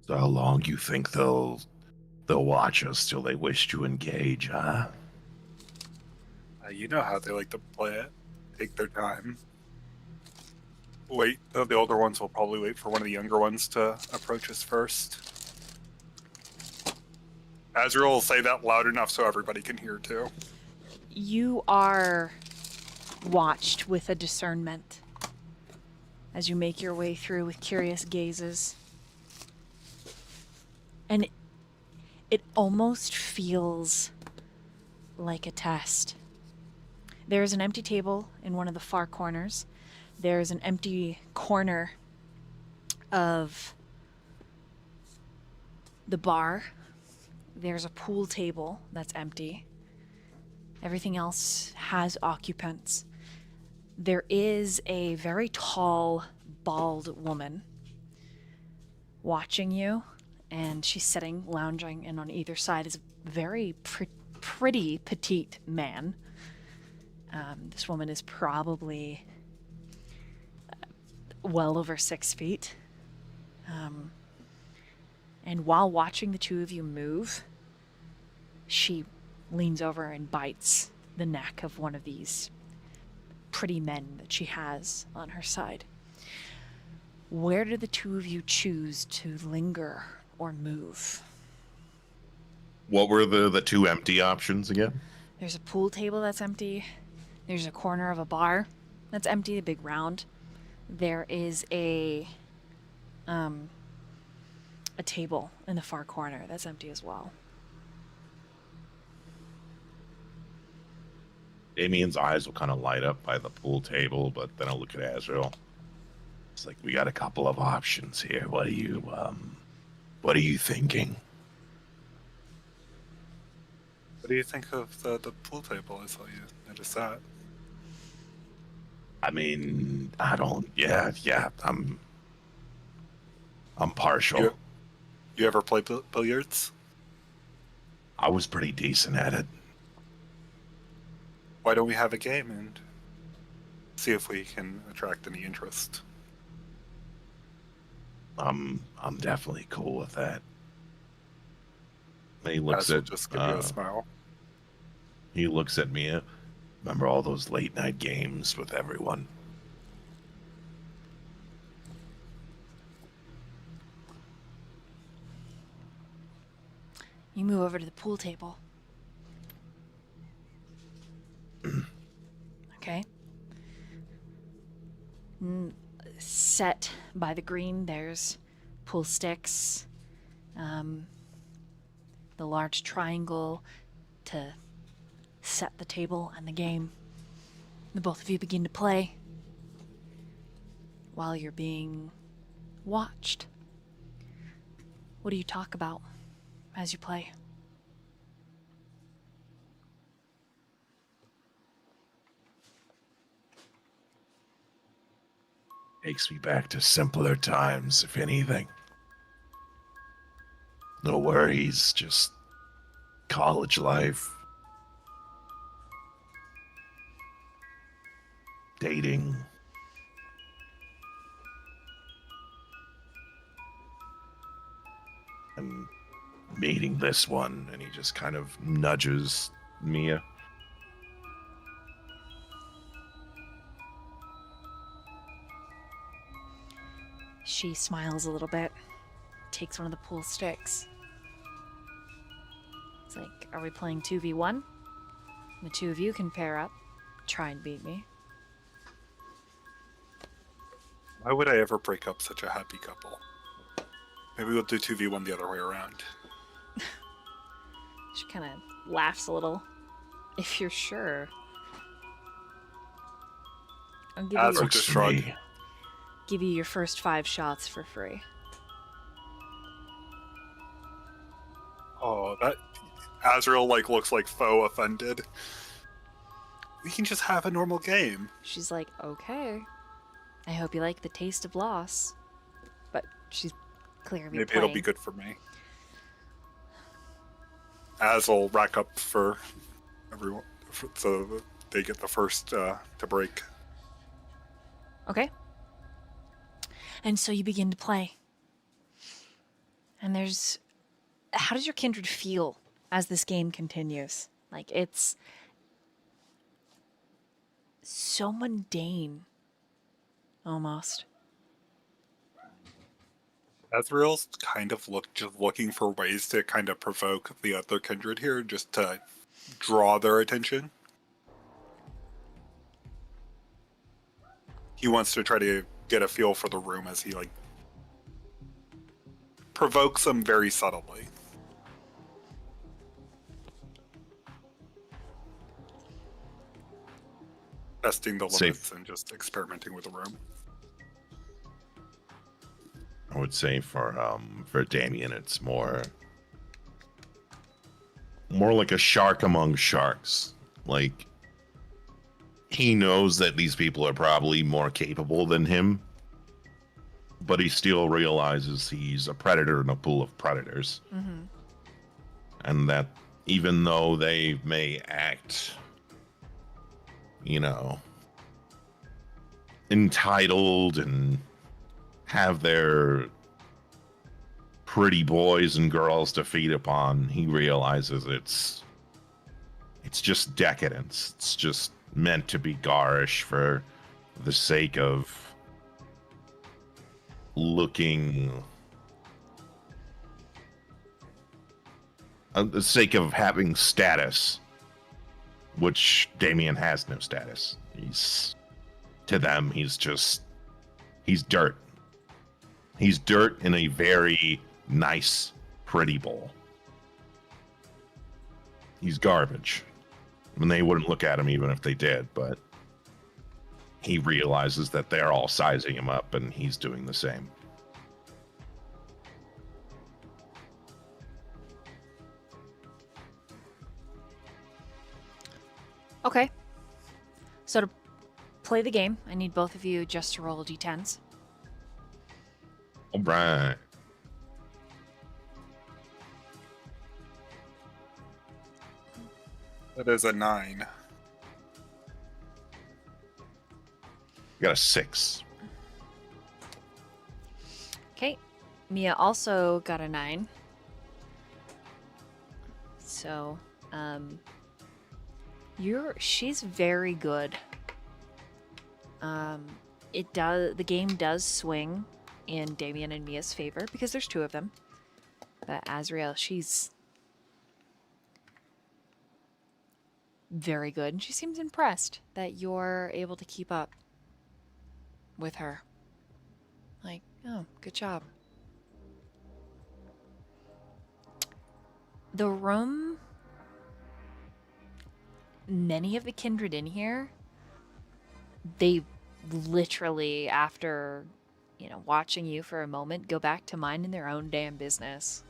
So how long you think they'll watch us till they wish to engage, huh? You know how they like to play it. Take their time. Wait, the older ones will probably wait for one of the younger ones to approach us first. Azriel will say that loud enough so everybody can hear too. You are watched with a discernment as you make your way through with curious gazes. And it almost feels like a test. There's an empty table in one of the far corners. There's an empty corner of the bar. There's a pool table that's empty. Everything else has occupants. There is a very tall, bald woman watching you, and she's sitting, lounging, and on either side is a very pretty petite man. This woman is probably well over 6 feet. And while watching the two of you move, she leans over and bites the neck of one of these pretty men that she has on her side. Where do the two of you choose to linger or move? What were the two empty options again? There's a pool table that's empty. There's a corner of a bar that's empty, a big round. There is a table in the far corner that's empty as well. Damien's eyes will kind of light up by the pool table, but then I'll look at Azriel. It's like we got a couple of options here. What are you thinking? What do you think of the pool table? I saw you notice that. I mean, I don't. Yeah. I'm partial. You ever play billiards? I was pretty decent at it. Why don't we have a game and see if we can attract any interest? I'm definitely cool with that. He looks Will at just give you a smile. he looks at Mia. Remember all those late night games with everyone? You move over to the pool table. Okay. Set by the green, there's pool sticks, the large triangle to set the table and the game. The both of you begin to play while you're being watched. What do you talk about as you play? Takes me back to simpler times, if anything. No worries, just college life. Dating. And meeting this one, and he just kind of nudges Mia. She smiles a little bit, takes one of the pool sticks. It's like, are we playing 2v1? The two of you can pair up, try and beat me. Why would I ever break up such a happy couple? Maybe we'll do 2v1 the other way around. She kind of laughs a little. If you're sure. I'll give As you, we just shrug. give you your first 5 shots for free. Oh, that Azriel looks like faux offended. We can just have a normal game. She's like, okay. I hope you like the taste of loss. But she's clearly Maybe playing. it'll be good for me. Az will rack up for everyone, so they get the first to break. Okay. And so you begin to play. And there's... How does your kindred feel as this game continues? Like, it's so mundane. Almost. Azriel's kind of just looking for ways to kind of provoke the other kindred here, just to draw their attention. He wants to try to get a feel for the room as he provokes them very subtly. Testing the limits and just experimenting with the room. I would say for Damien, it's more like a shark among sharks. Like, he knows that these people are probably more capable than him, but he still realizes he's a predator in a pool of predators. Mm-hmm. And that even though they may act, entitled and have their pretty boys and girls to feed upon, he realizes it's just decadence. It's just meant to be garish for the sake of the sake of having status, which Damien has no status. To them, he's dirt. He's dirt in a very nice, pretty bowl. He's garbage. And they wouldn't look at him even if they did, but he realizes that they're all sizing him up and he's doing the same. Okay. So to play the game, I need both of you just to roll d10s. All right. That is a 9. You got a 6. Okay. Mia also got a 9. So, she's very good. The game does swing in Damien and Mia's favor because there's 2 of them. But Azriel, she's very good, and she seems impressed that you're able to keep up with her. Like, oh, good job. The room, many of the kindred in here, they literally, after, watching you for a moment, go back to minding their own damn business.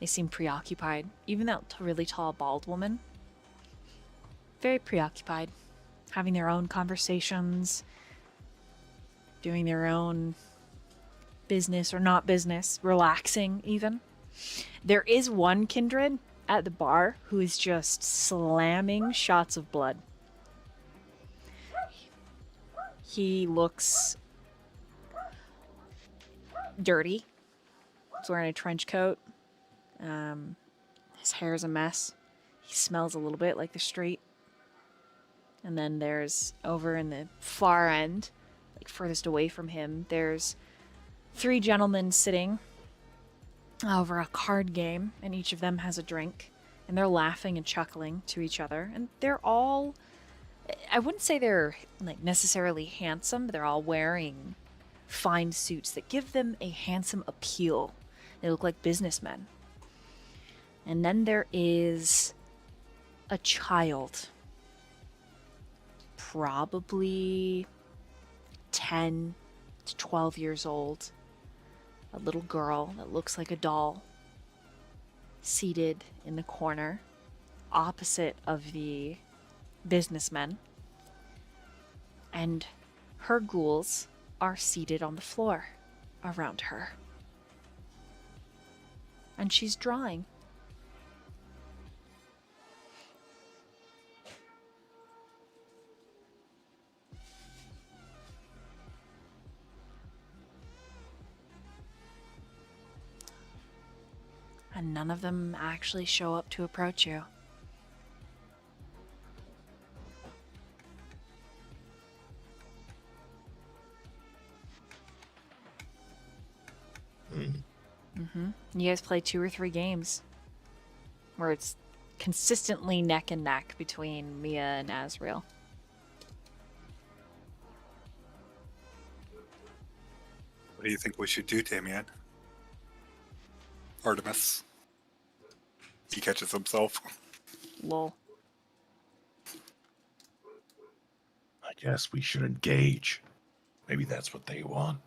They seem preoccupied. Even that really tall, bald woman, very preoccupied, having their own conversations, doing their own business or not business, relaxing even. There is one kindred at the bar who is just slamming shots of blood. He looks dirty. He's wearing a trench coat. His hair is a mess. He smells a little bit like the street. And then there's, over in the far end, like furthest away from him, there's 3 gentlemen sitting over a card game, and each of them has a drink, and they're laughing and chuckling to each other, and they're all, I wouldn't say they're like necessarily handsome, but they're all wearing fine suits that give them a handsome appeal. They look like businessmen. And then there is a child, probably 10 to 12 years old, a little girl that looks like a doll, seated in the corner opposite of the businessmen, and her ghouls are seated on the floor around her, and she's drawing. And none of them actually show up to approach you. You guys play 2 or 3 games where it's consistently neck and neck between Mia and Azriel. What do you think we should do, Damien? Artemis. He catches himself. Lol. I guess we should engage. Maybe that's what they want.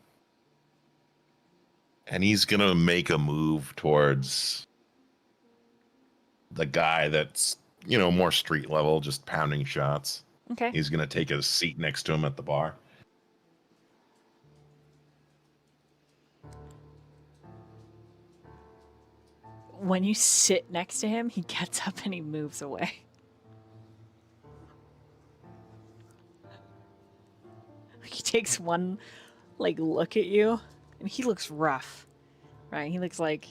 And he's going to make a move towards the guy that's, more street level, just pounding shots. Okay. He's going to take a seat next to him at the bar. When you sit next to him, he gets up and he moves away. He takes one, look at you, and he looks rough, right? He looks like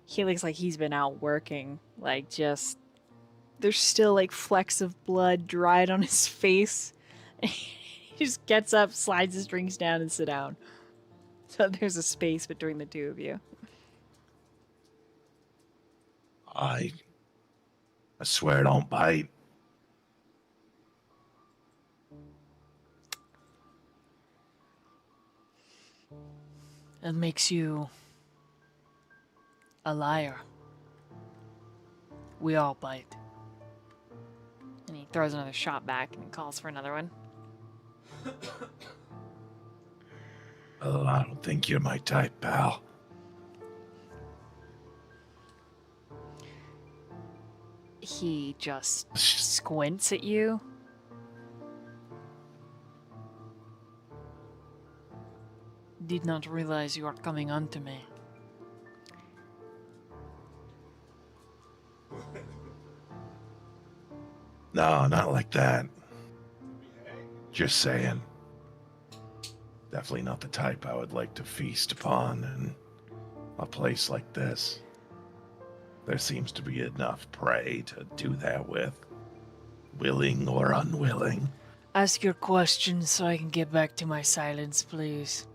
he's been out working, there's still, flecks of blood dried on his face. He just gets up, slides his drinks down, and sits down. So there's a space between the 2 of you. I swear I don't bite. It makes you a liar. We all bite. And he throws another shot back and calls for another one. Well, I don't think you're my type, pal. He just squints at you. Did not realize you are coming onto me. No, not like that. Just saying. Definitely not the type I would like to feast upon in a place like this. There seems to be enough prey to do that with, willing or unwilling. Ask your questions so I can get back to my silence, please.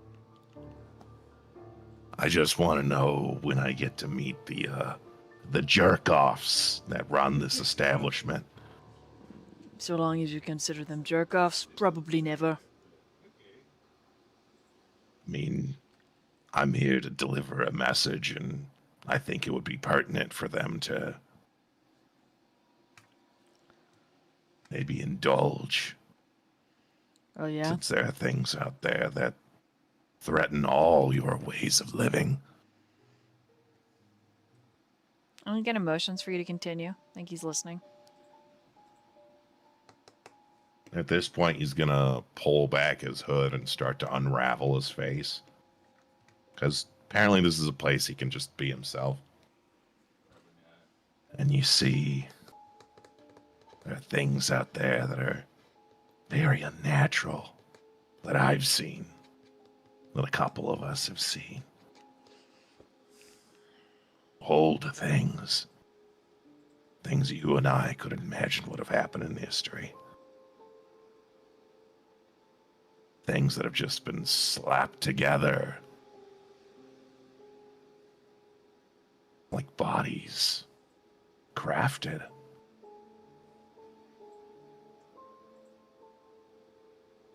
I just want to know when I get to meet the jerk-offs that run this establishment. So long as you consider them jerk-offs, probably never. I mean, I'm here to deliver a message, and I think it would be pertinent for them to maybe indulge, Oh yeah? since there are things out there that threaten all your ways of living. I'm gonna get emotions for you to continue. I think he's listening. At this point, he's gonna pull back his hood and start to unravel his face. Because apparently this is a place he can just be himself. And you see, there are things out there that are very unnatural that I've seen, that a couple of us have seen. Old things. Things you and I couldn't imagine would have happened in history. Things that have just been slapped together like bodies, crafted.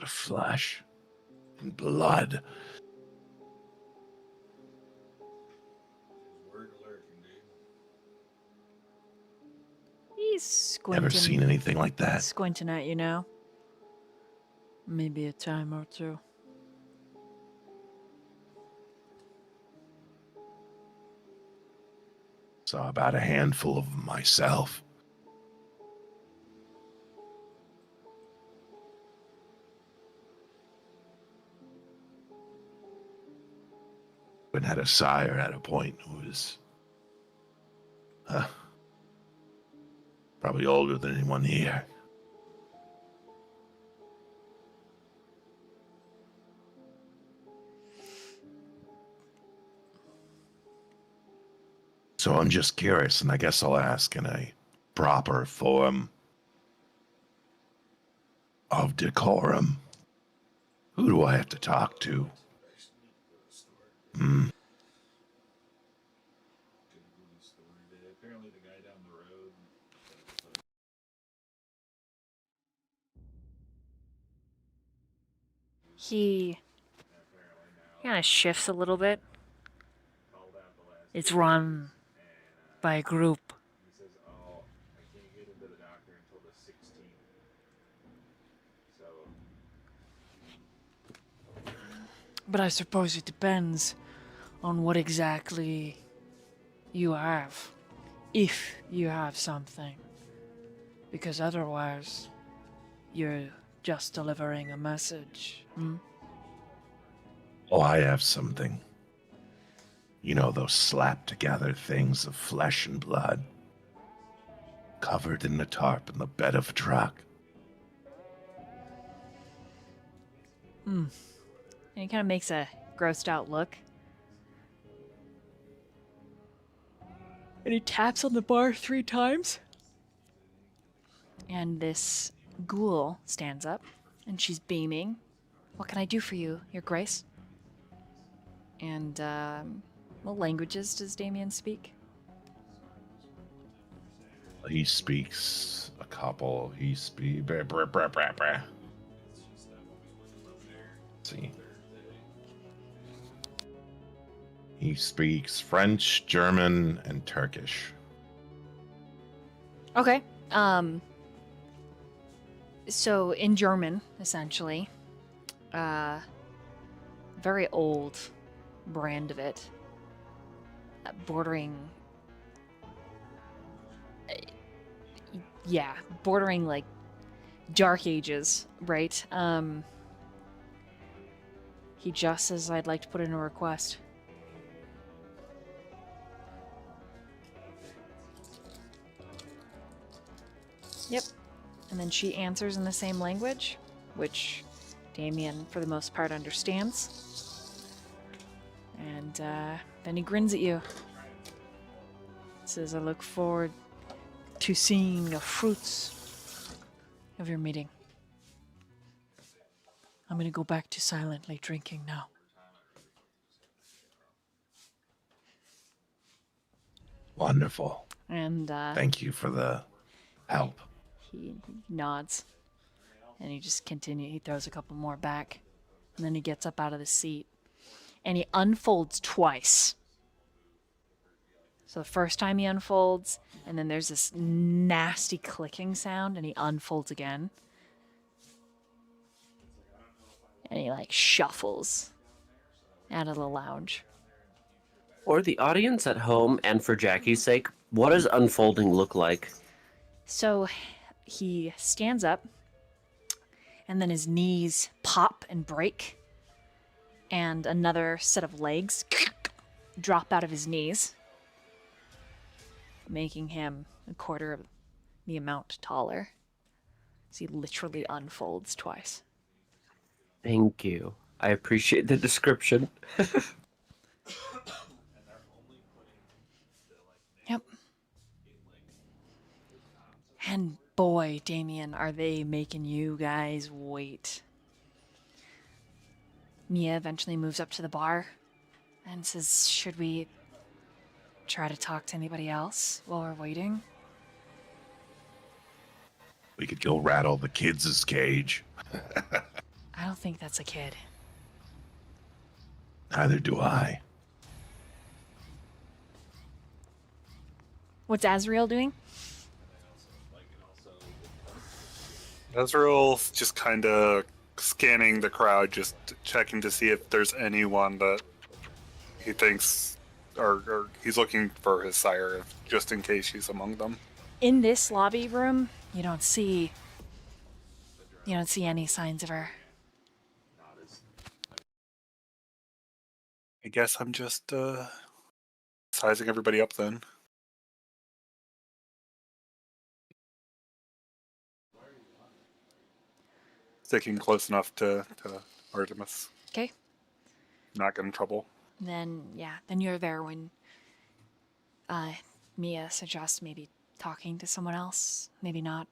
Of flesh and blood. Word lurking, dude. He's squinting. Never seen anything like that. Squinting at you now. Maybe a time or two. Saw about a handful of them myself. But had a sire at a point who was probably older than anyone here. So I'm just curious, and I guess I'll ask in a proper form of decorum. Who do I have to talk to? Hmm. Apparently the guy down the road. He kind of shifts a little bit. It's run by a group. He says, "Oh, I can't get into the doctor until the 16th." So But I suppose it depends on what exactly you have. If you have something. Because otherwise, you're just delivering a message. Hmm? Oh, I have something. You know, those slapped together things of flesh and blood, covered in a tarp in the bed of a truck. And he kind of makes a grossed out look. And he taps on the bar 3 times. And this ghoul stands up, and she's beaming. What can I do for you, Your Grace? And, what languages does Damien speak? He speaks a couple. He speaks. See. He speaks French, German, and Turkish. Okay. So in German, essentially, very old brand of it, bordering, yeah, bordering like Dark Ages, right? He just says, I'd like to put in a request. Yep. And then she answers in the same language, which Damien, for the most part, understands. And then he grins at you. Says, I look forward to seeing the fruits of your meeting. I'm going to go back to silently drinking now. Wonderful. And Thank you for the help. he nods. And he just continues. He throws a couple more back. And then he gets up out of the seat. And he unfolds twice. So the first time he unfolds, and then there's this nasty clicking sound, and he unfolds again. And he, like, shuffles out of the lounge. For the audience at home and for Jackie's sake, what does unfolding look like? So he stands up, and then his knees pop and break, and another set of legs drop out of his knees, making him a quarter of the amount taller. So he literally unfolds twice. Thank you. I appreciate the description. Yep. And boy, Damien, are they making you guys wait. Mia eventually moves up to the bar and says, should we try to talk to anybody else while we're waiting? We could go rattle the kids' cage. I don't think that's a kid. Neither do I. What's Azriel doing? Azriel's just kind of scanning the crowd, just checking to see if there's anyone that he thinks, or he's looking for his sire, just in case she's among them. In this lobby room, you don't see any signs of her. I guess I'm just sizing everybody up then. Sticking close enough to Artemis. Okay. Not get in trouble. Then you're there when Mia suggests maybe talking to someone else. Maybe not.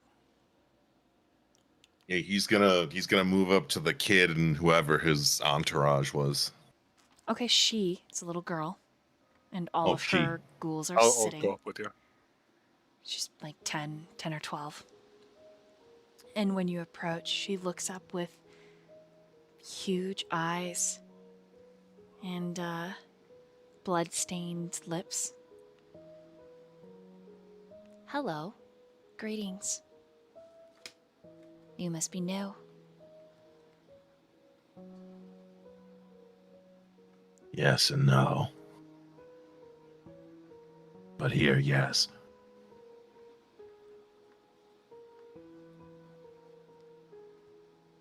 Yeah, he's gonna move up to the kid and whoever his entourage was. Okay, it's a little girl. And all Oh, of she. her ghouls are I'll sitting. go up with you. She's like 10 or 12. And when you approach, she looks up with huge eyes and blood-stained lips. Hello. Greetings. You must be new. Yes and no. But here, yes.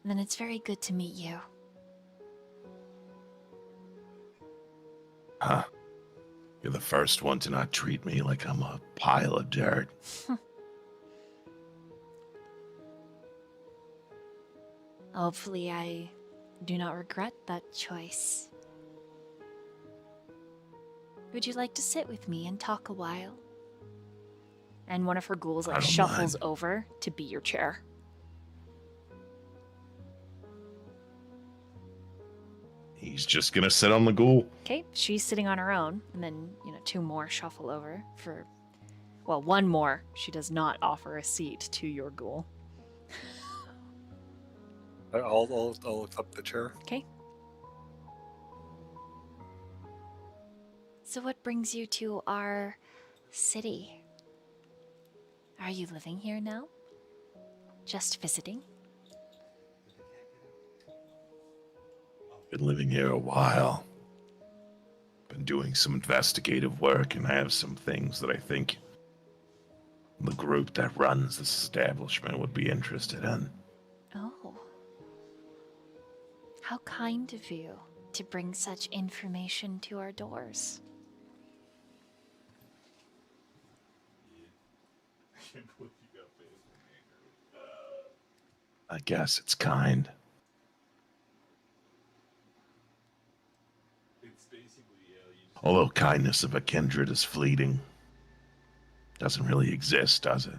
Then it's very good to meet you. Huh. You're the first one to not treat me like I'm a pile of dirt. Hopefully I do not regret that choice. Would you like to sit with me and talk a while? And one of her ghouls I like don't shuffles mind. over to be your chair. He's just gonna sit on the ghoul. Okay, she's sitting on her own, and then, two more shuffle over for... Well, one more. She does not offer a seat to your ghoul. I'll accept the chair. Okay. So what brings you to our city? Are you living here now? Just visiting? Been living here a while. Been doing some investigative work, and I have some things that I think the group that runs this establishment would be interested in. Oh. How kind of you to bring such information to our doors. I guess it's kind. Although kindness of a kindred is fleeting. Doesn't really exist, does it?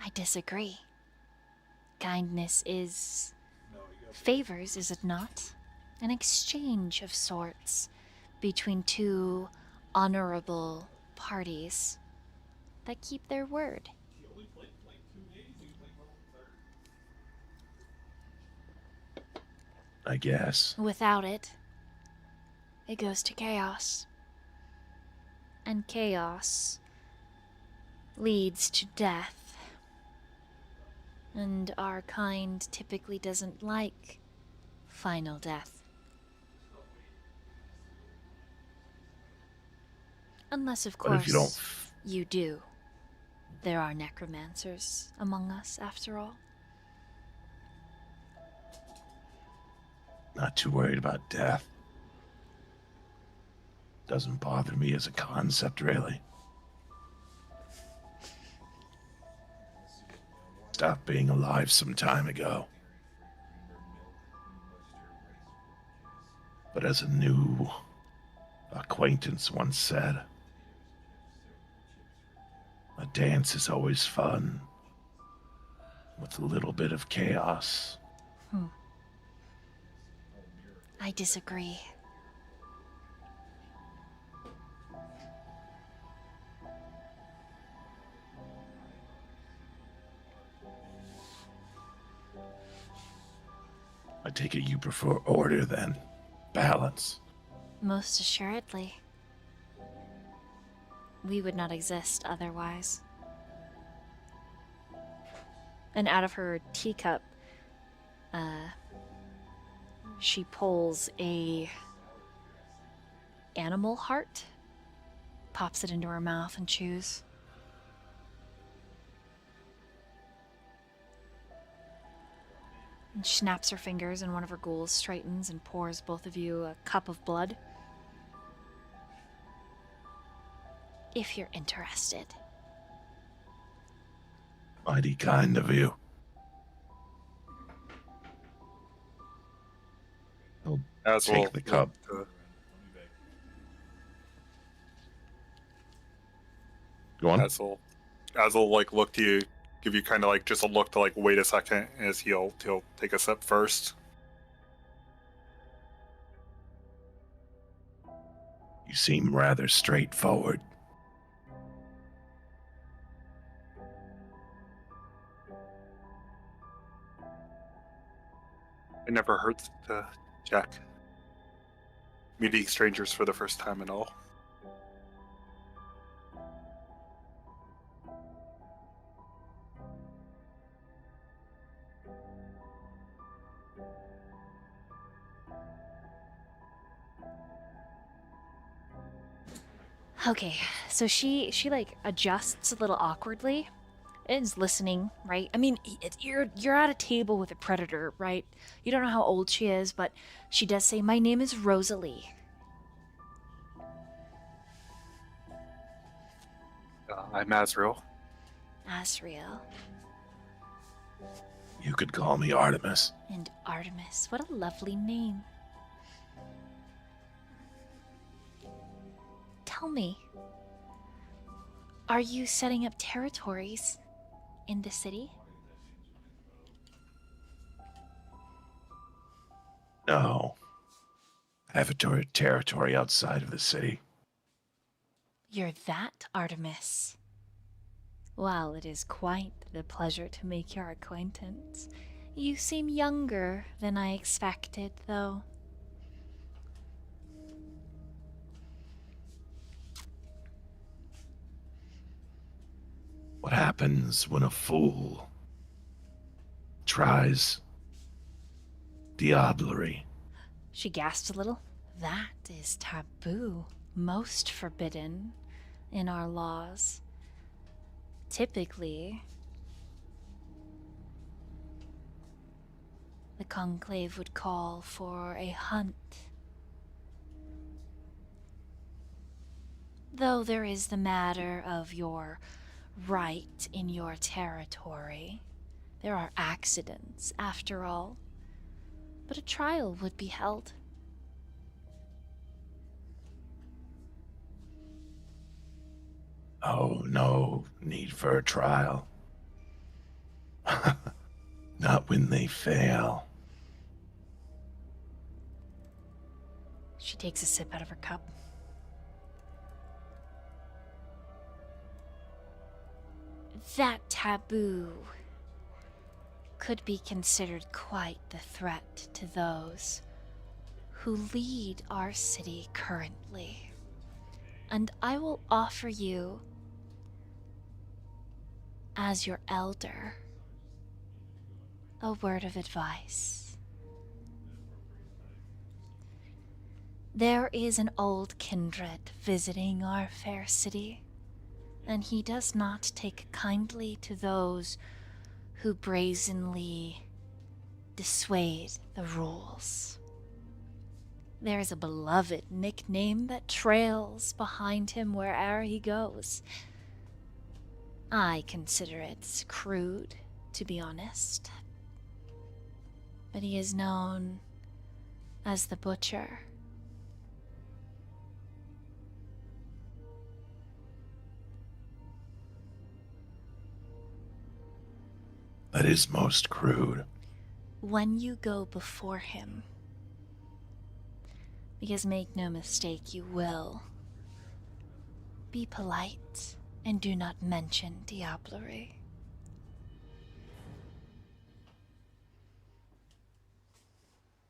I disagree. Kindness is favors, is it not? An exchange of sorts between two honorable parties that keep their word. I guess. Without it, it goes to chaos. And chaos leads to death. And our kind typically doesn't like final death. Unless, of But course, if you don't... you do. There are necromancers among us, after all. Not too worried about death. Doesn't bother me as a concept, really. Stopped being alive some time ago. But as a new acquaintance once said, a dance is always fun, with a little bit of chaos. I disagree. I take it you prefer order then. Balance. Most assuredly. We would not exist otherwise. And out of her teacup, she pulls a animal heart, pops it into her mouth and chews. And she snaps her fingers, and one of her ghouls straightens and pours both of you a cup of blood. If you're interested. Mighty kind of you. I'll take the cup. Go on. Azriel like look to you, give you kind of like just a look to like wait a second as he'll take a sip first. You seem rather straightforward. It never hurts to check. Meeting strangers for the first time and all. Okay, so she like adjusts a little awkwardly, and is listening, right? I mean, you're at a table with a predator, right? You don't know how old she is, but she does say, "My name is Rosalie." I'm Azriel. Azriel. You could call me Artemis. And Artemis. What a lovely name. Tell me, are you setting up territories in the city? No. I have a territory outside of the city. You're that Artemis. Well, it is quite the pleasure to make your acquaintance. You seem younger than I expected, though. What happens when a fool tries diablerie? She gasped a little. That is taboo, most forbidden in our laws. Typically, the conclave would call for a hunt. Though there is the matter of your right in your territory. There are accidents, after all. But a trial would be held. Oh, no need for a trial. Not when they fail. She takes a sip out of her cup. That taboo could be considered quite the threat to those who lead our city currently. And I will offer you, as your elder, a word of advice. There is an old kindred visiting our fair city, and he does not take kindly to those who brazenly dissuade the rules. There is a beloved nickname that trails behind him where'er he goes. I consider it crude, to be honest. But he is known as the Butcher. That is most crude. When you go before him, because make no mistake, you will, be polite and do not mention diablerie.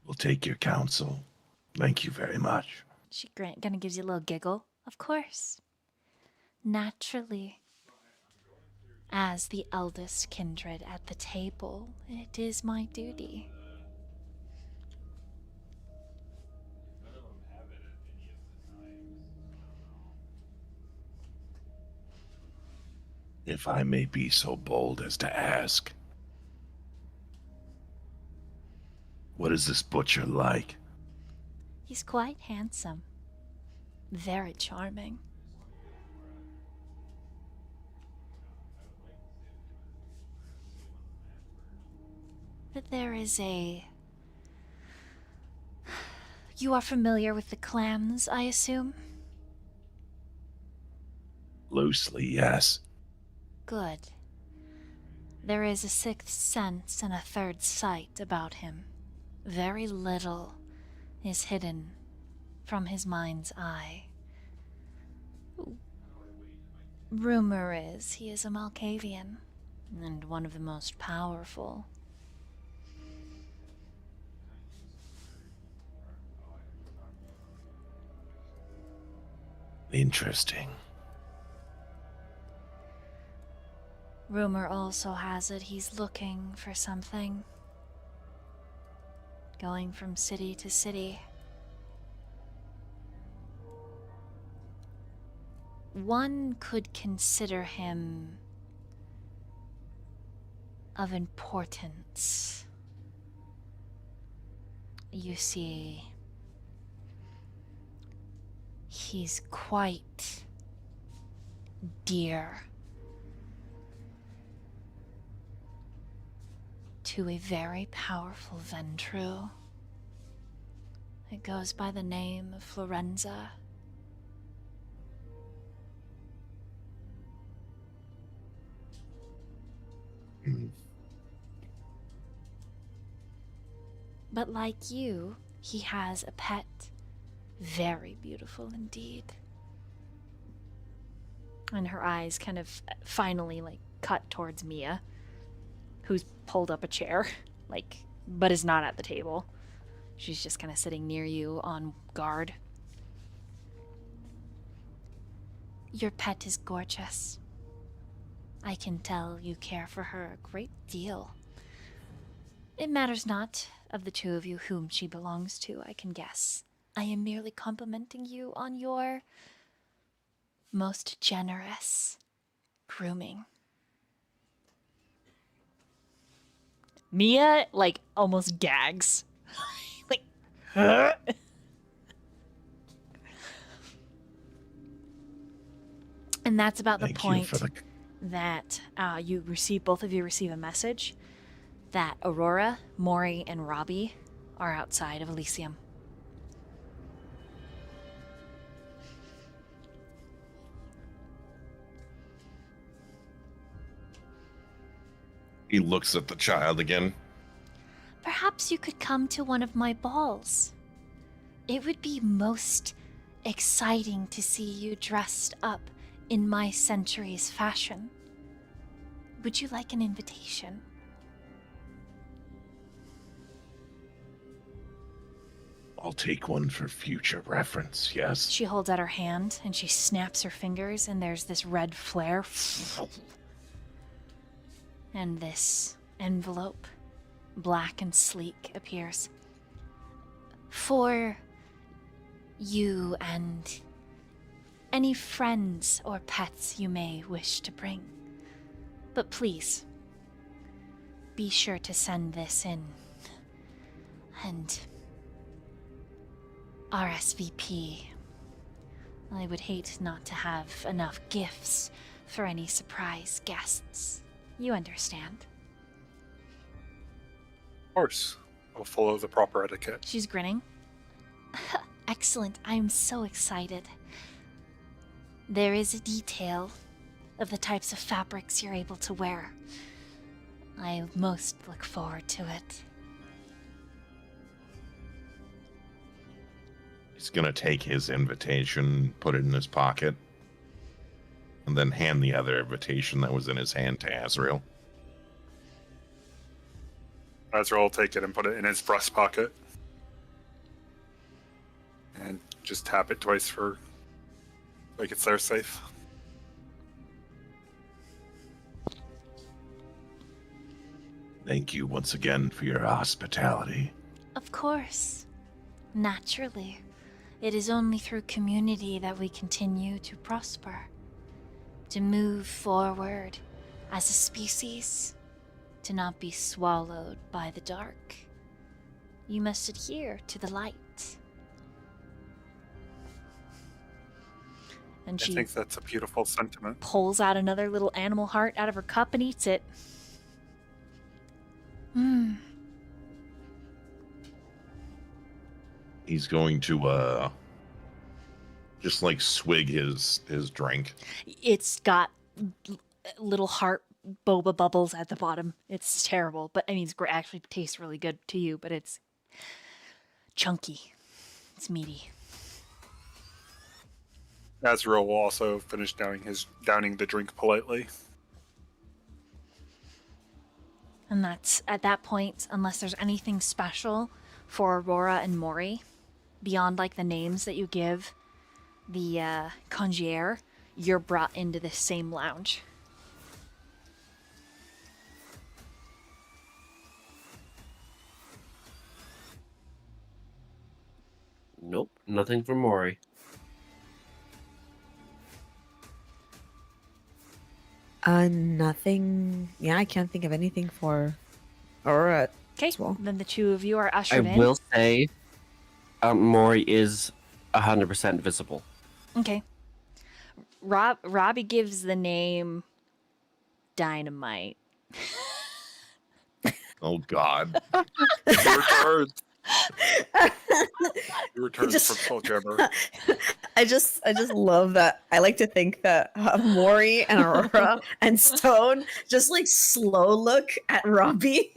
We'll take your counsel. Thank you very much. She kind of gives you a little giggle. Of course. Naturally. As the eldest kindred at the table, it is my duty. If I may be so bold as to ask, what is this butcher like? He's quite handsome. Very charming. But there is a... You are familiar with the clans, I assume? Loosely, yes. Good. There is a sixth sense and a third sight about him. Very little is hidden from his mind's eye. Rumor is he is a Malkavian, and one of the most powerful. Interesting. Rumor also has it he's looking for something. Going from city to city. One could consider him of importance. You see, he's quite dear to a very powerful Ventru. It goes by the name of Florenza. But like you, he has a pet. Very beautiful indeed. And her eyes kind of finally cut towards Mia, who's pulled up a chair, but is not at the table. She's just kind of sitting near you on guard. Your pet is gorgeous. I can tell you care for her a great deal. It matters not of the two of you whom she belongs to, I can guess. I am merely complimenting you on your most generous grooming. Mia, like, almost gags. Like, And that's about the Thank you point for the. that both of you receive a message that Aurora, Mori, and Robbie are outside of Elysium. He looks at the child again. Perhaps you could come to one of my balls. It would be most exciting to see you dressed up in my century's fashion. Would you like an invitation? I'll take one for future reference, yes. She holds out her hand and she snaps her fingers, and there's this red flare. And this envelope, black and sleek, appears. For you and any friends or pets you may wish to bring. But please, be sure to send this in. And RSVP. I would hate not to have enough gifts for any surprise guests. You understand. Of course. I'll follow the proper etiquette. She's grinning. Excellent. I'm so excited. There is a detail of the types of fabrics you're able to wear. I most look forward to it. He's gonna take his invitation, put it in his pocket, and then hand the other invitation that was in his hand to Azriel. Azriel will take it and put it in his breast pocket. And just tap it twice for like it's there safe. Thank you once again for your hospitality. Of course. Naturally. It is only through community that we continue to prosper. To move forward as a species. To not be swallowed by the dark. You must adhere to the light. And I she think that's a beautiful sentiment. pulls out another little animal heart out of her cup and eats it. Hmm. He's going to just like swig his drink. It's got little heart boba bubbles at the bottom. It's terrible, but I mean, actually tastes really good to you, but it's chunky. It's meaty. Azriel will also finish downing the drink politely. And that's at that point, unless there's anything special for Aurora and Mori, beyond like the names that you give the concierge, you're brought into this same lounge. Nope, nothing for Mori. Nothing. Yeah, I can't think of anything for Aurora. Okay, As well. then the two of you are I ushered in. will say, Mori is 100% visible. Okay. Robbie gives the name Dynamite. Oh God. He returns. He returns Just- from Soul Jammer. I just love that. I like to think that Mori and Aurora and Stone just like slow look at Robbie.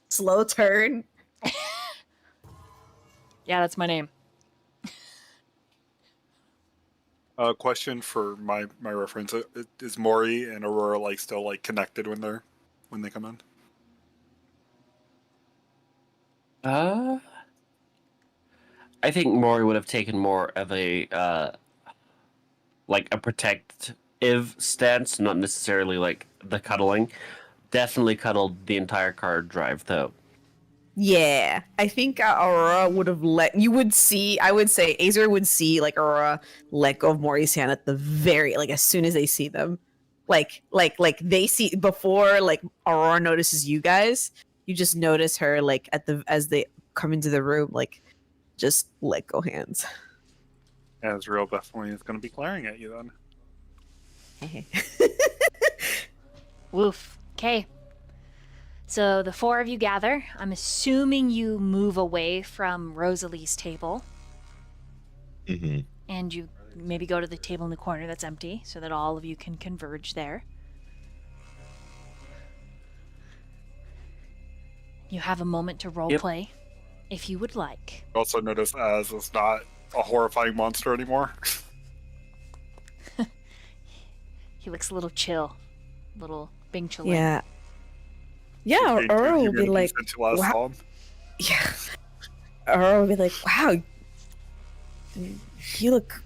Slow turn. Yeah, that's my name. Question for my reference: is Mori and Aurora like still like connected when they come in? I think Mori would have taken more of a like a protective stance, not necessarily like the cuddling, definitely cuddled the entire car drive, though. Yeah, I think Aurora would have you would see, I would say Azriel would see like Aurora let go of Mori's hand at the very, like as soon as they see them. Like they see before like Aurora notices you guys, you just notice her like as they come into the room, like just let go hands. Azriel definitely is going to be glaring at you then. Woof. Okay. So the four of you gather. I'm assuming you move away from Rosalie's table Mm-hmm. and you maybe go to the table in the corner that's empty so that all of you can converge there. You have a moment to role play if you would like. Also notice Az is not a horrifying monster anymore. He looks a little chill. Little Bing Chilling. Yeah. Yeah, Aurora will be like, wow. Wow. Yeah. Aurora will be like, wow, you look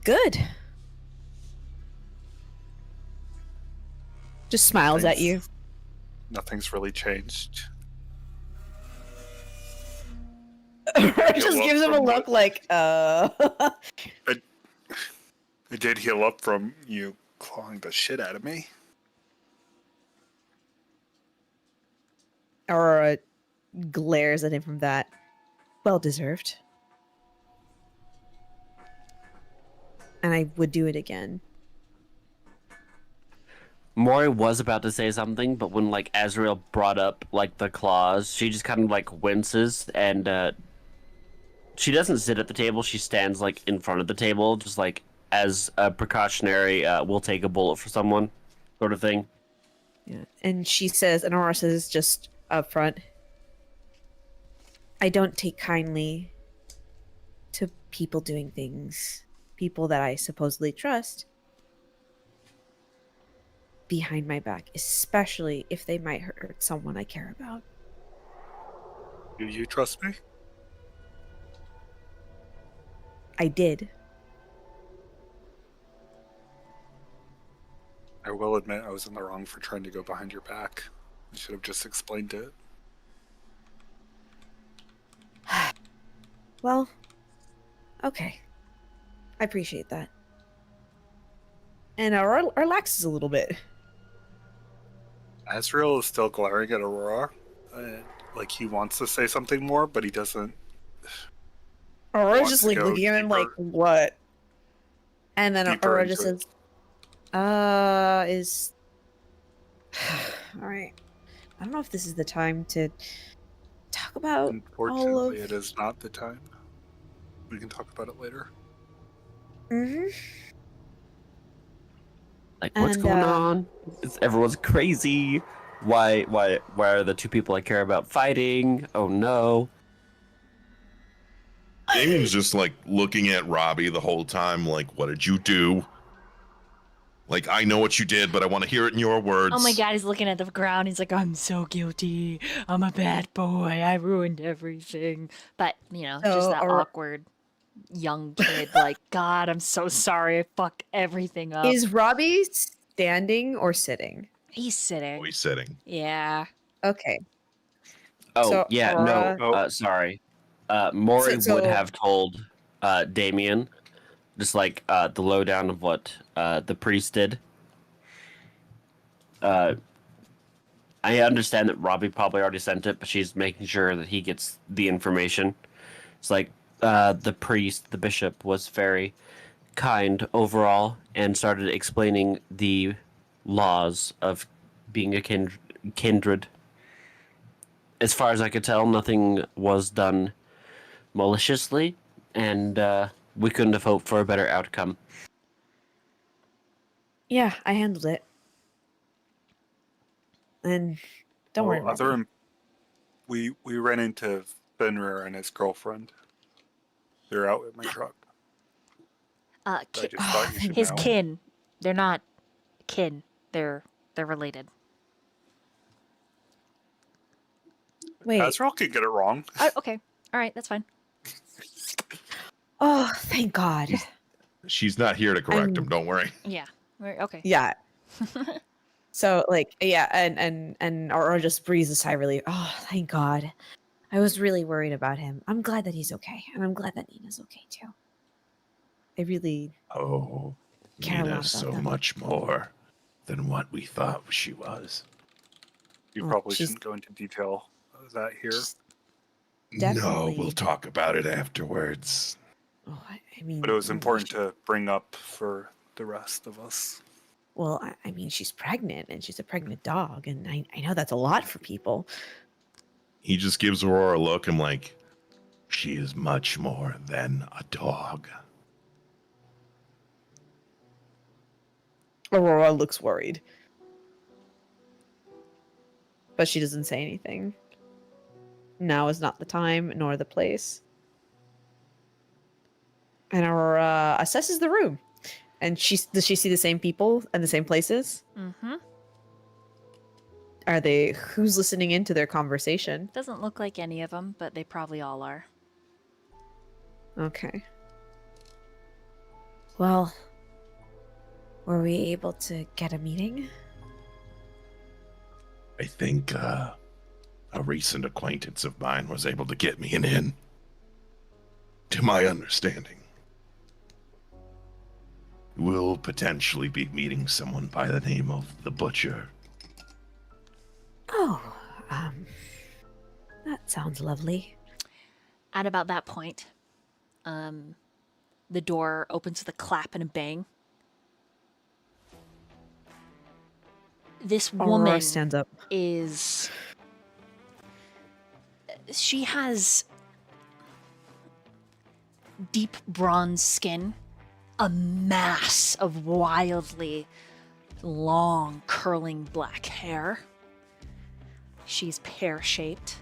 good. Just smiles at you. Nothing's really changed. Aurora just gives him a look like, I did heal up from you clawing the shit out of me. Aurora glares at him from that. Well deserved. And I would do it again. Mori was about to say something, but when like Azriel brought up like the claws, she just kind of like winces and she doesn't sit at the table. She stands like in front of the table, just like as a precautionary, we'll take a bullet for someone, sort of thing. Yeah. And she says, and Aurora says just up front, I don't take kindly to people doing things, people that I supposedly trust, behind my back, especially if they might hurt someone I care about. Do you trust me? I did. I will admit I was in the wrong for trying to go behind your back. I should have just explained it. Well, okay. I appreciate that. And Aurora relaxes a little bit. Azriel is still glaring at Aurora. Like he wants to say something more, but he doesn't. Aurora's wants just to like go looking at him like, deeper- what? And then deeper Aurora just into says, is... Alright. I don't know if this is the time to talk about all Unfortunately, of... it is not the time. We can talk about it later. Mm-hmm. Like, what's And, going on? Everyone's crazy. Why are the two people I care about fighting? Oh no. Damien's just like looking at Robbie the whole time, like, what did you do? Like, I know what you did, but I want to hear it in your words. Oh my god, he's looking at the ground. He's like, I'm so guilty. I'm a bad boy. I ruined everything. But, you know, just So, that awkward young kid, like, God, I'm so sorry. I fucked everything up. Is Robbie standing or sitting? He's sitting. Oh, he's sitting. Yeah. Okay. Oh So, yeah, Aurora- no. Sorry. Mori So- would have told Damien just like the lowdown of what the priest did. I understand that Robbie probably already sent it, but she's making sure that he gets the information. It's like the priest, the bishop, was very kind overall and started explaining the laws of being a kindred. As far as I could tell, nothing was done maliciously, and we couldn't have hoped for a better outcome. Yeah, I handled it. And don't worry about it. We ran into Fenrir and his girlfriend. They're out with my truck. I just thought you should His know. kin. They're not kin. They're related. Wait. Azriel could get it wrong. Oh, okay. All right, that's fine. Oh, thank God. She's not here to correct him, don't worry. Yeah. Okay. Yeah. So like yeah, and Aurora just breathes a sigh of relief. Oh, thank God. I was really worried about him. I'm glad that he's okay, and I'm glad that Nina's okay too. I really Oh, care a lot Nina's about so them. much more than what we thought she was. You Well, probably she's shouldn't go into detail of that here. she's No, definitely. we'll talk about it afterwards. Oh, I mean, But it was we important should- to bring up for the rest of us. Well, I mean, she's pregnant, and she's a pregnant dog, and I know that's a lot for people. He just gives Aurora a look and like, She is much more than a dog. Aurora looks worried, but she doesn't say anything. Now is not the time nor the place. And Aurora assesses the room. And does she see the same people and the same places? Mm-hmm. Who's listening into their conversation? Doesn't look like any of them, but they probably all are. Okay. Well, were we able to get a meeting? I think a recent acquaintance of mine was able to get me an in. To my understanding. We'll potentially be meeting someone by the name of the Butcher. Oh, that sounds lovely. At about that point, the door opens with a clap and a bang. This woman Aurora stands up. she has deep bronze skin, a mass of wildly long curling black hair. She's pear-shaped.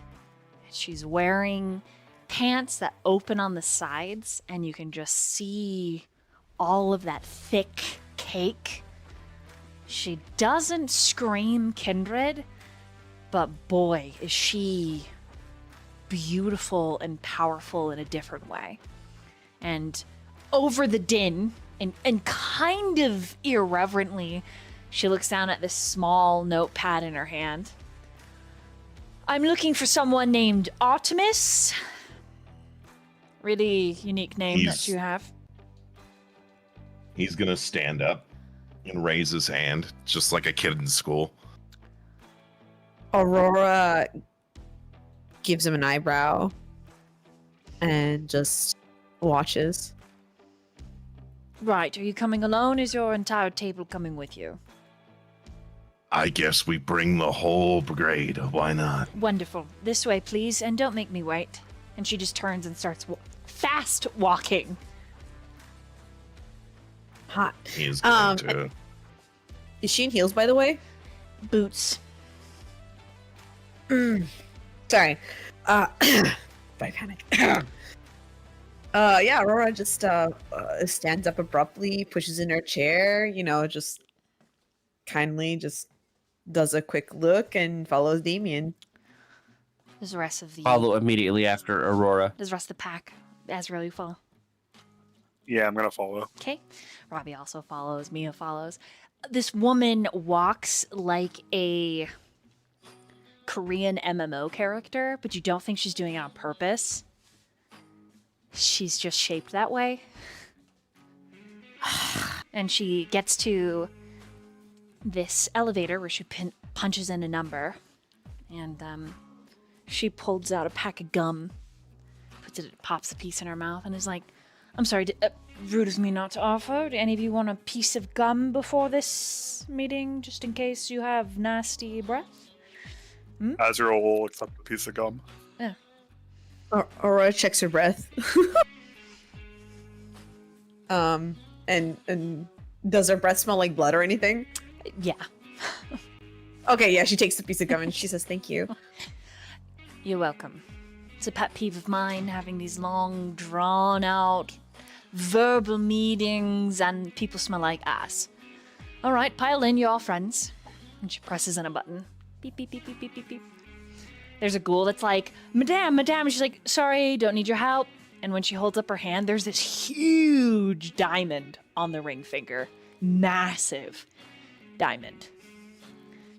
She's wearing pants that open on the sides, and you can just see all of that thick cake. She doesn't scream Kindred, but boy, is she beautiful and powerful in a different way. And over the din, and kind of irreverently, she looks down at this small notepad in her hand. I'm looking for someone named Artemis. Really unique name that you have. he's gonna stand up and raise his hand, just like a kid in school. Aurora gives him an eyebrow and just watches. Right, are you coming alone? Is your entire table coming with you? I guess we bring the whole brigade. Why not? Wonderful. This way, please, and don't make me wait. And she just turns and starts fast walking. Hot. He's going Um, to. Is she in heels, by the way? Boots. Sorry. If I panic. Yeah, Aurora just stands up abruptly, pushes in her chair, just kindly just does a quick look and follows Damien. Does the rest of the Follow immediately after Aurora. Does the rest of the pack? Azriel, you follow. Yeah, I'm gonna follow. Okay. Robbie also follows. Mia follows. This woman walks like a Korean MMO character, but you don't think she's doing it on purpose. She's just shaped that way. And she gets to this elevator where she punches in a number. And she pulls out a pack of gum, pops a piece in her mouth, and is like, I'm sorry, rude of me not to offer. Do any of you want a piece of gum before this meeting, just in case you have nasty breath? Azriel will accept a piece of gum. Aurora checks her breath. And does her breath smell like blood or anything? Yeah. Okay, yeah, she takes the piece of gum and she says thank you. You're welcome. It's a pet peeve of mine, having these long, drawn-out verbal meetings, and people smell like ass. All right, pile in, you're all friends. And she presses in a button. Beep, beep, beep, beep, beep, beep, beep. There's a ghoul that's like, Madame, Madame. She's like, sorry, don't need your help. And when she holds up her hand, there's this huge diamond on the ring finger. Massive diamond.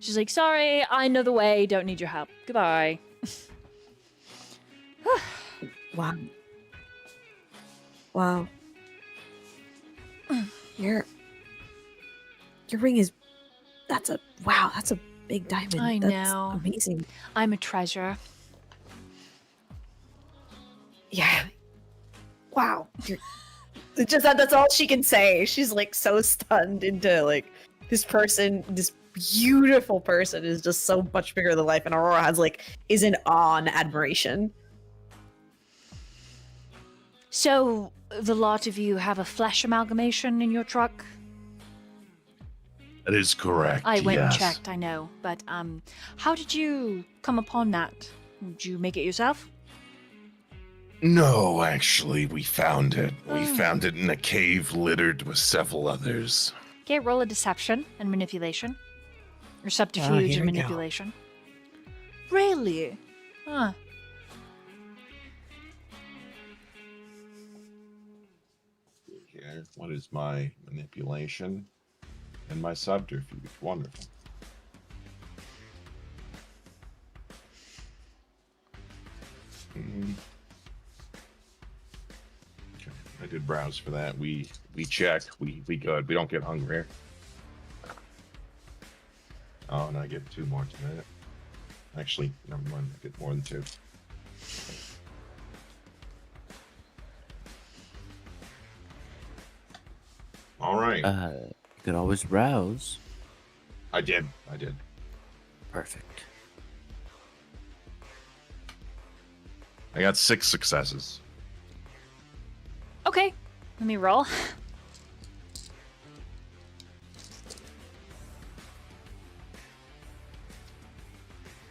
She's like, sorry, I know the way, don't need your help. Goodbye. Wow. Wow. Your ring is that's a big diamond. I That's know. amazing. I'm a treasure. Yeah. Wow. It's just that's all she can say. She's like so stunned into like this person, this beautiful person is just so much bigger than life, and Aurora is in awe and admiration. So, the lot of you have a flesh amalgamation in your truck? That is correct. I went and yes. checked, I know. But, how did you come upon that? Did you make it yourself? No, actually, we found it. We found it in a cave littered with several others. Okay, roll a deception and manipulation. Or Oh, subterfuge here and we go. manipulation. Really? Huh. Okay, what is my manipulation and my subterfuge? Wonderful. Okay, I did browse for that. We check. We good. We don't get hungry. Oh, and I get 2 more tonight. Actually, never mind. I get more than 2. All right. You could always browse. I did. Perfect. I got 6 successes. Okay, let me roll.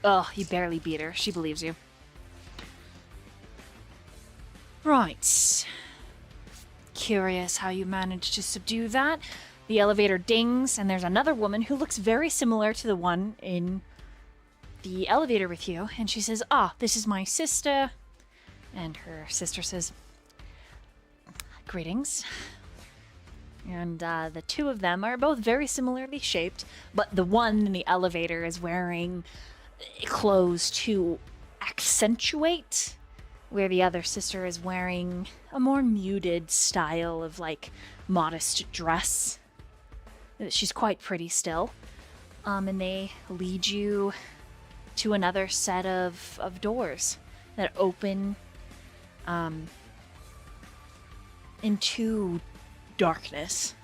Oh, you barely beat her. She believes you. Right. Curious how you managed to subdue that. The elevator dings, and there's another woman who looks very similar to the one in the elevator with you. And she says, this is my sister. And her sister says, greetings. And the two of them are both very similarly shaped, but the one in the elevator is wearing clothes to accentuate, where the other sister is wearing a more muted style of modest dress. She's quite pretty still. And they lead you to another set of doors that open into darkness.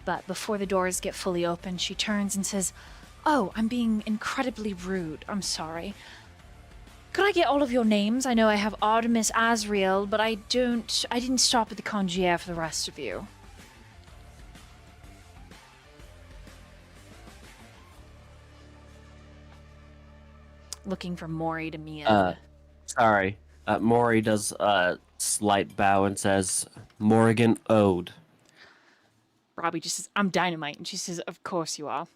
But before the doors get fully open, she turns and says, "Oh, I'm being incredibly rude. I'm sorry. Could I get all of your names? I know I have Artemis Azriel, but I didn't stop at the concierge for the rest of you." Looking for Mori to me. Sorry. Mori does a slight bow and says, Morrigan Ode. Robbie just says, "I'm dynamite," and she says, "Of course you are."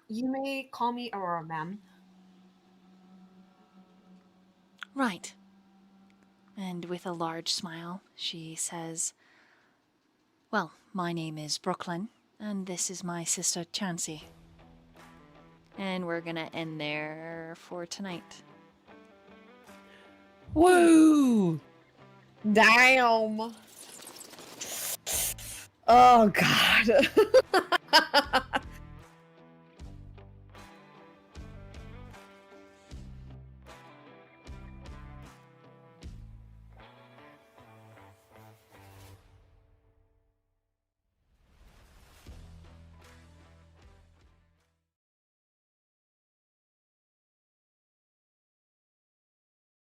You may call me Aurora, ma'am. Right. And with a large smile, she says, "Well, my name is Brooklyn, and this is my sister Chansey." And we're gonna end there for tonight. Woo! Damn. Oh God.